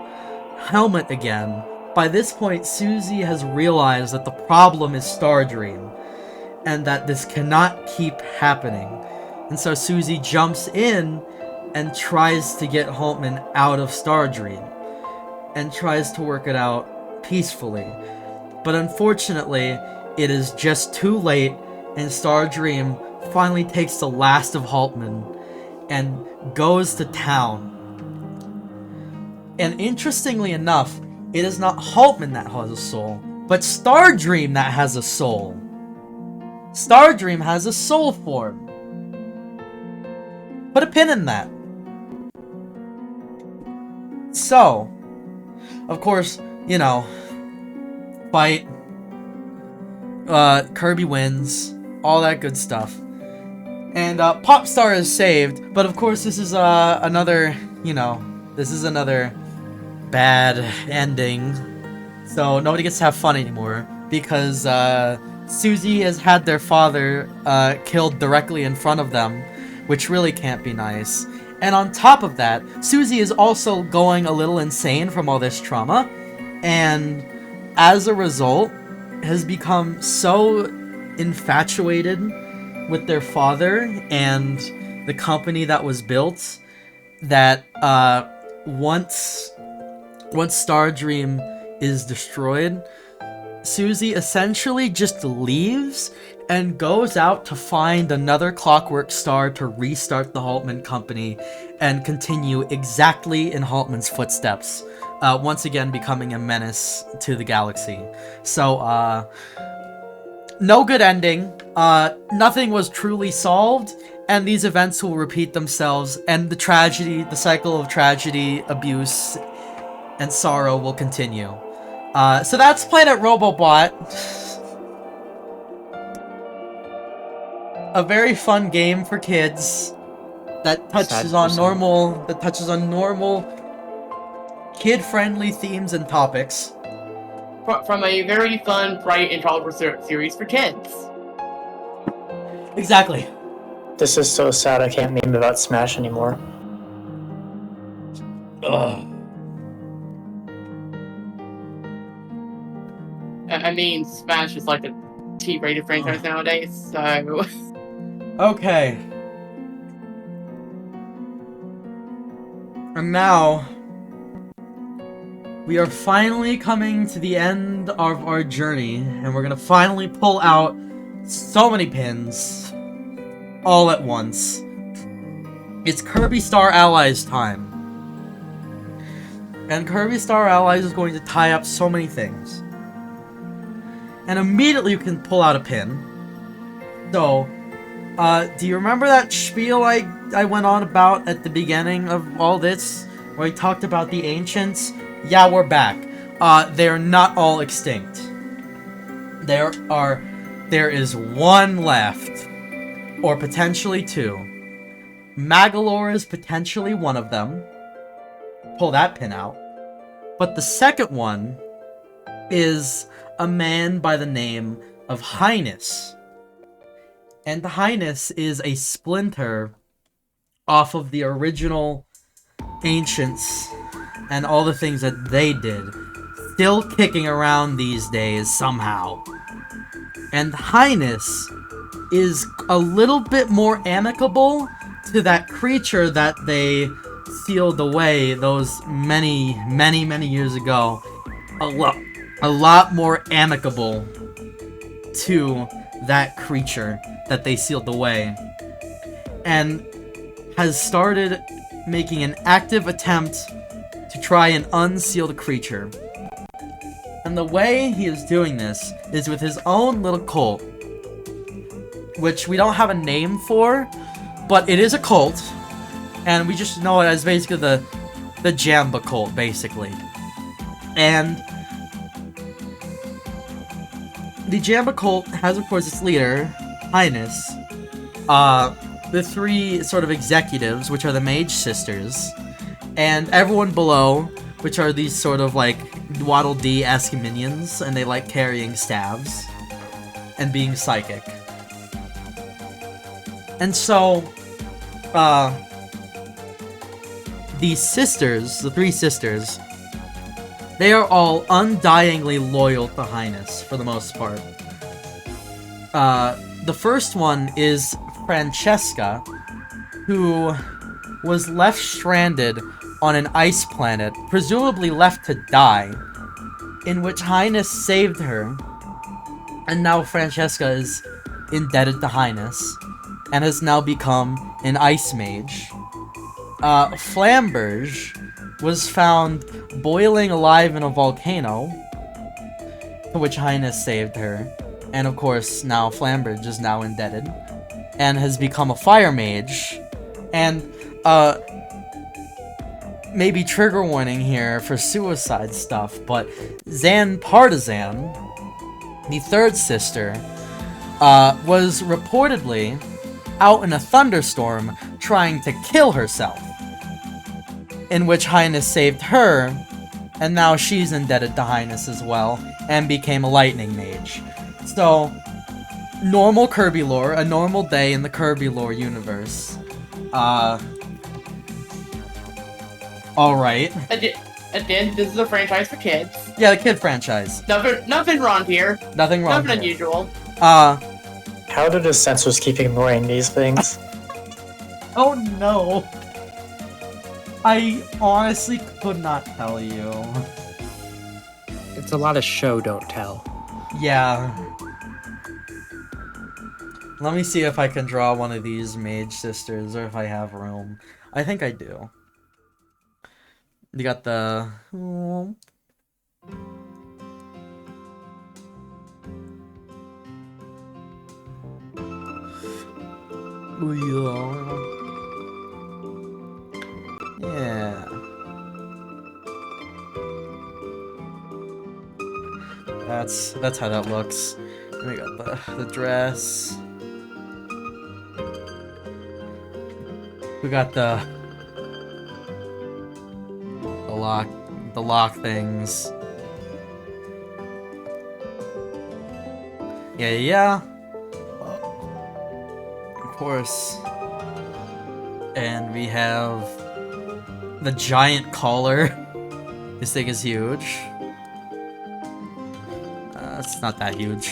helmet again, by this point Susie has realized that the problem is Stardream, and that this cannot keep happening. And so Susie jumps in and tries to get Haltman out of Stardream, and tries to work it out peacefully. But unfortunately, it is just too late, and Stardream finally takes the last of Haltman and goes to town. And interestingly enough, it is not Haltman that has a soul, but Stardream that has a soul. Stardream has a soul form. Put a pin in that. So, of course, you know, fight, Kirby wins, all that good stuff. And Popstar is saved, but of course this is another, you know, this is another bad ending. So nobody gets to have fun anymore, because Susie has had their father killed directly in front of them, which really can't be nice. And on top of that, Susie is also going a little insane from all this trauma, and as a result, has become so infatuated with their father and the company that was built that once Stardream is destroyed, Susie essentially just leaves and goes out to find another clockwork star to restart the Haltman Company and continue exactly in Haltman's footsteps, once again becoming a menace to the galaxy. So, no good ending. Nothing was truly solved, and these events will repeat themselves, and the cycle of tragedy, abuse, and sorrow will continue. So that's Planet Robobot. A very fun game for kids that touches on normal kid-friendly themes and topics. From a very fun, bright, and colorful series for kids. Exactly. This is so sad I can't meme about Smash anymore. Ugh. I mean, Smash is like a T-rated franchise nowadays, so... Okay. And now, we are finally coming to the end of our journey, and we're gonna finally pull out so many pins all at once. It's Kirby Star Allies time. And Kirby Star Allies is going to tie up so many things. And immediately you can pull out a pin. So, Do you remember that spiel I went on about at the beginning of all this? Where I talked about the ancients? Yeah, we're back. They're not all extinct. There is one left. Or potentially two. Magalore is potentially one of them. Pull that pin out. But the second one is a man by the name of Highness. And Highness is a splinter off of the original Ancients and all the things that they did. Still kicking around these days somehow. And Highness is a little bit more amicable to that creature that they sealed away those many years ago. A lot more amicable to that creature that they sealed away, and has started making an active attempt to try and unseal the creature. And the way he is doing this is with his own little cult, which we don't have a name for, but it is a cult, and we just know it as basically the Jamba cult, basically. And the Jamba cult has, of course, its leader, Highness, the three sort of executives, which are the Mage Sisters, and everyone below, which are these sort of like Waddle Dee-esque minions, and they like carrying staves and being psychic. And so, the three sisters, they are all undyingly loyal to Highness, for the most part. The first one is Francesca, who was left stranded on an ice planet, presumably left to die, in which Highness saved her, and now Francesca is indebted to Highness, and has now become an ice mage. Flamberge was found boiling alive in a volcano, to which Highness saved her, and of course now Flamberge is now indebted, and has become a fire mage. And maybe trigger warning here for suicide stuff, but Zan Partizan, the third sister, was reportedly out in a thunderstorm trying to kill herself, in which Highness saved her, and now she's indebted to Highness as well, and became a lightning mage. So, normal Kirby lore, a normal day in the Kirby lore universe. Alright. Again, this is a franchise for kids. Yeah, the kid franchise. Nothing wrong here. Nothing wrong Nothing here. unusual. How do the censors keep ignoring these things? Oh no. I honestly could not tell you. It's a lot of show, don't tell. Yeah. Let me see if I can draw one of these Mage Sisters, or if I have room. I think I do. You got the... Yeah. That's how that looks. We got the dress. We got the lock things. Yeah. Of course. And we have the giant collar. This thing is huge. It's not that huge.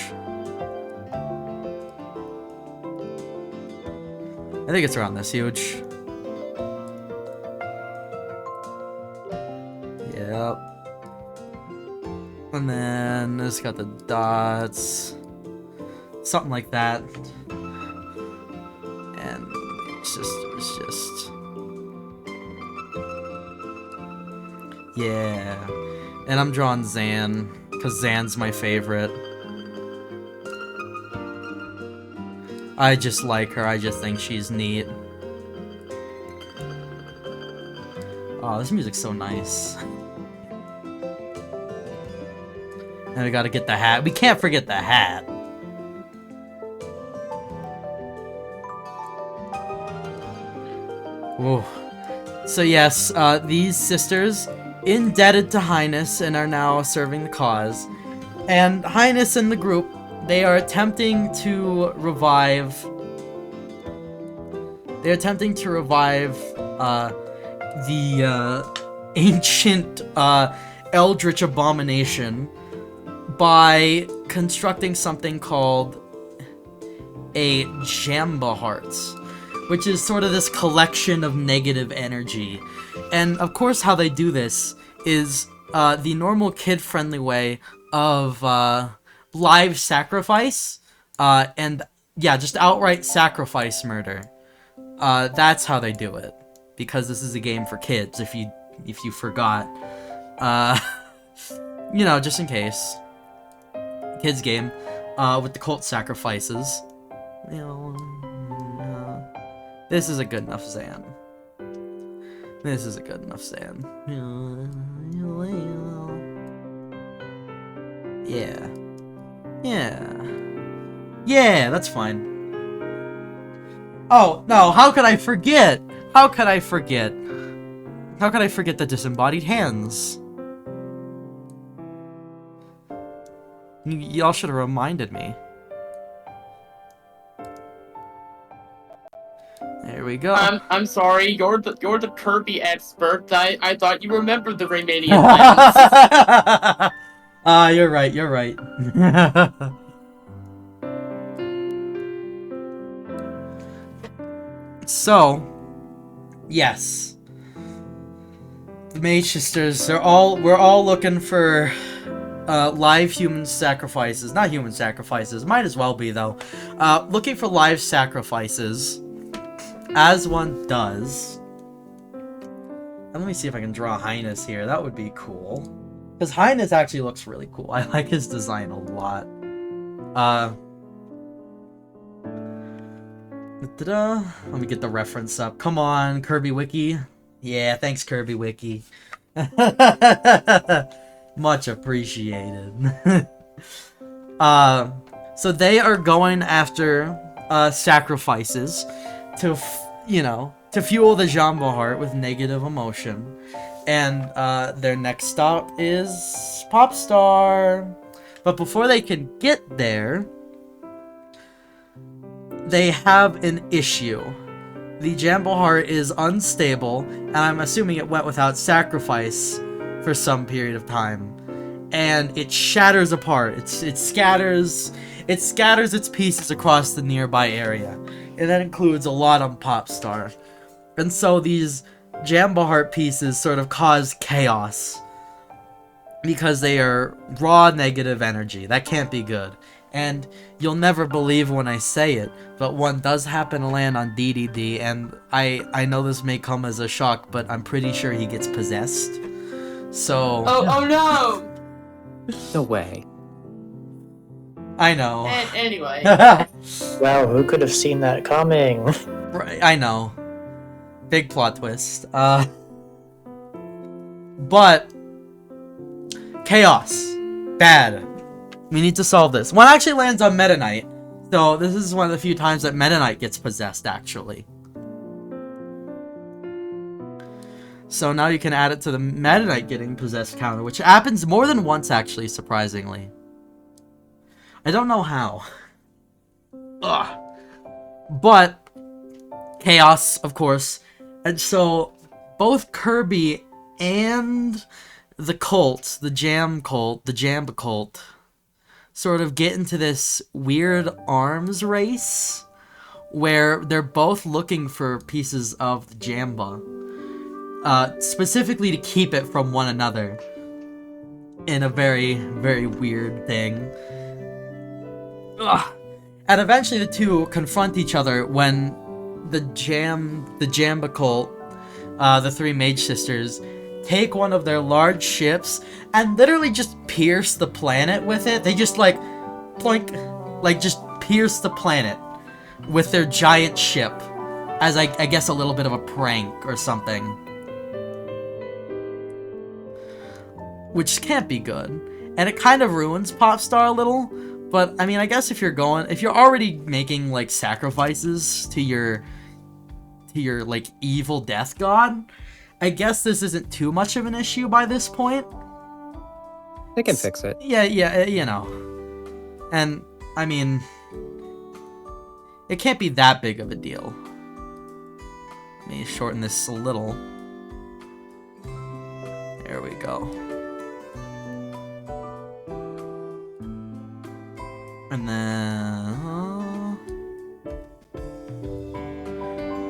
I think it's around this huge. Yep. And then it's got the dots. Something like that. And it's just... Yeah. And I'm drawing Zan, because Zan's my favorite. I just like her. I just think she's neat. Oh, this music's so nice. And we gotta get the hat. We can't forget the hat. Whoa. So yes, these sisters, indebted to Highness and are now serving the cause. And Highness and the group, they are attempting to revive... They're attempting to revive, the, ancient, eldritch abomination by constructing something called a Jamba Hearts, which is sort of this collection of negative energy. And of course how they do this is the normal kid-friendly way of live sacrifice, and yeah, just outright sacrifice murder. That's how they do it, because this is a game for kids, if you forgot. You know, just in case. Kids game, with the cult sacrifices. You know, this is a good enough Zan. This is a good enough Zan. Yeah. Yeah. Yeah, that's fine. Oh, no, how could I forget? How could I forget? How could I forget the disembodied hands? Y'all should have reminded me. There we go. I'm sorry, you're the Kirby expert. I thought you remembered the Romanian lands. You're right, you're right. So, yes. The Mage Sisters, we're all looking for live human sacrifices. Not human sacrifices, might as well be though. Looking for live sacrifices, as one does. And let me see if I can draw Highness here, that would be cool. Because Highness actually looks really cool, I like his design a lot. Let me get the reference up. Come on, Kirby Wiki. Yeah, thanks, Kirby Wiki. Much appreciated. So they are going after sacrifices to, to fuel the Jamba Heart with negative emotion. And their next stop is Popstar. But before they can get there, they have an issue. The Jamba Heart is unstable, and I'm assuming it went without sacrifice for some period of time. And it shatters apart. It scatters its pieces across the nearby area. And that includes a lot on Popstar. And so these Jamba Heart pieces sort of cause chaos. Because they are raw negative energy. That can't be good. And you'll never believe when I say it, but one does happen to land on DDD, and I know this may come as a shock, but I'm pretty sure he gets possessed. So... Oh no! No way. I know. Anyway. Wow, who could have seen that coming? Right, I know. Big plot twist. But... chaos. Bad. We need to solve this. One actually lands on Meta Knight. So this is one of the few times that Meta Knight gets possessed, actually. So now you can add it to the Meta Knight getting possessed counter, which happens more than once, actually, surprisingly. I don't know how. Ugh. But, chaos, of course. And so, both Kirby and the cult, the Jamba cult, sort of get into this weird arms race where they're both looking for pieces of the Jamba, specifically to keep it from one another in a very, very weird thing. Ugh. And eventually the two confront each other when the Jamba cult, the three Mage Sisters, take one of their large ships and literally just pierce the planet with it. They just like, ploink, like just pierce the planet with their giant ship as, I guess, a little bit of a prank or something. Which can't be good. And it kind of ruins Popstar a little. But, I mean, I guess if you're already making, like, sacrifices to your, like, evil death god, I guess this isn't too much of an issue by this point. They can fix it. Yeah, you know. And, I mean, it can't be that big of a deal. Let me shorten this a little. There we go. And then...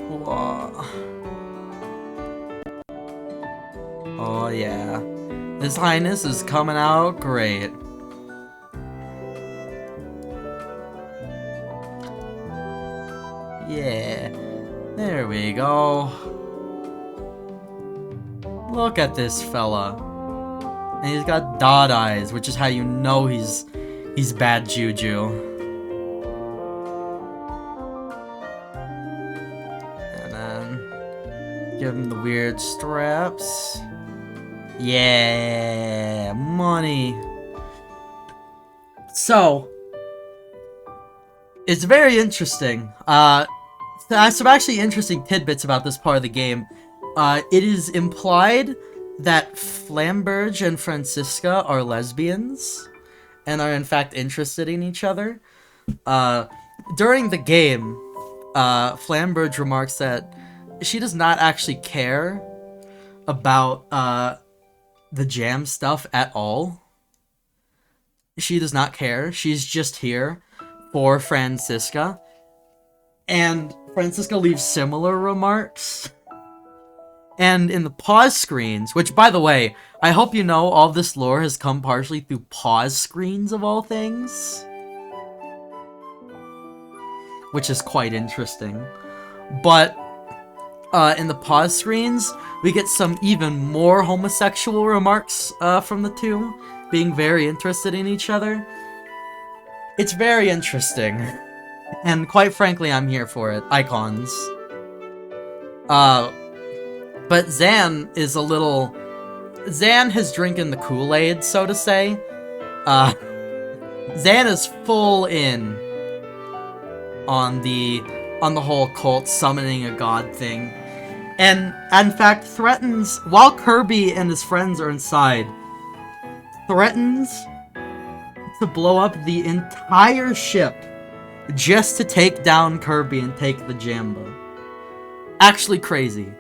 whoa. Oh, yeah. His Highness is coming out great. Yeah. There we go. Look at this fella. And he's got dot eyes, which is how you know he's bad juju. And then give him the weird straps. Yeah, money. So, it's very interesting. Some actually interesting tidbits about this part of the game. It is implied that Flamberge and Francisca are lesbians and are in fact interested in each other. During the game, Flamberge remarks that she does not actually care about the jam stuff at all. She does not care. She's just here for Francisca. And Francisca leaves similar remarks. And in the pause screens, which, by the way, I hope you know all this lore has come partially through pause screens of all things. Which is quite interesting. But in the pause screens, we get some even more homosexual remarks from the two, being very interested in each other. It's very interesting. And quite frankly, I'm here for it. Icons. But Zan is a little... Zan has drinking the Kool-Aid, so to say. Zan is full in on the whole cult summoning a god thing. And, in fact, threatens, while Kirby and his friends are inside, threatens to blow up the entire ship just to take down Kirby and take the Jamba. Actually crazy.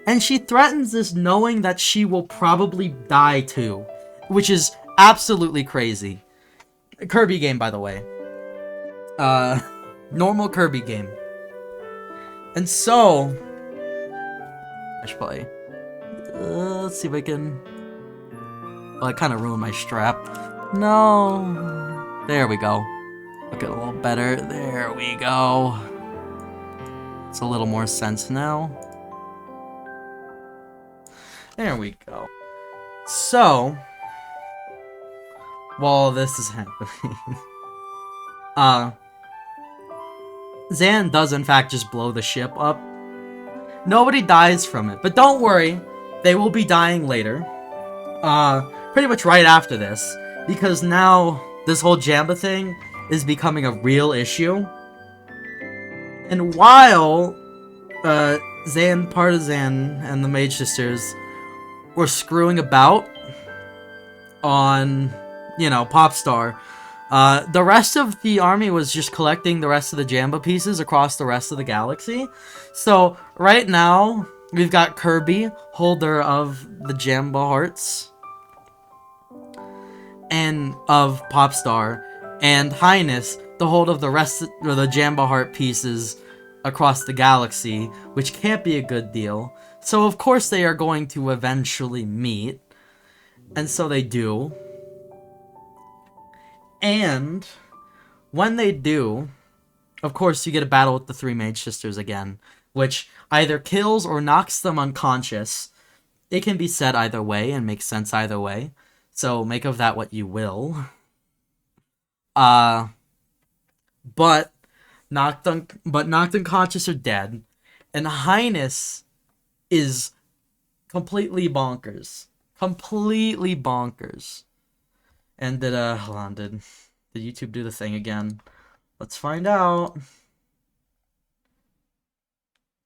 And she threatens this knowing that she will probably die too, which is absolutely crazy. Kirby game, by the way. Normal Kirby game. And so... I should probably... let's see if I can... Well, I kind of ruined my strap. No. There we go. Look at a little better. There we go. It's a little more sense now. There we go. So, while this is happening, Zan does in fact just blow the ship up. Nobody dies from it, but don't worry, they will be dying later. Pretty much right after this, because now this whole Jamba thing is becoming a real issue. And while Zan, Partisan, and the Mage Sisters were screwing about on, you know, Popstar, the rest of the army was just collecting the rest of the Jamba pieces across the rest of the galaxy. So, right now, we've got Kirby, holder of the Jamba hearts, and of Popstar, and Highness, the hold of the rest of the Jamba heart pieces across the galaxy, which can't be a good deal. So of course they are going to eventually meet, and so they do. And when they do, of course you get a battle with the three Mage Sisters again, which either kills or knocks them unconscious. It can be said either way and makes sense either way, so make of that what you will. But knocked unconscious or dead, and Highness is completely bonkers. Completely bonkers. And hold on, did YouTube do the thing again? Let's find out.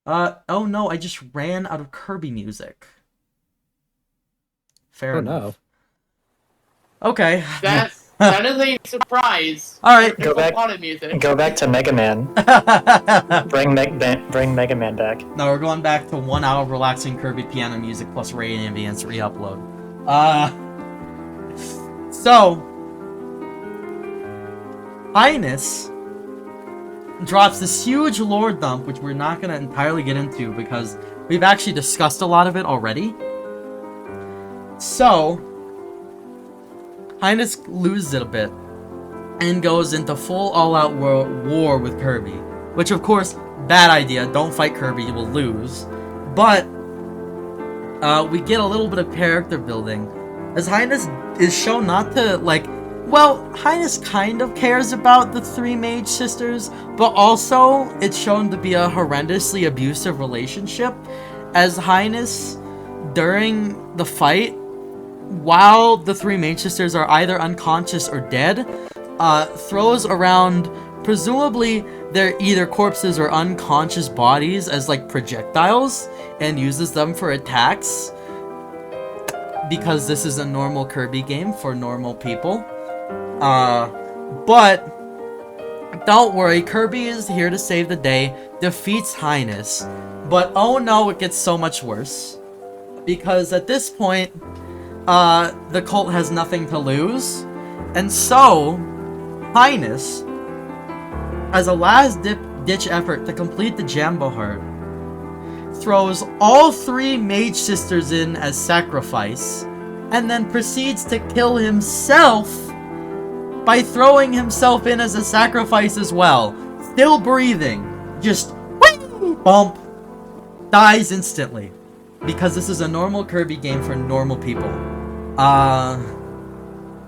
Oh no, I just ran out of Kirby music. Fair enough. No. Okay. That is a surprise. Alright. Go back to Mega Man. Bring Mega Man back. No, we're going back to 1 hour of relaxing Kirby piano music plus radiant ambience re-upload. So Highness drops this huge lore dump, which we're not gonna entirely get into because we've actually discussed a lot of it already. So Highness loses it a bit and goes into full all-out war with Kirby, which of course, bad idea. Don't fight Kirby, you will lose. But we get a little bit of character building as Highness is shown not to, like, well, Highness kind of cares about the three mage sisters, but also it's shown to be a horrendously abusive relationship, as Highness, during the fight, while the three mage sisters are either unconscious or dead, throws around, presumably, they're either corpses or unconscious bodies as, like, projectiles, and uses them for attacks, because this is a normal Kirby game for normal people. But don't worry, Kirby is here to save the day, defeats Highness, but oh no, it gets so much worse, because at this point, the cult has nothing to lose, and so Highness, as a last-ditch effort to complete the Jambo Heart, throws all three mage sisters in as sacrifice, and then proceeds to kill himself by throwing himself in as a sacrifice as well. Still breathing. Just whee, bump. Dies instantly. Because this is a normal Kirby game for normal people.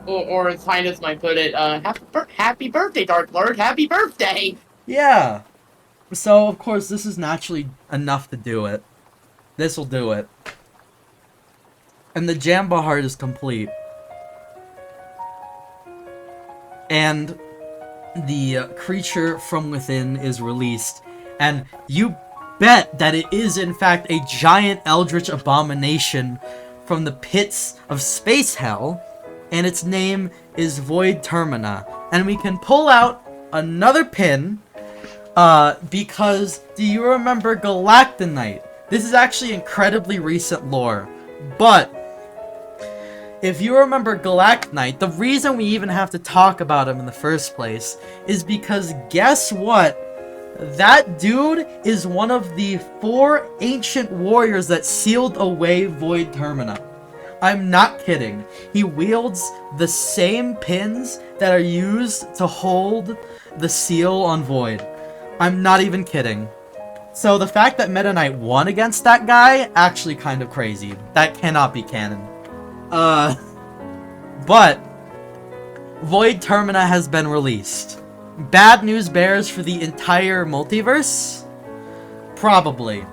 Or as Highness might put it, happy birthday, Dark Lord, happy birthday! Yeah. So, of course, this is naturally enough to do it. This will do it. And the Jambo Heart is complete. And the creature from within is released. And you bet that it is, in fact, a giant eldritch abomination from the pits of space hell. And its name is Void Termina. And we can pull out another pin. Because, do you remember Galactonite? This is actually incredibly recent lore. But if you remember Galactonite, the reason we even have to talk about him in the first place is because guess what? That dude is one of the 4 ancient warriors that sealed away Void Termina. I'm not kidding. He wields the same pins that are used to hold the seal on Void. I'm not even kidding. So the fact that Meta Knight won against that guy, actually kind of crazy. That cannot be canon. But Void Termina has been released. Bad news bears for the entire multiverse? Probably.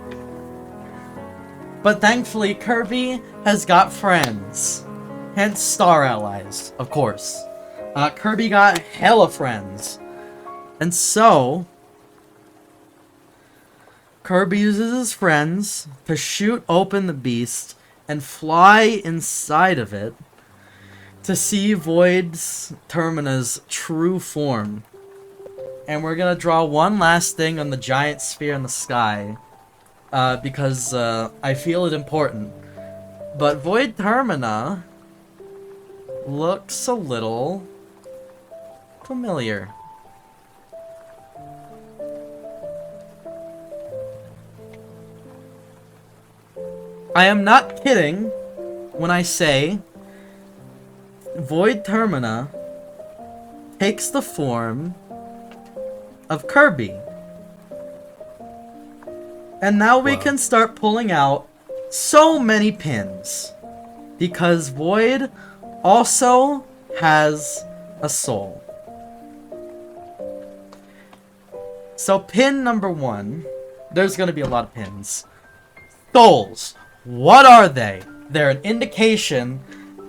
But thankfully, Kirby has got friends. Hence Star Allies, of course. Kirby got hella friends. And so Kirby uses his friends to shoot open the beast and fly inside of it to see Void Termina's true form. And we're gonna draw one last thing on the giant sphere in the sky, because I feel it important. But Void Termina looks a little familiar. I am not kidding when I say Void Termina takes the form of Kirby. And now we can start pulling out so many pins. Because Void also has a soul. So pin number 1, there's going to be a lot of pins. Souls. What are they? They're an indication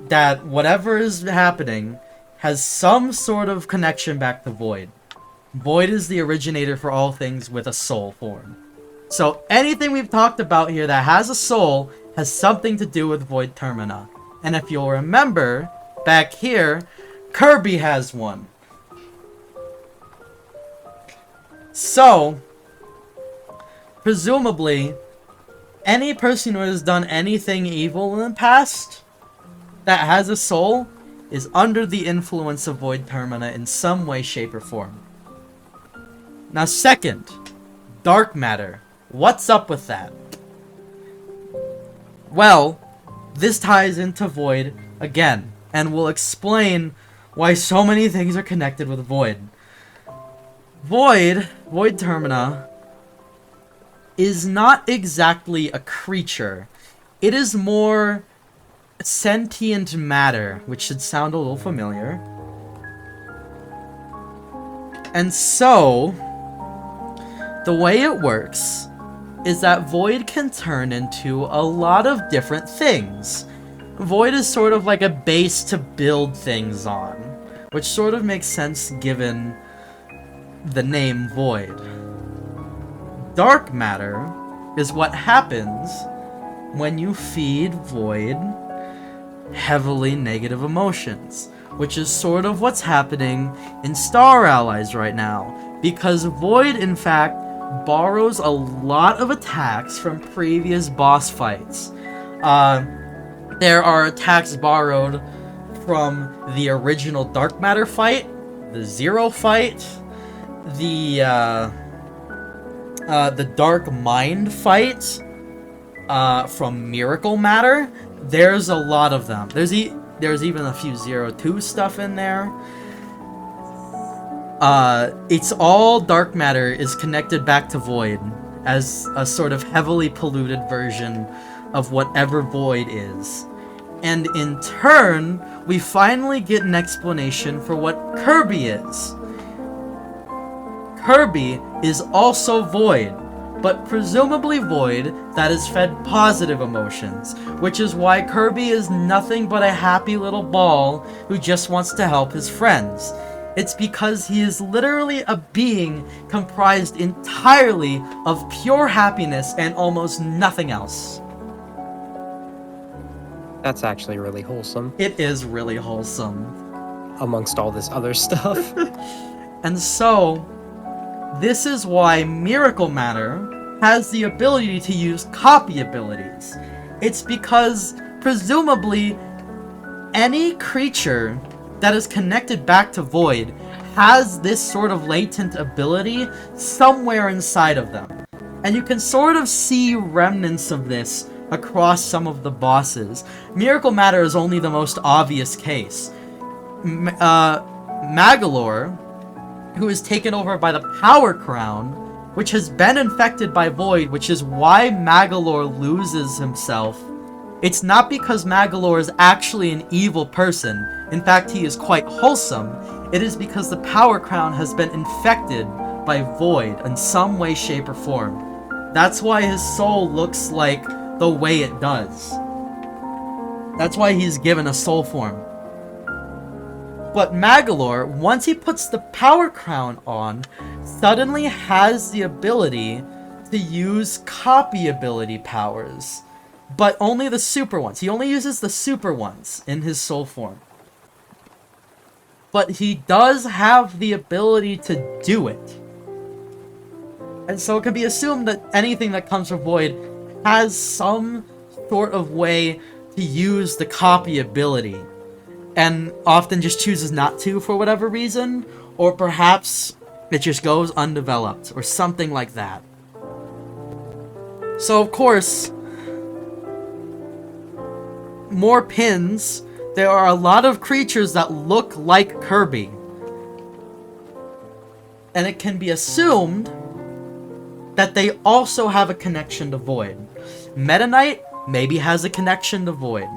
that whatever is happening has some sort of connection back to Void. Void is the originator for all things with a soul form. So anything we've talked about here that has a soul has something to do with Void Termina. And if you'll remember, back here, Kirby has one. So, presumably, any person who has done anything evil in the past that has a soul is under the influence of Void Termina in some way, shape, or form. Now, second, dark matter. What's up with that? Well, this ties into Void again, and will explain why so many things are connected with Void. Void Termina, is not exactly a creature. It is more sentient matter, which should sound a little familiar. And so, the way it works is that Void can turn into a lot of different things. Void is sort of like a base to build things on, which sort of makes sense given the name Void. Dark matter is what happens when you feed Void heavily negative emotions, which is sort of what's happening in Star Allies right now, because Void, in fact, borrows a lot of attacks from previous boss fights. There are attacks borrowed from the original Dark Matter fight, the Zero fight, the Dark Mind fight, from Miracle Matter. There's a lot of them. There's even a few 02 stuff in there. It's all Dark Matter is connected back to Void as a sort of heavily polluted version of whatever Void is. And in turn, we finally get an explanation for what Kirby is. Kirby is also Void, but presumably Void that is fed positive emotions, which is why Kirby is nothing but a happy little ball who just wants to help his friends. It's because he is literally a being comprised entirely of pure happiness and almost nothing else. That's actually really wholesome. It is really wholesome. Amongst all this other stuff. And so, this is why Miracle Matter has the ability to use copy abilities. It's because, presumably, any creature that is connected back to Void has this sort of latent ability somewhere inside of them. And you can sort of see remnants of this across some of the bosses. Miracle Matter is only the most obvious case. Magalore, who is taken over by the Power Crown, which has been infected by Void, which is why Magalore loses himself. It's not because Magalore is actually an evil person. In fact, he is quite wholesome. It is because the Power Crown has been infected by Void in some way, shape, or form. That's why his soul looks like the way it does. That's why he's given a soul form. But Magalore, once he puts the Power Crown on, suddenly has the ability to use copy ability powers. But only the super ones. He only uses the super ones in his soul form. But he does have the ability to do it. And so it can be assumed that anything that comes from Void has some sort of way to use the copy ability. And often just chooses not to for whatever reason. Or perhaps it just goes undeveloped. Or something like that. So of course, more pins. There are a lot of creatures that look like Kirby. And it can be assumed that they also have a connection to Void. Meta Knight maybe has a connection to Void.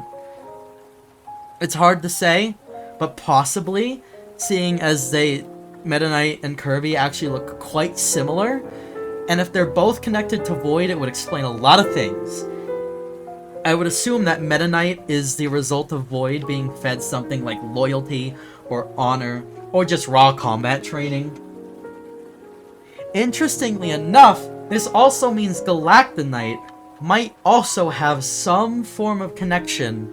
It's hard to say, but possibly, seeing as they Meta Knight and Kirby actually look quite similar, and if they're both connected to Void, it would explain a lot of things. I would assume that Meta Knight is the result of Void being fed something like loyalty or honor or just raw combat training. Interestingly enough, this also means Galactonite might also have some form of connection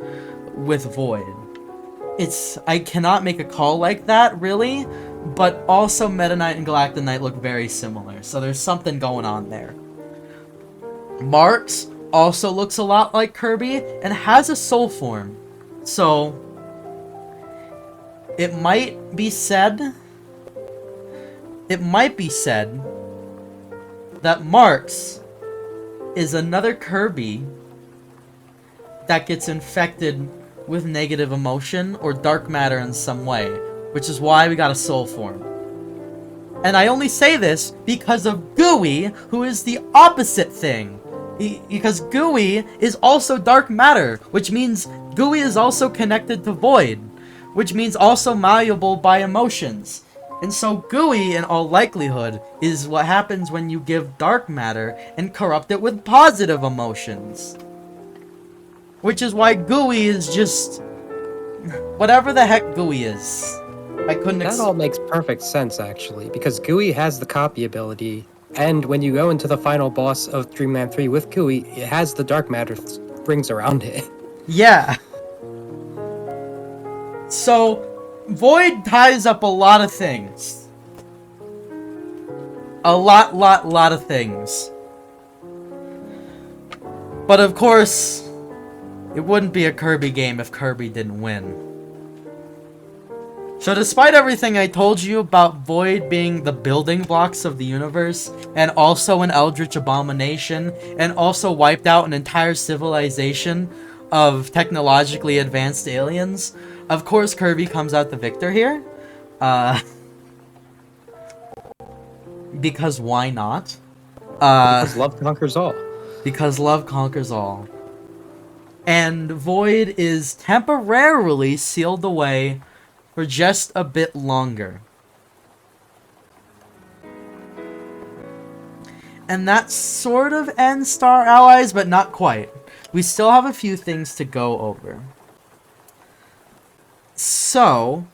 with Void. I cannot make a call like that, really, but also Meta Knight and Galactonite look very similar, so there's something going on there. Marks also looks a lot like Kirby and has a soul form, so it might be said that Marks is another Kirby that gets infected with negative emotion or dark matter in some way, which is why we got a soul form. And I only say this because of Gooey, who is the opposite thing. Because Gooey is also dark matter, which means Gooey is also connected to Void, which means also malleable by emotions. And so Gooey, in all likelihood, is what happens when you give dark matter and corrupt it with positive emotions. Which is why Gooey is just whatever the heck Gooey is. I couldn't. That all makes perfect sense, actually, because Gooey has the copy ability, and when you go into the final boss of Dreamland 3 with Gooey, it has the dark matter rings around it. Yeah. So, Void ties up a lot of things. A lot of things. But of course, it wouldn't be a Kirby game if Kirby didn't win. So despite everything I told you about Void being the building blocks of the universe, and also an eldritch abomination, and also wiped out an entire civilization of technologically advanced aliens, of course Kirby comes out the victor here. Because why not? Because love conquers all. Because love conquers all. And Void is temporarily sealed away for just a bit longer. And that sort of ends Star Allies, but not quite. We still have a few things to go over. So,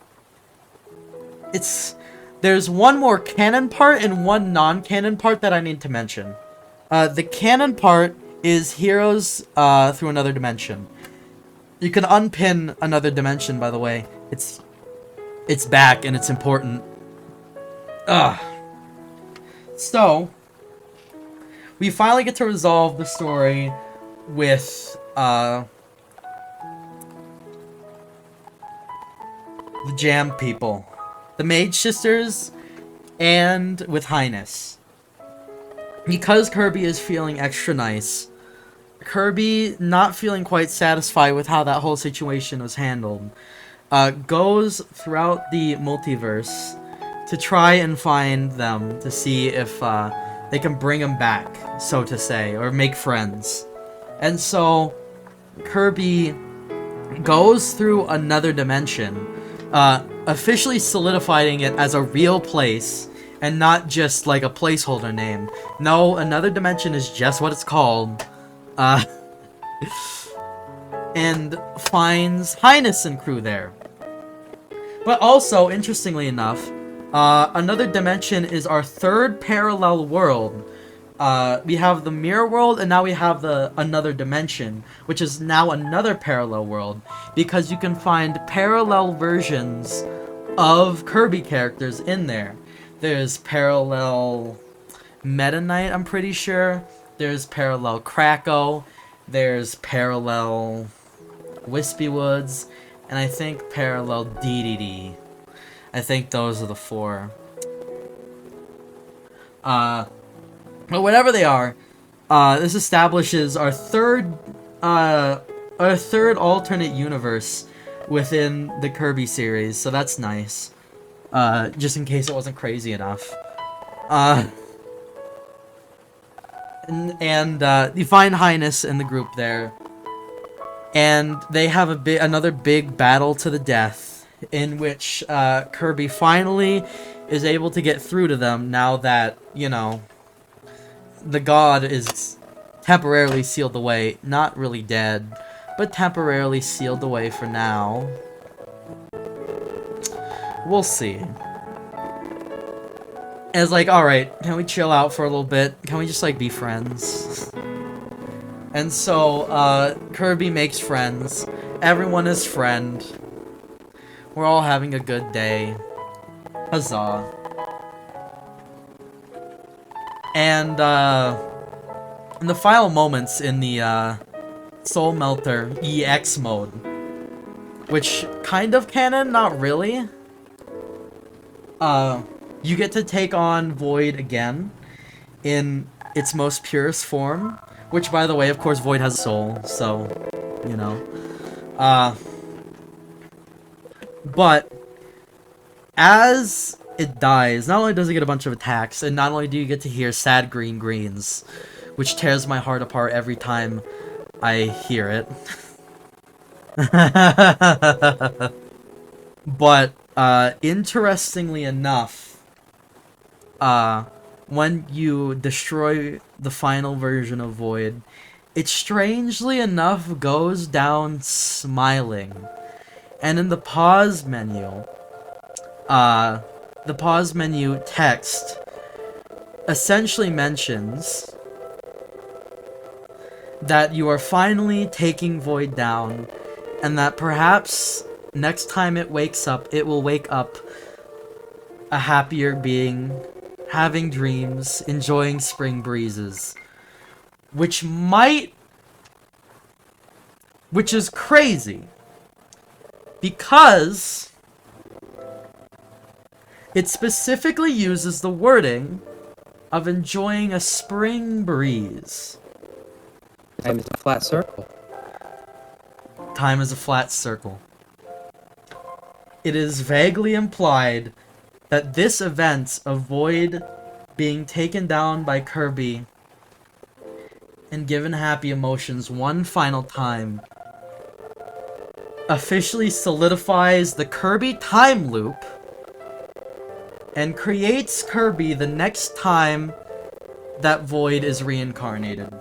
there's one more canon part and one non-canon part that I need to mention. The canon part is Heroes through Another Dimension. You can unpin Another Dimension, by the way. It's back and it's important. So, we finally get to resolve the story with the Jam people, the Mage Sisters, and with Highness. Because Kirby is feeling extra nice, Kirby, not feeling quite satisfied with how that whole situation was handled, goes throughout the multiverse to try and find them to see if they can bring them back, so to say, or make friends. And so Kirby goes through Another Dimension, officially solidifying it as a real place and not just like a placeholder name. No, Another Dimension is just what it's called. And finds Highness and crew there. But also, interestingly enough, Another Dimension is our third parallel world. We have the Mirror World, and now we have the Another Dimension, which is now another parallel world, because you can find parallel versions of Kirby characters in there. There's parallel Meta Knight, I'm pretty sure. There's parallel Kracko. There's parallel Wispy Woods. And I think parallel DDD. I think those are the four. But whatever they are, this establishes our third alternate universe within the Kirby series, so that's nice. Just in case it wasn't crazy enough. And you find Highness in the group there, and they have another big battle to the death, in which Kirby finally is able to get through to them now that, you know, the god is temporarily sealed away. Not really dead, but temporarily sealed away for now. We'll see. And it's like, alright, can we chill out for a little bit? Can we just, like, be friends? And so, Kirby makes friends. Everyone is friend. We're all having a good day. Huzzah. And, in the final moments in the, Soul Melter EX mode, which kind of canon, not really, you get to take on Void again in its most purest form, which, by the way, of course, Void has a soul, so, you know. But as it dies, not only does it get a bunch of attacks, and not only do you get to hear sad green greens, which tears my heart apart every time I hear it. But, interestingly enough, when you destroy the final version of Void, it strangely enough goes down smiling. And in the pause menu, text essentially mentions that you are finally taking Void down, and that perhaps next time it wakes up, it will wake up a happier being, having dreams, enjoying spring breezes. Which is crazy. Because it specifically uses the wording of enjoying a spring breeze. Time is a flat circle. Time is a flat circle. It is vaguely implied that this event of Void being taken down by Kirby and given happy emotions one final time officially solidifies the Kirby time loop and creates Kirby the next time that Void is reincarnated.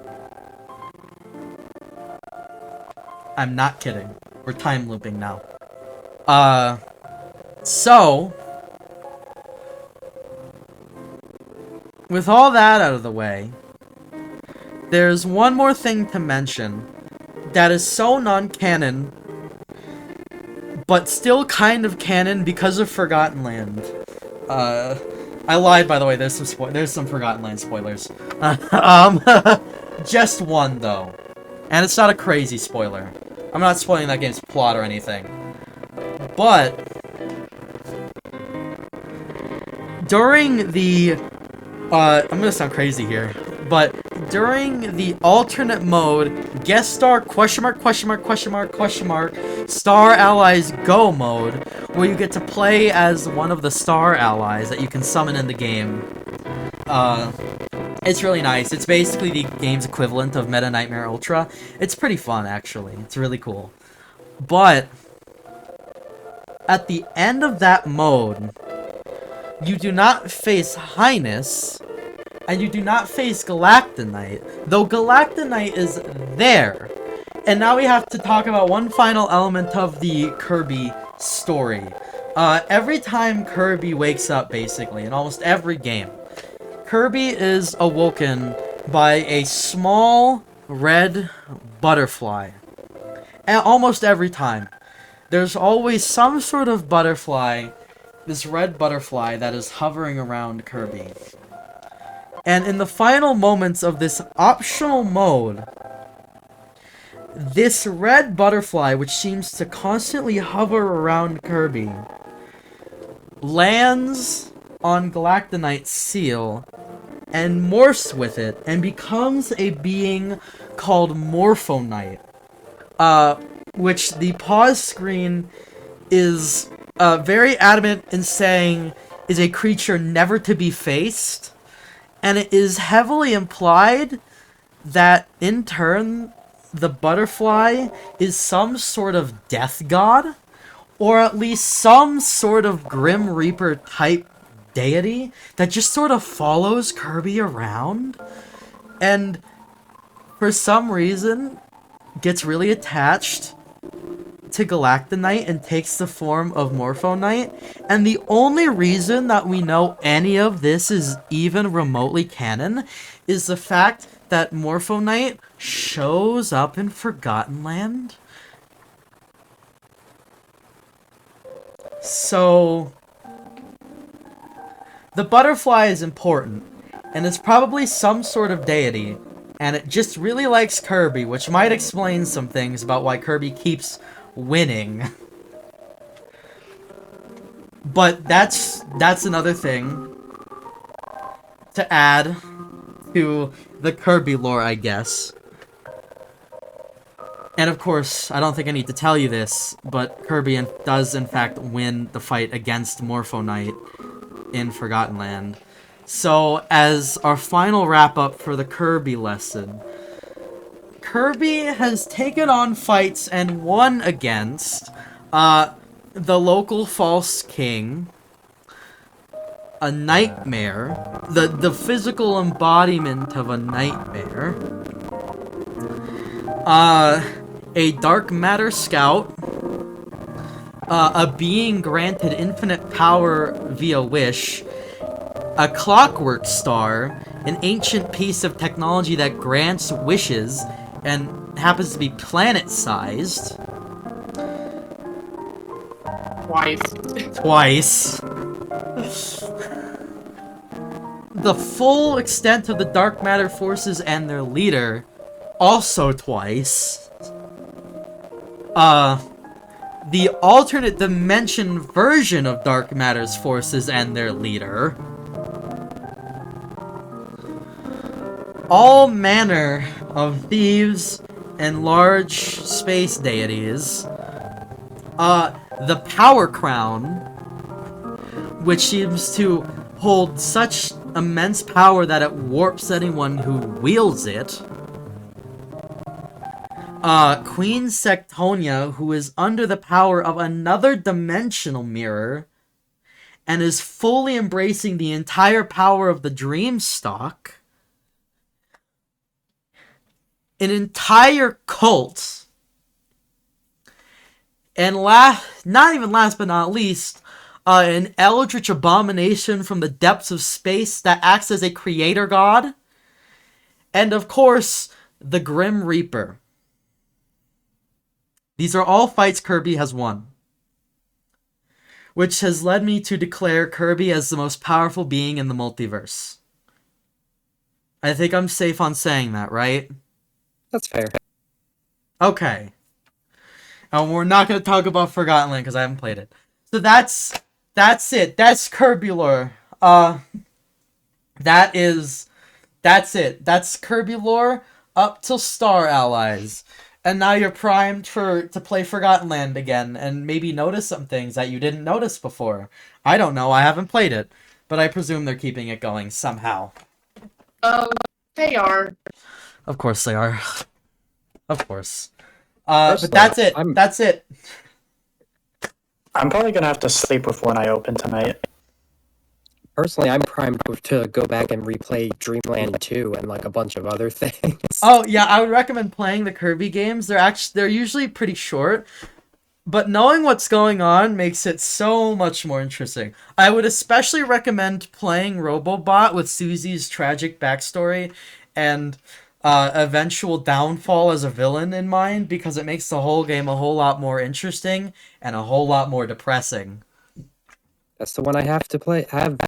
I'm not kidding. We're time looping now. So, with all that out of the way, there's one more thing to mention that is so non-canon, but still kind of canon because of Forgotten Land. I lied, by the way. There's some Forgotten Land spoilers. Just one though, and it's not a crazy spoiler. I'm not spoiling that game's plot or anything, but during the I'm gonna sound crazy here, but during the alternate mode guest star star allies go mode, where you get to play as one of the star allies that you can summon in the game, it's really nice. It's basically the game's equivalent of Meta Nightmare Ultra. It's pretty fun, actually. It's really cool. But at the end of that mode, you do not face Highness, and you do not face Galactonite, though Galactonite is there. And now we have to talk about one final element of the Kirby story. Every time Kirby wakes up, basically, in almost every game, Kirby is awoken by a small red butterfly. And almost every time. There's always some sort of butterfly, this red butterfly that is hovering around Kirby. And in the final moments of this optional mode, this red butterfly, which seems to constantly hover around Kirby, lands on Galactonite's seal and morphs with it and becomes a being called Morphonite, which the pause screen is very adamant in saying is a creature never to be faced, and it is heavily implied that in turn the butterfly is some sort of death god, or at least some sort of Grim Reaper type deity that just sort of follows Kirby around, and for some reason gets really attached to Galactonite and takes the form of Morphonite. And the only reason that we know any of this is even remotely canon is the fact that Morphonite shows up in Forgotten Land. So the butterfly is important, and it's probably some sort of deity, and it just really likes Kirby, which might explain some things about why Kirby keeps winning. But that's another thing to add to the Kirby lore, I guess. And of course, I don't think I need to tell you this, but Kirby does in fact win the fight against Morphonite in Forgotten Land. So, as our final wrap-up for the Kirby lesson, Kirby has taken on fights and won against the local false king, a nightmare, the physical embodiment of a nightmare, a dark matter scout, a being granted infinite power via wish, a clockwork star, an ancient piece of technology that grants wishes and happens to be planet-sized. Twice. The full extent of the dark matter forces and their leader, also twice. The alternate dimension version of dark matter's forces and their leader. All manner of thieves and large space deities. The Power Crown, which seems to hold such immense power that it warps anyone who wields it. Queen Sectonia, who is under the power of another dimensional mirror, and is fully embracing the entire power of the Dreamstalk. An entire cult. And not even last but not least, an eldritch abomination from the depths of space that acts as a creator god. And of course, the Grim Reaper. These are all fights Kirby has won. Which has led me to declare Kirby as the most powerful being in the multiverse. I think I'm safe on saying that, right? That's fair. Okay. And we're not going to talk about Forgotten Land because I haven't played it. So that's it. That's Kirby lore. That's it. That's Kirby lore up till Star Allies. And now you're primed to play Forgotten Land again and maybe notice some things that you didn't notice before. I don't know. I haven't played it. But I presume they're keeping it going somehow. They are. Of course they are. Of course. But that's it. That's it. I'm probably gonna have to sleep with one eye open tonight. Personally, I'm primed to go back and replay Dreamland 2 and like a bunch of other things. Oh yeah, I would recommend playing the Kirby games. They're usually pretty short, but knowing what's going on makes it so much more interesting. I would especially recommend playing Robobot with Susie's tragic backstory and eventual downfall as a villain in mind, because it makes the whole game a whole lot more interesting and a whole lot more depressing. That's the one I have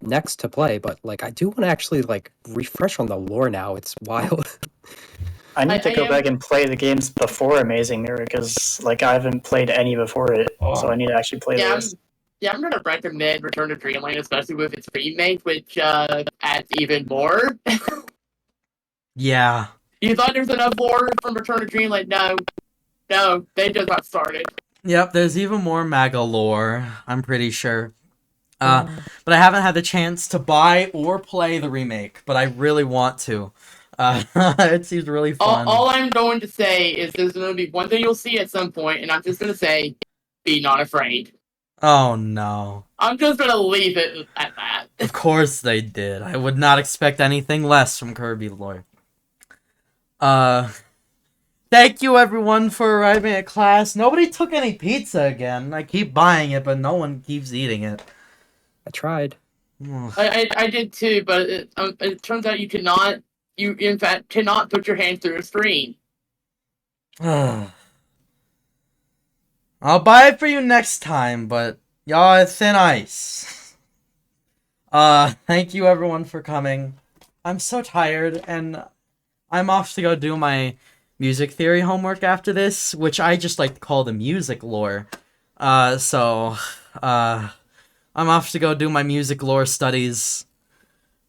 next to play, but like I do want to actually like refresh on the lore now. It's wild. I need to go back and play the games before Amazing Mirror, because like I haven't played any before it, so I need to actually play those. I'm gonna recommend Return to Dreamland, especially with its remake, which adds even more. Yeah. You thought there was enough lore from Return to Dreamland? No, they just got started. Yep, there's even more MAGA lore, I'm pretty sure. But I haven't had the chance to buy or play the remake, but I really want to. It seems really fun. All I'm going to say is there's going to be one thing you'll see at some point, and I'm just going to say, be not afraid. Oh no. I'm just gonna leave it at that. Of course they did. I would not expect anything less from Kirby Lore. Thank you everyone for arriving at class. Nobody took any pizza again. I keep buying it, but no one keeps eating it. I tried. I did too, but it turns out you in fact cannot put your hand through a screen. I'll buy it for you next time, but y'all are thin ice. Thank you everyone for coming. I'm so tired, and I'm off to go do my music theory homework after this, which I just like to call the music lore. I'm off to go do my music lore studies.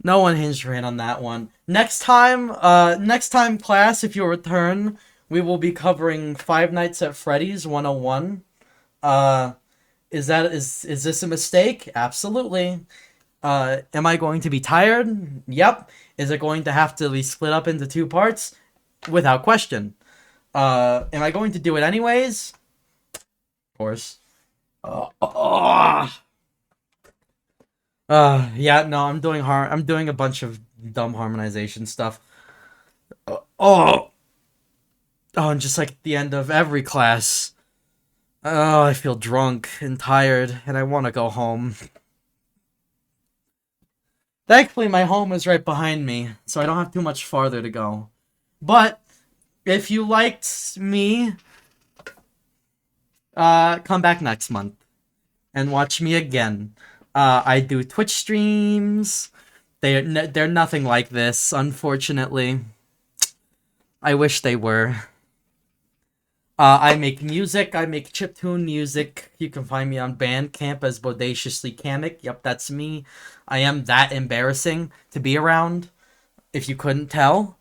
No Unhinged Rant on that one. Next time, class, if you return, we will be covering Five Nights at Freddy's 101. Is this a mistake? Absolutely. Am I going to be tired? Yep. Is it going to have to be split up into 2 parts? Without question. Am I going to do it anyways? Of course. Yeah, no, I'm doing a bunch of dumb harmonization stuff. And just like at the end of every class. Oh, I feel drunk and tired, and I want to go home. Thankfully, my home is right behind me, so I don't have too much farther to go. But, if you liked me, come back next month and watch me again. I do Twitch streams. They're nothing like this, unfortunately. I wish they were. I make music. I make chiptune music. You can find me on Bandcamp as Bodaciously Kamek. Yep, that's me. I am that embarrassing to be around, if you couldn't tell.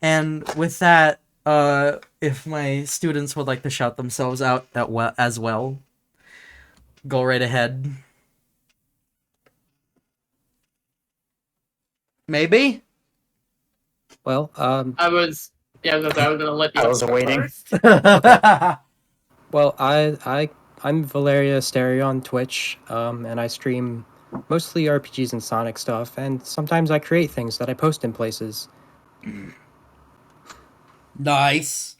And with that, if my students would like to shout themselves out as well, go right ahead. Maybe? Well, I was gonna let you. I was waiting. First. Well, I'm ValeriaAsteria on Twitch, and I stream mostly RPGs and Sonic stuff, and sometimes I create things that I post in places. Nice.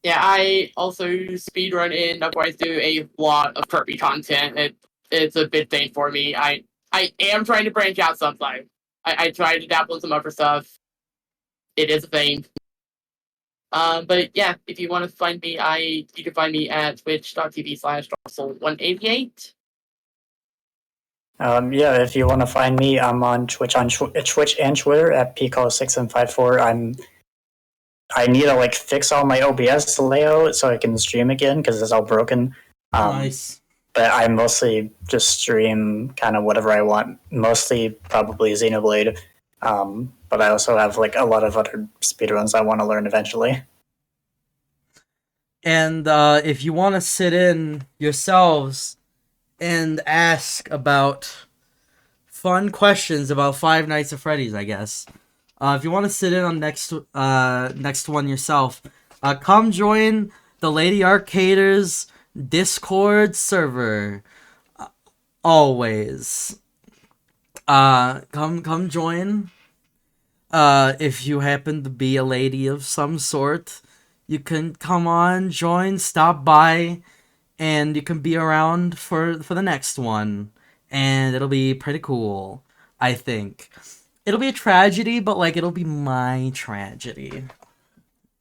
Yeah, I also speedrun and likewise do a lot of Kirby content. It's a big thing for me. I am trying to branch out sometimes. I try to dabble in some other stuff. It is a thing. But yeah, if you want to find me, you can find me at twitch.tv/Darksol188. Yeah, if you want to find me, I'm on Twitch and Twitter at Pcol6754. I need to fix all my OBS layout so I can stream again because it's all broken. Nice. But I mostly just stream kind of whatever I want. Mostly probably Xenoblade. But I also have a lot of other speedruns I want to learn eventually. And if you want to sit in yourselves and ask about fun questions about Five Nights at Freddy's, I guess. If you want to sit in on next one yourself, come join the Lady Arcaders Discord server. Always. Come join. If you happen to be a lady of some sort, you can come on, join, stop by, and you can be around for the next one. And it'll be pretty cool, I think. It'll be a tragedy, but it'll be my tragedy.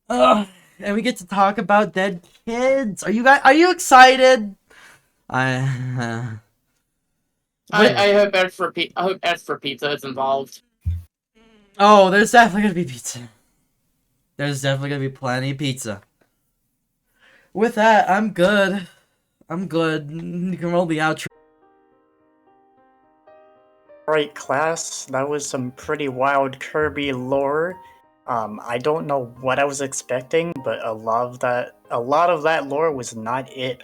And we get to talk about dead kids. Are you excited? I hope extra pizza is involved. Oh, there's definitely gonna be pizza. There's definitely gonna be plenty of pizza. With that, I'm good. You can roll the outro. Alright, class, that was some pretty wild Kirby lore. I don't know what I was expecting, but a lot of that lore was not it.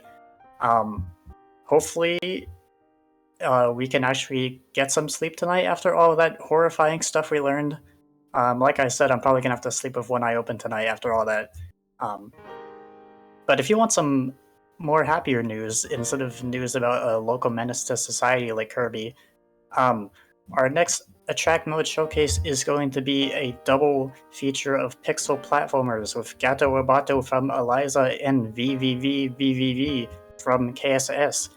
Hopefully, we can actually get some sleep tonight after all of that horrifying stuff we learned. Like I said, I'm probably gonna have to sleep with one eye open tonight after all that. But if you want some more happier news instead of news about a local menace to society like Kirby. Our next Attract Mode showcase is going to be a double feature of pixel platformers with Gato Wabato from Eliza and VVVVVV from KSS.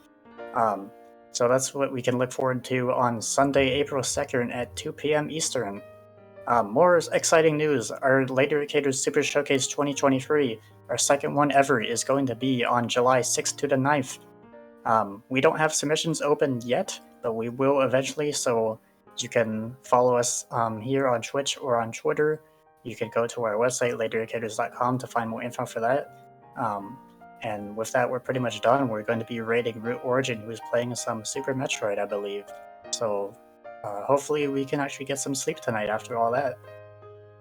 So that's what we can look forward to on Sunday, April 2nd at 2 p.m. Eastern. More exciting news, our Late Indicators Super Showcase 2023, our second one ever, is going to be on July 6th to the 9th. We don't have submissions open yet, but we will eventually, so you can follow us here on Twitch or on Twitter. You can go to our website, lateindicators.com, to find more info for that. And with that, we're pretty much done. We're going to be rating Root Origin, who's playing some Super Metroid, I believe. So hopefully we can actually get some sleep tonight after all that.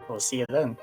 We'll see you then.